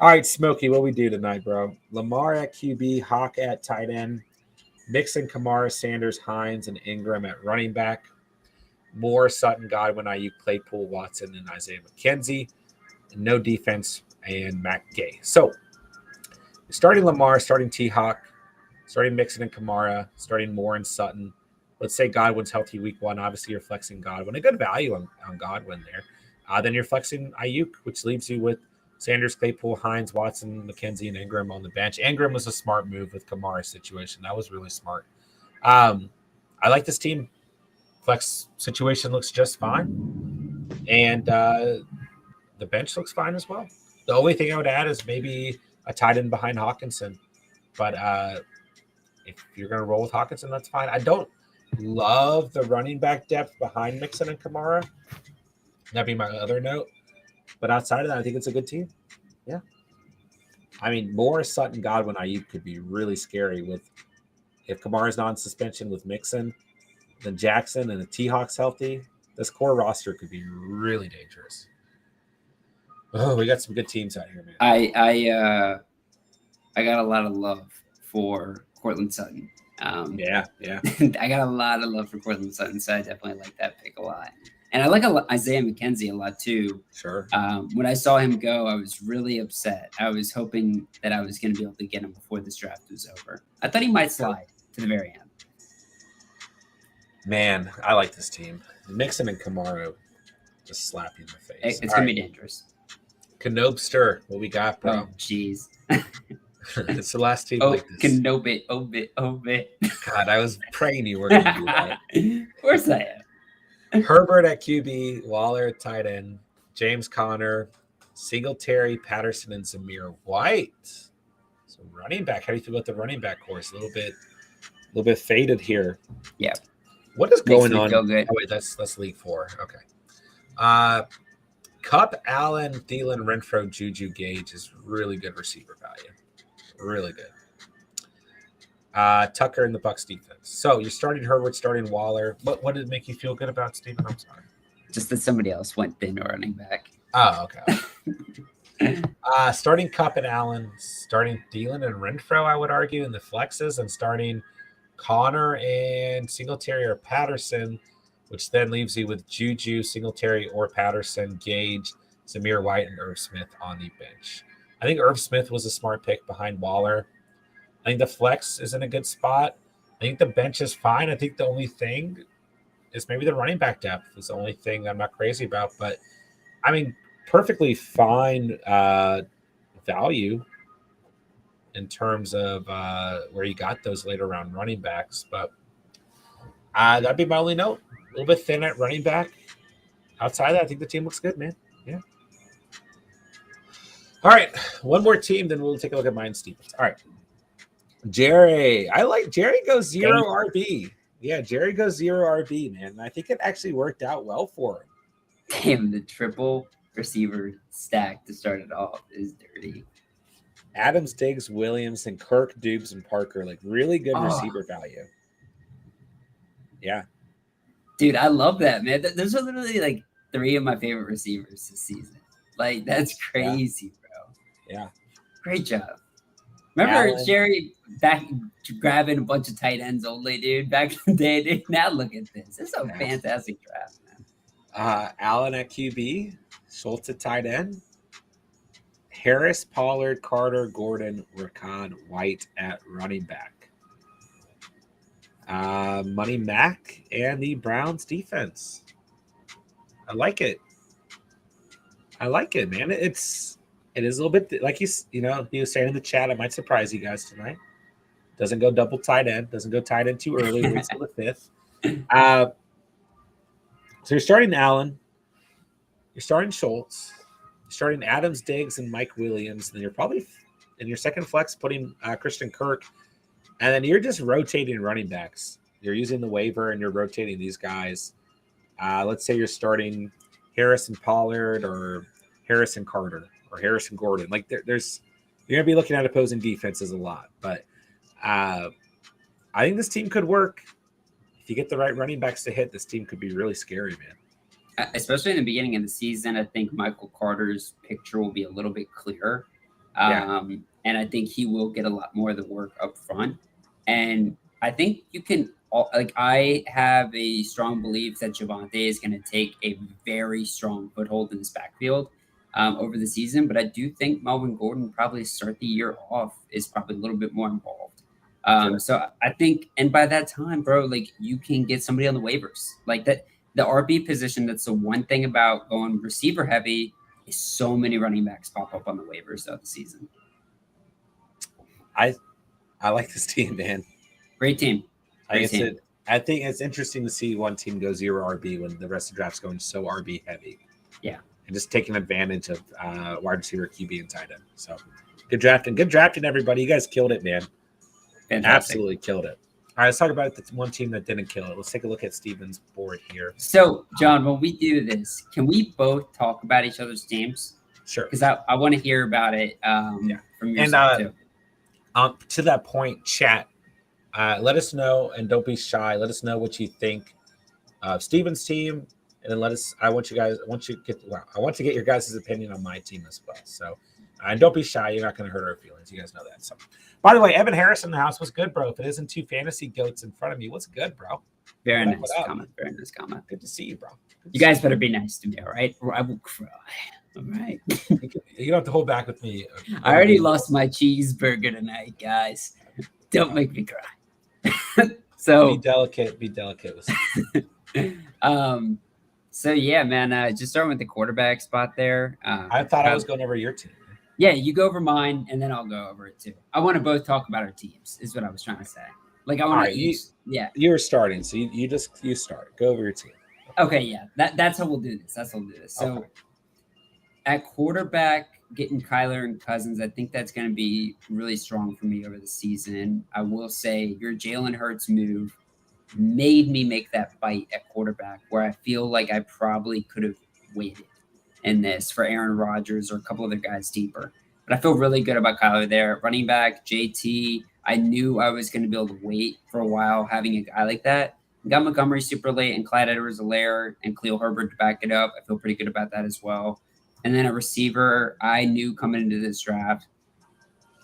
All right, Smokey, what we do tonight, bro? Lamar at QB, Hawk at tight end, Mixon, Kamara, Sanders, Hines, and Ingram at running back, Moore, Sutton, Godwin, Ayuk, Claypool, Watson, and Isaiah McKenzie. And no defense, and Matt Gay. So starting Lamar, starting T-Hawk, starting Mixon and Kamara, starting Moore and Sutton. Let's say Godwin's healthy week 1. Obviously, you're flexing Godwin. A good value on Godwin there. Then you're flexing Ayuk, which leaves you with Sanders, Claypool, Hines, Watson, McKenzie, and Ingram on the bench. Ingram was a smart move with Kamara's situation. That was really smart. I like this team. Flex situation looks just fine. And the bench looks fine as well. The only thing I would add is maybe a tight end behind Hawkinson. But if you're going to roll with Hawkinson, that's fine. I don't love the running back depth behind Mixon and Kamara. That'd be my other note. But outside of that, I think it's a good team. Yeah. I mean, Morris, Sutton, Godwin, Ayuk could be really scary with if Kamara's not on suspension with Mixon, then Jackson and the T-Hawks healthy. This core roster could be really dangerous. Oh, we got some good teams out here, man. I got a lot of love for Cortland Sutton. Yeah. I got a lot of love for Cortland Sutton, so I definitely like that pick a lot. And I like Isaiah McKenzie a lot too. Sure. When I saw him go, I was really upset. I was hoping that I was going to be able to get him before this draft was over. I thought he might slide to the very end. Man, I like this team. Mixon and Kamara just slap you in the face. It's going to be dangerous. Canobster, what we got, bro? Oh, jeez. It's the last team like this. Canobit, obit. God, I was praying you were going to do that. Of course I am. Herbert at QB, Waller at tight end, James Conner, Singletary, Patterson, and Zamir White. So running back, how do you feel about the running back course? A little bit faded here. Yeah. What is going on? Feel good. Oh wait, that's League 4. Okay. Cup, Allen, Thielen, Renfro, Juju, Gage is really good receiver value. Really good. Tucker in the Bucs defense. So you're starting Herbert, starting Waller. What did it make you feel good about, Steven? I'm sorry. Just that somebody else went thin running back. Oh, okay. Starting Cup and Allen, starting Thielen and Renfro, I would argue, in the flexes, and starting Connor and Singletary or Patterson, which then leaves you with Juju, Singletary or Patterson, Gage, Zamir White, and Irv Smith on the bench. I think Irv Smith was a smart pick behind Waller. I think the flex is in a good spot. I think the bench is fine. I think the only thing is maybe the running back depth is the only thing I'm not crazy about. But, I mean, perfectly fine value in terms of where you got those later round running backs. But that'd be my only note. A little bit thin at running back. Outside of that, I think the team looks good, man. Yeah. All right. One more team, then we'll take a look at mine, Stevens. All right. Jerry. I like Jerry goes 0 RB. Yeah, Jerry goes 0 RB, man. And I think it actually worked out well for him. Damn, the triple receiver stack to start it off is dirty. Adams, Diggs, Williams, and Kirk, Dubes, and Parker. Like, really good receiver value. Yeah. Dude, I love that, man. Those are literally like 3 of my favorite receivers this season. Like, that's crazy, bro. Yeah. Great job. Remember Jerry back grabbing a bunch of tight ends only, dude, back in the day, dude? Now look at this. This is a fantastic draft, man. Allen at QB, Schultz at tight end, Harris, Pollard, Carter, Gordon, Rakan, White at running back. Money Mac and the Browns defense. I like it. Man. It is a little bit like he was saying in the chat. It might surprise you guys tonight. Doesn't go double tight end. Doesn't go tight end too early. Waits till the 5th. So you're starting Allen. You're starting Schultz. You're starting Adams, Diggs, and Mike Williams. And then you're probably in your second flex putting Christian Kirk. And then you're just rotating running backs. You're using the waiver and you're rotating these guys. Let's say you're starting Harrison Pollard or Harrison Carter or Harrison Gordon. Like you're going to be looking at opposing defenses a lot. But I think this team could work. If you get the right running backs to hit, this team could be really scary, man. Especially in the beginning of the season, I think Michael Carter's picture will be a little bit clearer. And I think he will get a lot more of the work up front. And I think you can, I have a strong belief that Javonte is going to take a very strong foothold in this backfield over the season. But I do think Melvin Gordon probably start the year off is probably a little bit more involved. So I think, and by that time, bro, like you can get somebody on the waivers like that. The RB position, that's the one thing about going receiver heavy is so many running backs pop up on the waivers throughout the season. I like this team, man. Great team. I think it's interesting to see one team go 0 RB when the rest of the draft's going so RB heavy. Yeah. And just taking advantage of wide receiver, QB, and tight end. So good drafting. Good drafting, everybody. You guys killed it, man. Fantastic. Absolutely killed it. All right, let's talk about the one team that didn't kill it. Let's take a look at Steven's board here. So, John, when we do this, can we both talk about each other's teams? Sure. Because I want to hear about it from your side, too. To that point, chat, let us know, and don't be shy. Let us know what you think of Steven's team, and then I want to get your guys' opinion on my team as well. So, and don't be shy. You're not going to hurt our feelings. You guys know that. So, by the way, Evan Harris in the house. What's good, bro? If it isn't two fantasy goats in front of me, what's good, bro? Very nice comment. Very nice comment. Good to see you, bro. You guys better be nice to me, all right? Or I will cry. All right. You don't have to hold back with me. I already lost my cheeseburger tonight, guys. Don't make me cry. So be delicate with so yeah, man. Just starting with the quarterback spot there. I thought I was going over your team. Yeah, you go over mine, and then I'll go over it too. I want to both talk about our teams. Is what I was trying to say. Like I want to. Yeah, you were starting, so you start. Go over your team. Okay, yeah, that's how we'll do this. So at quarterback, getting Kyler and Cousins, I think that's going to be really strong for me over the season. I will say your Jalen Hurts move made me make that bite at quarterback, where I feel like I probably could have waited in this for Aaron Rodgers or a couple other guys deeper. But I feel really good about Kyler there. Running back, JT, I knew I was going to be able to wait for a while having a guy like that. Got Montgomery super late and Clyde Edwards-Helaire and Khalil Herbert to back it up. I feel pretty good about that as well. And then a receiver, I knew coming into this draft,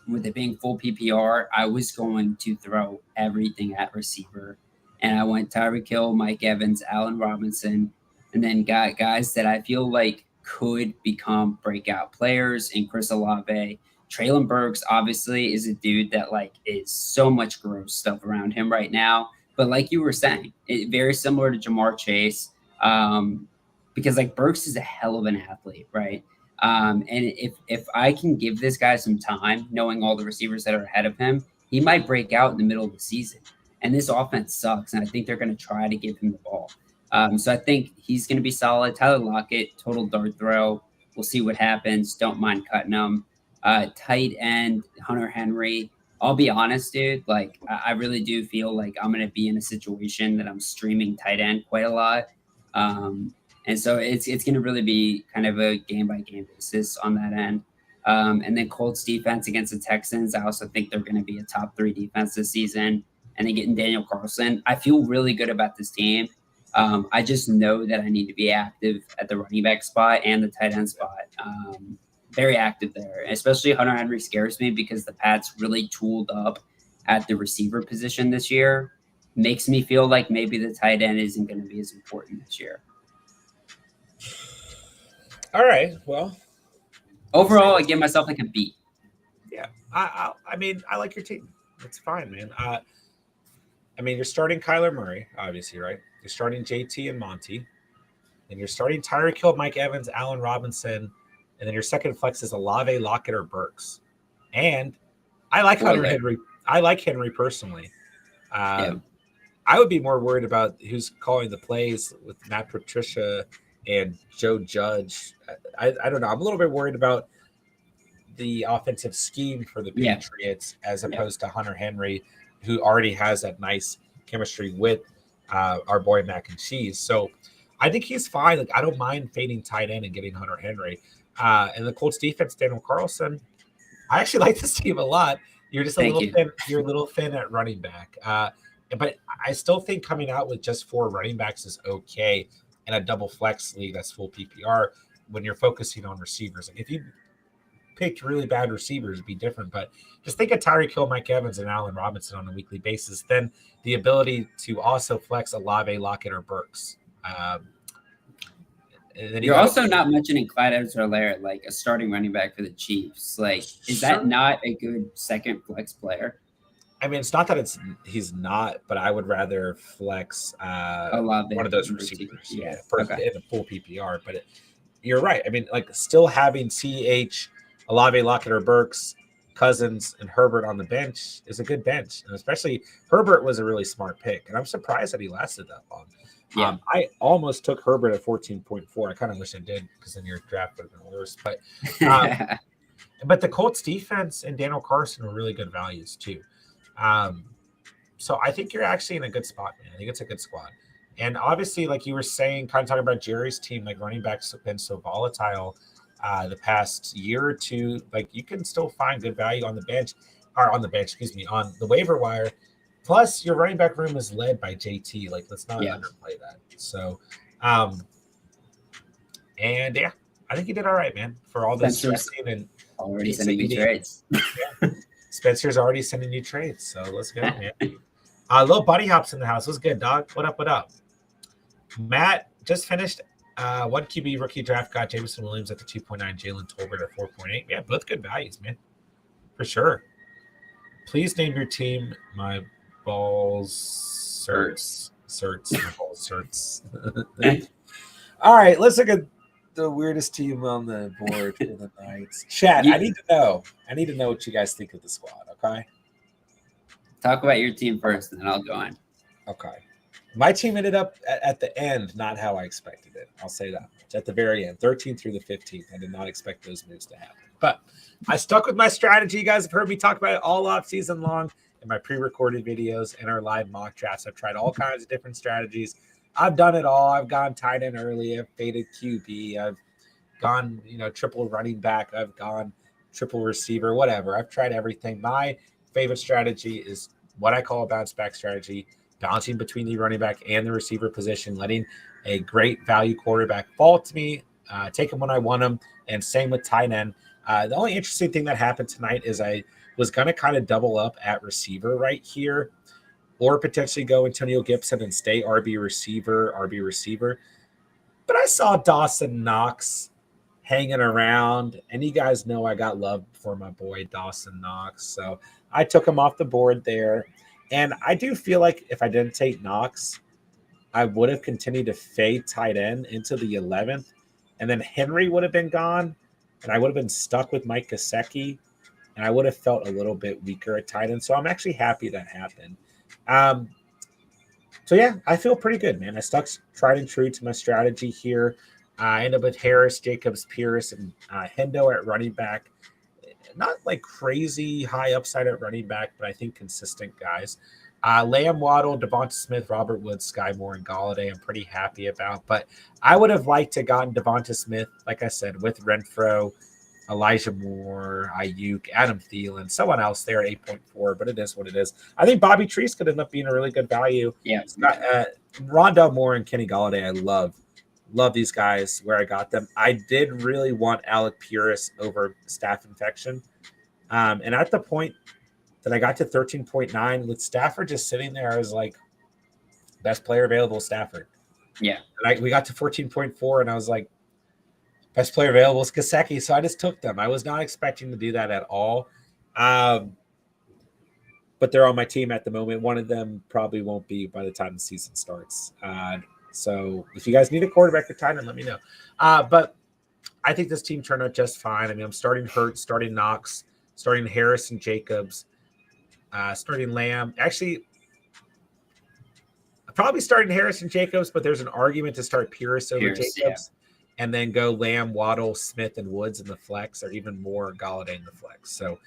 with it being full PPR, I was going to throw everything at receiver. And I went Tyreek Hill, Mike Evans, Allen Robinson, and then got guys that I feel like could become breakout players in Chris Olave. Treylon Burks obviously is a dude that is so much gross stuff around him right now. But like you were saying, very similar to Jamar Chase, because Burks is a hell of an athlete, right? And if I can give this guy some time, knowing all the receivers that are ahead of him, he might break out in the middle of the season. And this offense sucks, and I think they're going to try to give him the ball. So I think he's going to be solid. Tyler Lockett, total dart throw. We'll see what happens. Don't mind cutting him. Tight end, Hunter Henry. I'll be honest, dude. I really do feel like I'm going to be in a situation that I'm streaming tight end quite a lot. And so it's going to really be kind of a game-by-game basis on that end. And then Colts defense against the Texans. I also think they're going to be a top 3 defense this season. And then getting Daniel Carlson. I feel really good about this team. I just know that I need to be active at the running back spot and the tight end spot. Very active there, especially Hunter Henry scares me because the Pats really tooled up at the receiver position this year. Makes me feel like maybe the tight end isn't going to be as important this year. All right. Well, overall, I give myself a B. Yeah. I mean, I like your team. It's fine, man. You're starting Kyler Murray, obviously, right? You're starting JT and Monty. And you're starting Tyreek Hill, Mike Evans, Allen Robinson. And then your second flex is Olave, Lockett, or Burks. And I like Hunter Henry. I like Henry personally. I would be more worried about who's calling the plays with Matt Patricia and Joe Judge. I don't know. I'm a little bit worried about the offensive scheme for the Patriots as opposed to Hunter Henry, who already has that nice chemistry with our boy Mac and Cheese. So I think he's fine. I don't mind fading tight end and getting Hunter Henry. And the Colts defense, Daniel Carlson. I actually like this team a lot. You're just thin. You're a little thin at running back. But I still think coming out with just 4 running backs is okay in a double flex league that's full PPR when you're focusing on receivers. If you picked really bad receivers, it'd be different. But just think of Tyreek Hill, Mike Evans, and Allen Robinson on a weekly basis. Then the ability to also flex Olave, Lockett, or Burks. You're also not mentioning Clyde Edwards-Helaire, a starting running back for the Chiefs. Is that not a good second flex player? It's not that he's not, but I would rather flex one of those receivers. In a full PPR. But you're right. Still having CH, Olave, Lockett, or Burks, Cousins, and Herbert on the bench is a good bench. And especially Herbert was a really smart pick. And I'm surprised that he lasted that long. Yeah. I almost took Herbert at 14.4. I kind of wish I did because then your draft would have been worse. But but the Colts defense and Daniel Carson were really good values too. So I think you're actually in a good spot, man. I think it's a good squad. And obviously, like you were saying, kind of talking about Jerry's team, like running backs have been so volatile the past year or two. Like you can still find good value on the bench, or on the bench, excuse me, on the waiver wire. Plus, your running back room is led by JT. Like, let's not underplay that. So, and yeah, I think you did all right, man, for all this stressing and already sending you trades. Yeah. Spencer's already sending you trades, so let's go, man. Little Buddy Hops in the house. What's good, dog? What up? What up? Matt just finished one QB rookie draft. Got Jameson Williams at the 2.9, Jalen Tolbert at 4.8. Yeah, both good values, man, for sure. Please name your team. My balls certs. My balls certs. All right, let's look at the weirdest team on the board for the Knights. Chat, I need to know what you guys think of the squad, okay? Talk about your team first, and then I'll go on. Okay. My team ended up at the end, not how I expected it. I'll say that much. At the very end, 13th through the 15th. I did not expect those moves to happen. But I stuck with my strategy. You guys have heard me talk about it all off season long in my pre-recorded videos and our live mock drafts. I've tried all kinds of different strategies. I've done it all. I've gone tight end early. I've faded QB. I've gone, triple running back. I've gone triple receiver, whatever. I've tried everything. My favorite strategy is what I call a bounce back strategy, bouncing between the running back and the receiver position, letting a great value quarterback fall to me, take him when I want him, and same with tight end. The only interesting thing that happened tonight is I was going to kind of double up at receiver right here, or potentially go Antonio Gibson and stay RB receiver. But I saw Dawson Knox hanging around, and you guys know I got love for my boy Dawson Knox. So I took him off the board there. And I do feel like if I didn't take Knox, I would have continued to fade tight end into the 11th. And then Henry would have been gone, and I would have been stuck with Mike Gesicki, and I would have felt a little bit weaker at tight end. So I'm actually happy that happened. So yeah, I feel pretty good, man. I stuck tried and true to my strategy here. I ended up with Harris, Jacobs, Pierce, and Hendo at running back. Not like crazy high upside at running back, but I think consistent guys. Lamb, Waddle, Devonta Smith, Robert Woods, Sky Moore, and Galladay I'm pretty happy about. But I would have liked to have gotten Devonta Smith, like I said, with Renfro, Elijah Moore, Ayuk, Adam Thielen, someone else there at 8.4, but it is what it is. I think Bobby Treese could end up being a really good value. Yeah. Rondell Moore and Kenny Galladay, I love these guys where I got them. I did really want Alec Pierce over staph infection. And at the point that I got to 13.9 with Stafford just sitting there, I was like, best player available, Stafford. Yeah. And we got to 14.4 and I was like, best player available is Gesicki. So I just took them. I was not expecting to do that at all. But they're on my team at the moment. One of them probably won't be by the time the season starts. So if you guys need a quarterback or tight end, let me know. But I think this team turned out just fine. I mean, I'm starting Hurts, starting Knox, starting Harris and Jacobs, starting Lamb. Actually, probably starting Harris and Jacobs, but there's an argument to start Pierce over Jacobs. And then go Lamb, Waddle, Smith, and Woods in the flex, or even more Galladay in the flex. So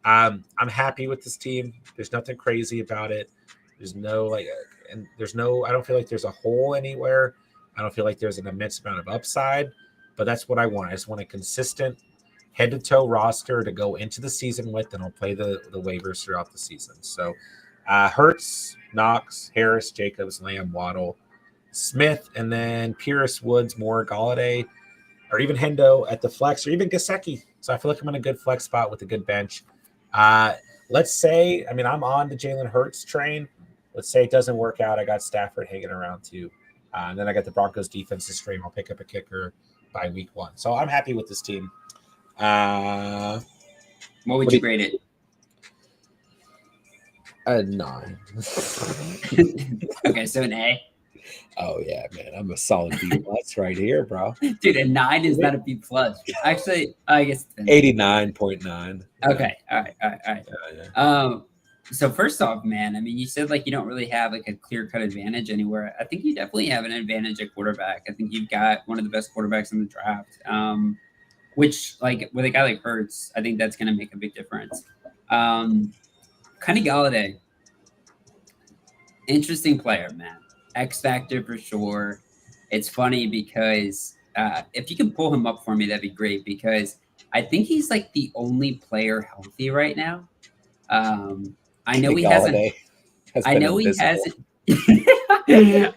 I'm happy with this team. There's nothing crazy about it. There's no I don't feel like there's a hole anywhere. I don't feel like there's an immense amount of upside, but that's what I want. I just want a consistent head to toe roster to go into the season with, and I'll play the waivers throughout the season. So Hurts, Knox, Harris, Jacobs, Lamb, Waddle, Smith, and then Pierce, Woods, Moore, Galladay, or even Hendo at the flex, or even Gesicki. So I feel like I'm in a good flex spot with a good bench. Let's say, I'm on the Jalen Hurts train. Let's say it doesn't work out. I got Stafford hanging around too. And then I got the Broncos defense to stream. I'll pick up a kicker by week 1. So I'm happy with this team. What would you grade it? A 9. Okay, so an A. Oh yeah, man, I'm a solid B+ right here, bro. Dude, a 9 is not a B+. Actually, I guess 89.9. Okay, all right. Yeah. So first off, man, you said you don't really have a clear-cut advantage anywhere. I think you definitely have an advantage at quarterback. I think you've got one of the best quarterbacks in the draft. Which with a guy like Hurts, I think that's going to make a big difference. Kenny Galladay. Interesting player, man. X factor for sure. It's funny because if you can pull him up for me, that'd be great because I think he's like the only player healthy right now. I know he hasn't. I know he hasn't.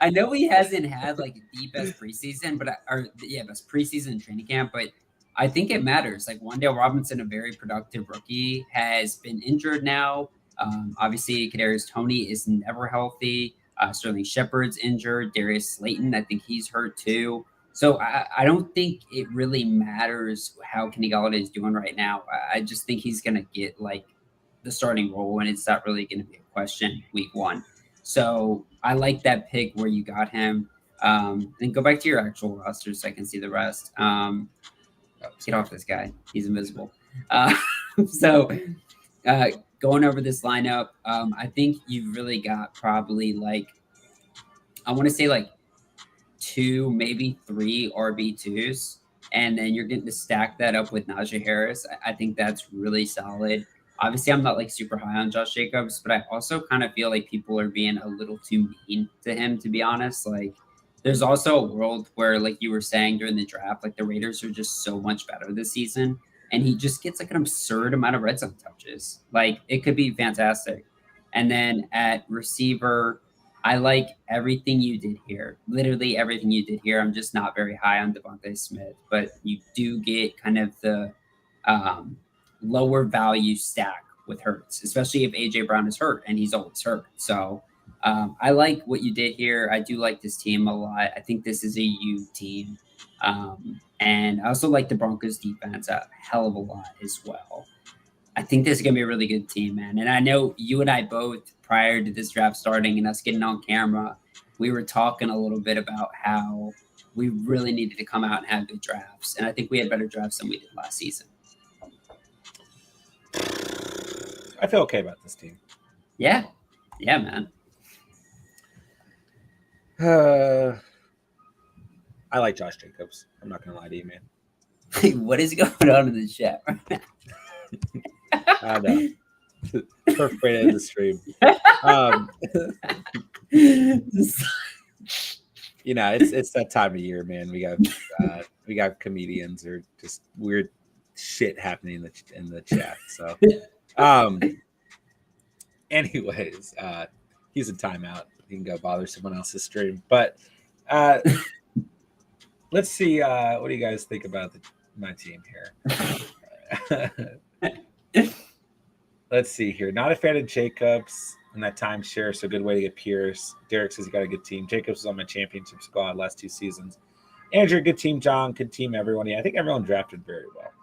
I know he hasn't had like the best preseason, best preseason training camp. But I think it matters. Like Wan'Dale Robinson, a very productive rookie, has been injured now. Obviously, Kadarius Toney is never healthy. Sterling Shepard's injured. Darius Slayton, I think he's hurt too. So I don't think it really matters how Kenny Golladay is doing right now. I just think he's going to get like the starting role, and it's not really going to be a question week 1. So I like that pick where you got him. And go back to your actual roster so I can see the rest. Get off this guy. He's invisible. So going over this lineup, I think you've really got probably like, I want to say like 2, maybe 3 RB2s. And then you're getting to stack that up with Najee Harris. I think that's really solid. Obviously, I'm not like super high on Josh Jacobs, but I also kind of feel like people are being a little too mean to him, to be honest. Like, there's also a world where, like you were saying during the draft, like the Raiders are just so much better this season. And he just gets like an absurd amount of red zone touches. Like, it could be fantastic. And then at receiver, I like everything you did here. Literally everything you did here. I'm just not very high on Devontae Smith, but you do get kind of the lower value stack with Hurts, especially if AJ Brown is hurt, and he's always hurt. So I like what you did here. I do like this team a lot. I think this is a U team. And I also like the Broncos defense a hell of a lot as well. I think this is going to be a really good team, man. And I know you and I both, prior to this draft starting and us getting on camera, we were talking a little bit about how we really needed to come out and have good drafts. And I think we had better drafts than we did last season. I feel okay about this team. Yeah. Yeah, man. I like Josh Jacobs. I'm not going to lie to you, man. What is going on in the chat? I know. Perfect way to end the stream. You know, it's that time of year, man. We got comedians or just weird shit happening in the chat. So, anyways, he's in timeout. He can go bother someone else's stream. But let's see. What do you guys think about my team here? Let's see here. Not a fan of Jacobs in that timeshare, so good way to get Pierce. Derek says he got a good team. Jacobs was on my championship squad last 2 seasons. Andrew, good team. John, good team. Everyone. Yeah, I think everyone drafted very well.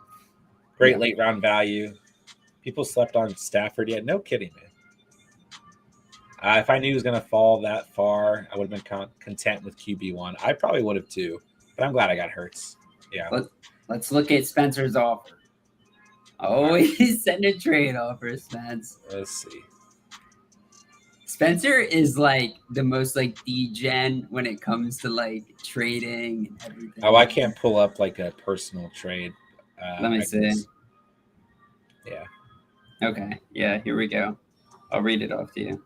Great late round value. People slept on Stafford yet. No kidding, man. If I knew he was going to fall that far, I would have been content with QB1. I probably would have too, but I'm glad I got Hurts. Yeah. Let's look at Spencer's offer. Always send a trade offer, Spence. Let's see. Spencer is like the most like degen when it comes to like trading and everything. Oh, I can't pull up like a personal trade. Let me see. Yeah. Okay. Yeah, here we go. I'll read it off to you.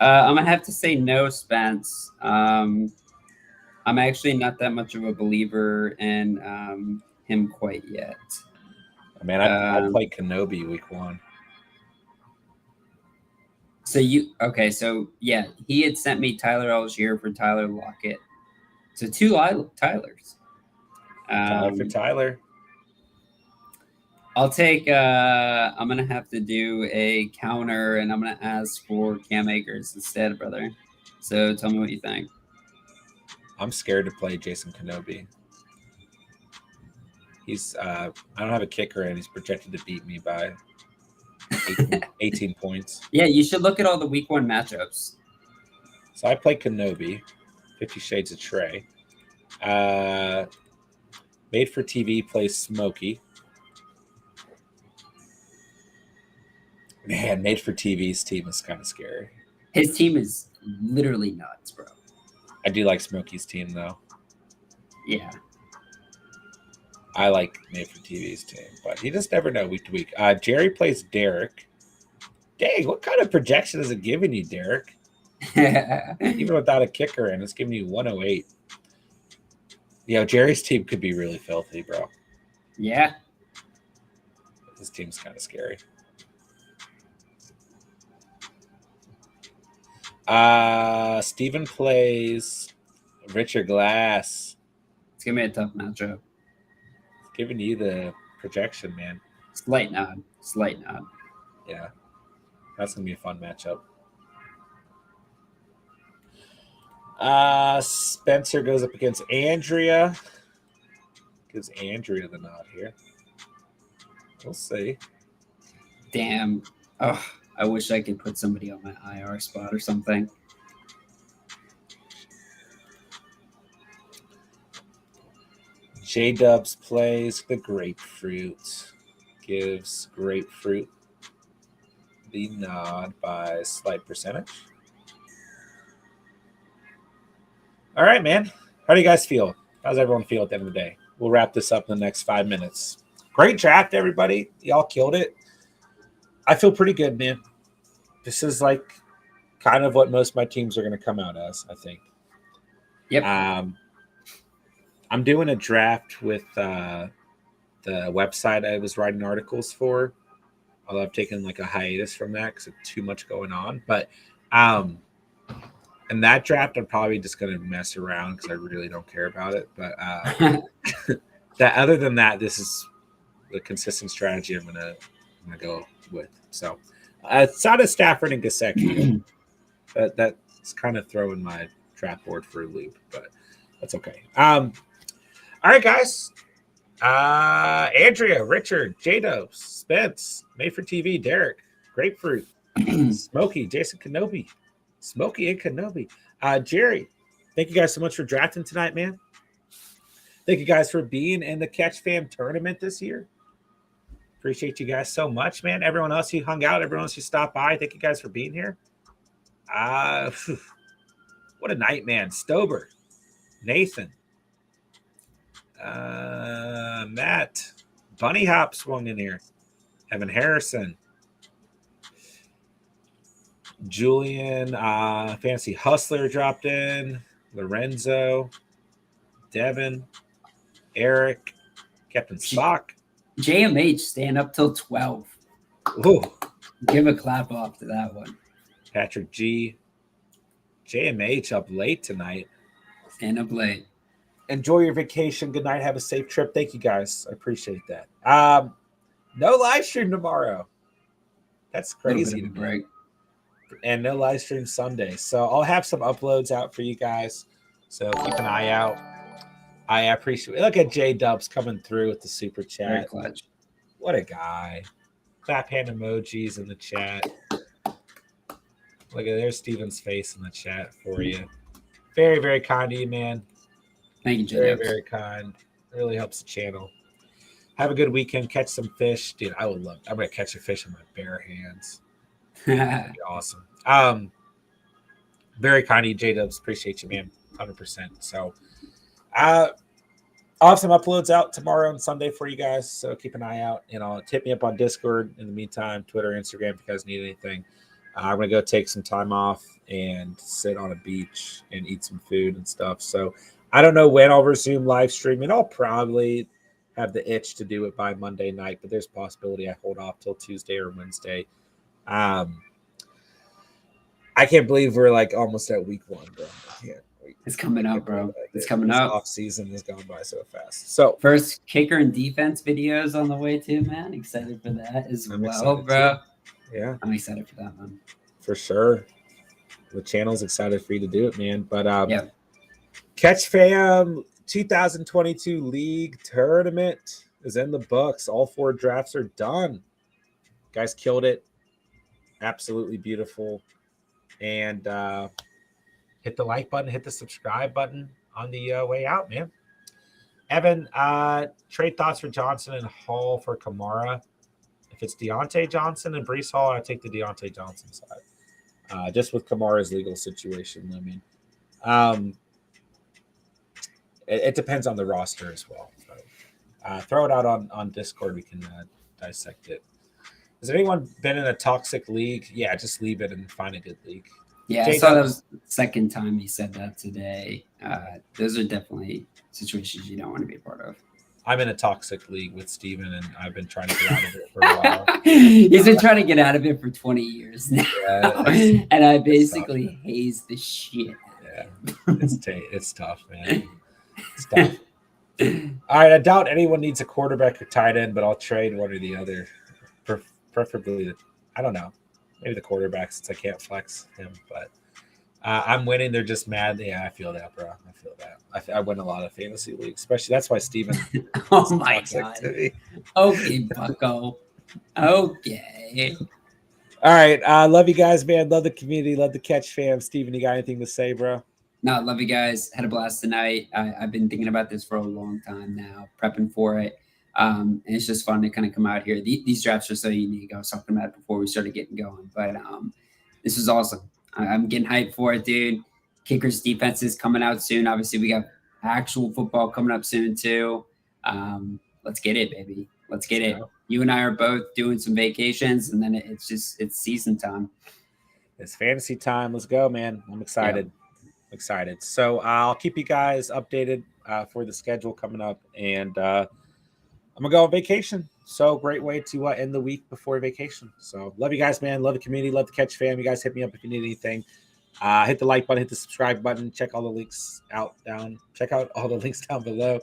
I'm going to have to say no, Spence. I'm actually not that much of a believer in him quite yet. Man, I played Kenobi week 1. So yeah, he had sent me Tyler Algier for Tyler Lockett. So 2 Tylers. Tyler for Tyler. I'll take I'm gonna have to do a counter and I'm gonna ask for Cam Akers instead, brother. So tell me what you think. I'm scared to play Jason Kenobi. He's I don't have a kicker and he's projected to beat me by 18 points. Yeah, you should look at all the week 1 matchups. So I play Kenobi, 50 Shades of Trey. Made for TV plays Smokey. Man, Made for TV's team is kind of scary. His team is literally nuts, bro. I do like Smokey's team, though. Yeah. I like Made for TV's team, but you just never know week to week. Jerry plays Derek. Dang, what kind of projection is it giving you, Derek? Even without a kicker in, it's giving you 108. Jerry's team could be really filthy, bro. Yeah. His team's kind of scary. Steven plays Richard Glass. It's going to be a tough matchup. Giving you the projection, man. Slight nod. Yeah. That's going to be a fun matchup. Spencer goes up against Andrea. Gives Andrea the nod here. We'll see. Damn. Oh, I wish I could put somebody on my IR spot or something. J-Dubs plays the Grapefruit. Gives Grapefruit the nod by a slight percentage. All right, man. How do you guys feel? How's everyone feel at the end of the day? We'll wrap this up in the next 5 minutes. Great draft, everybody. Y'all killed it. I feel pretty good, man. This is like kind of what most of my teams are going to come out as, I think. Yep. I'm doing a draft with the website I was writing articles for. Although I've taken like a hiatus from that because there's too much going on. But in that draft, I'm probably just going to mess around because I really don't care about it. But that other than that, this is the consistent strategy I'm gonna go with. So outside of Stafford and Gesicki, that's kind of throwing my draft board for a loop, but that's okay. All right, guys. Andrea, Richard, J-Dubs, Spence, Made for TV, Derek, Grapefruit, Smokey, Jason Kenobi, Smokey and Kenobi, Jerry. Thank you guys so much for drafting tonight, man. Thank you guys for being in the Catch Fam tournament this year. Appreciate you guys so much, man. Everyone else who hung out, everyone else who stopped by, thank you guys for being here. What a night, man. Stober, Nathan, Matt, Bunny Hop swung in here. Evan Harrison, Julian, Fancy Hustler dropped in. Lorenzo, Devin, Eric, Captain Spock. JMH staying up till 12. Ooh. Give a clap off to that one. Patrick G. JMH up late tonight. Staying up late. Enjoy your vacation. Good night. Have a safe trip. Thank you guys. I appreciate that. No live stream tomorrow. That's crazy. Break. And no live stream Sunday. So I'll have some uploads out for you guys. So keep an eye out. I appreciate it. Look at J-Dubs coming through with the super chat. Very clutch. What a guy. Clap hand emojis in the chat. Look at there's Steven's face in the chat for you. Very, very kind of you, man. Thank you, J-Dubs. Very, very kind. It really helps the channel. Have a good weekend. Catch some fish. Dude, I would love I'm going to catch a fish in my bare hands. That'd be awesome. Very kind of you, J-Dubs. Appreciate you, man. 100%. So, I'll have some uploads out tomorrow and Sunday for you guys, so keep an eye out. Hit me up on Discord in the meantime, Twitter, Instagram, if you guys need anything. I'm going to go take some time off and sit on a beach and eat some food and stuff. So I don't know when I'll resume live streaming. I'll probably have the itch to do it by Monday night, but there's a possibility I hold off till Tuesday or Wednesday. I can't believe we're like almost at week 1, bro. I can't. It's coming up, bro. It's coming up. Off season has gone by so fast. So first kicker and defense videos on the way too, man. Excited for that as well, bro. Too. Yeah, I'm excited for that, man. For sure. The channel's excited for you to do it, man. But yeah. Catch Fam 2022 League Tournament is in the books. All 4 drafts are done. Guys killed it. Absolutely beautiful. And hit the like button, hit the subscribe button on the way out, man. Evan, trade thoughts for Johnson and Hall for Kamara. If it's Deontay Johnson and Breece Hall, I take the Deontay Johnson side. Just with Kamara's legal situation, I mean, it depends on the roster as well. So, throw it out on Discord. We can dissect it. Has anyone been in a toxic league? Yeah, just leave it and find a good league. Yeah, I saw that was the second time he said that today. Those are definitely situations you don't want to be a part of. I'm in a toxic league with Steven, and I've been trying to get out of it for a while. He's been trying to get out of it for 20 years now. Yeah, and I basically haze the shit out of it. It's tough, man. It's tough. All right, I doubt anyone needs a quarterback or tight end, but I'll trade one or the other. Preferably, I don't know. Maybe the quarterback, since I can't flex him, but I'm winning. They're just mad. Yeah, I feel that, bro. I feel that. I win a lot of fantasy leagues, especially that's why Steven. Oh my god. Okay, Bucko. Okay. All right. Love you guys, man. Love the community. Love the catch fam. Steven, you got anything to say, bro? No, love you guys. Had a blast tonight. I've been thinking about this for a long time now, prepping for it. And it's just fun to kind of come out here. These drafts are so unique. I was talking about it before we started getting going, but this was awesome. I'm getting hyped for it, dude. Kickers defense is coming out soon. Obviously, we got actual football coming up soon too. Let's get it, baby. Let's get it. You and I are both doing some vacations, and then it's season time. It's fantasy time. Let's go, man. I'm excited. Yep. Excited. So I'll keep you guys updated for the schedule coming up, and I'm gonna go on vacation. So great way to end the week before vacation. So love you guys, man. Love the community. Love the catch fam. You guys hit me up if you need anything. Hit the like button. Hit the subscribe button. Check all the links down. Check out all the links down below,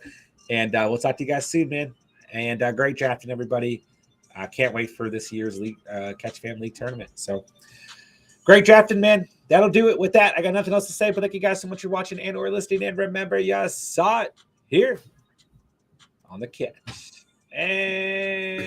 and we'll talk to you guys soon, man. And great drafting, everybody. I can't wait for this year's league catch fam league tournament. So great drafting, man. That'll do it with that. I got nothing else to say, but thank you guys so much for watching and or listening. And remember, you saw it here on the catch. And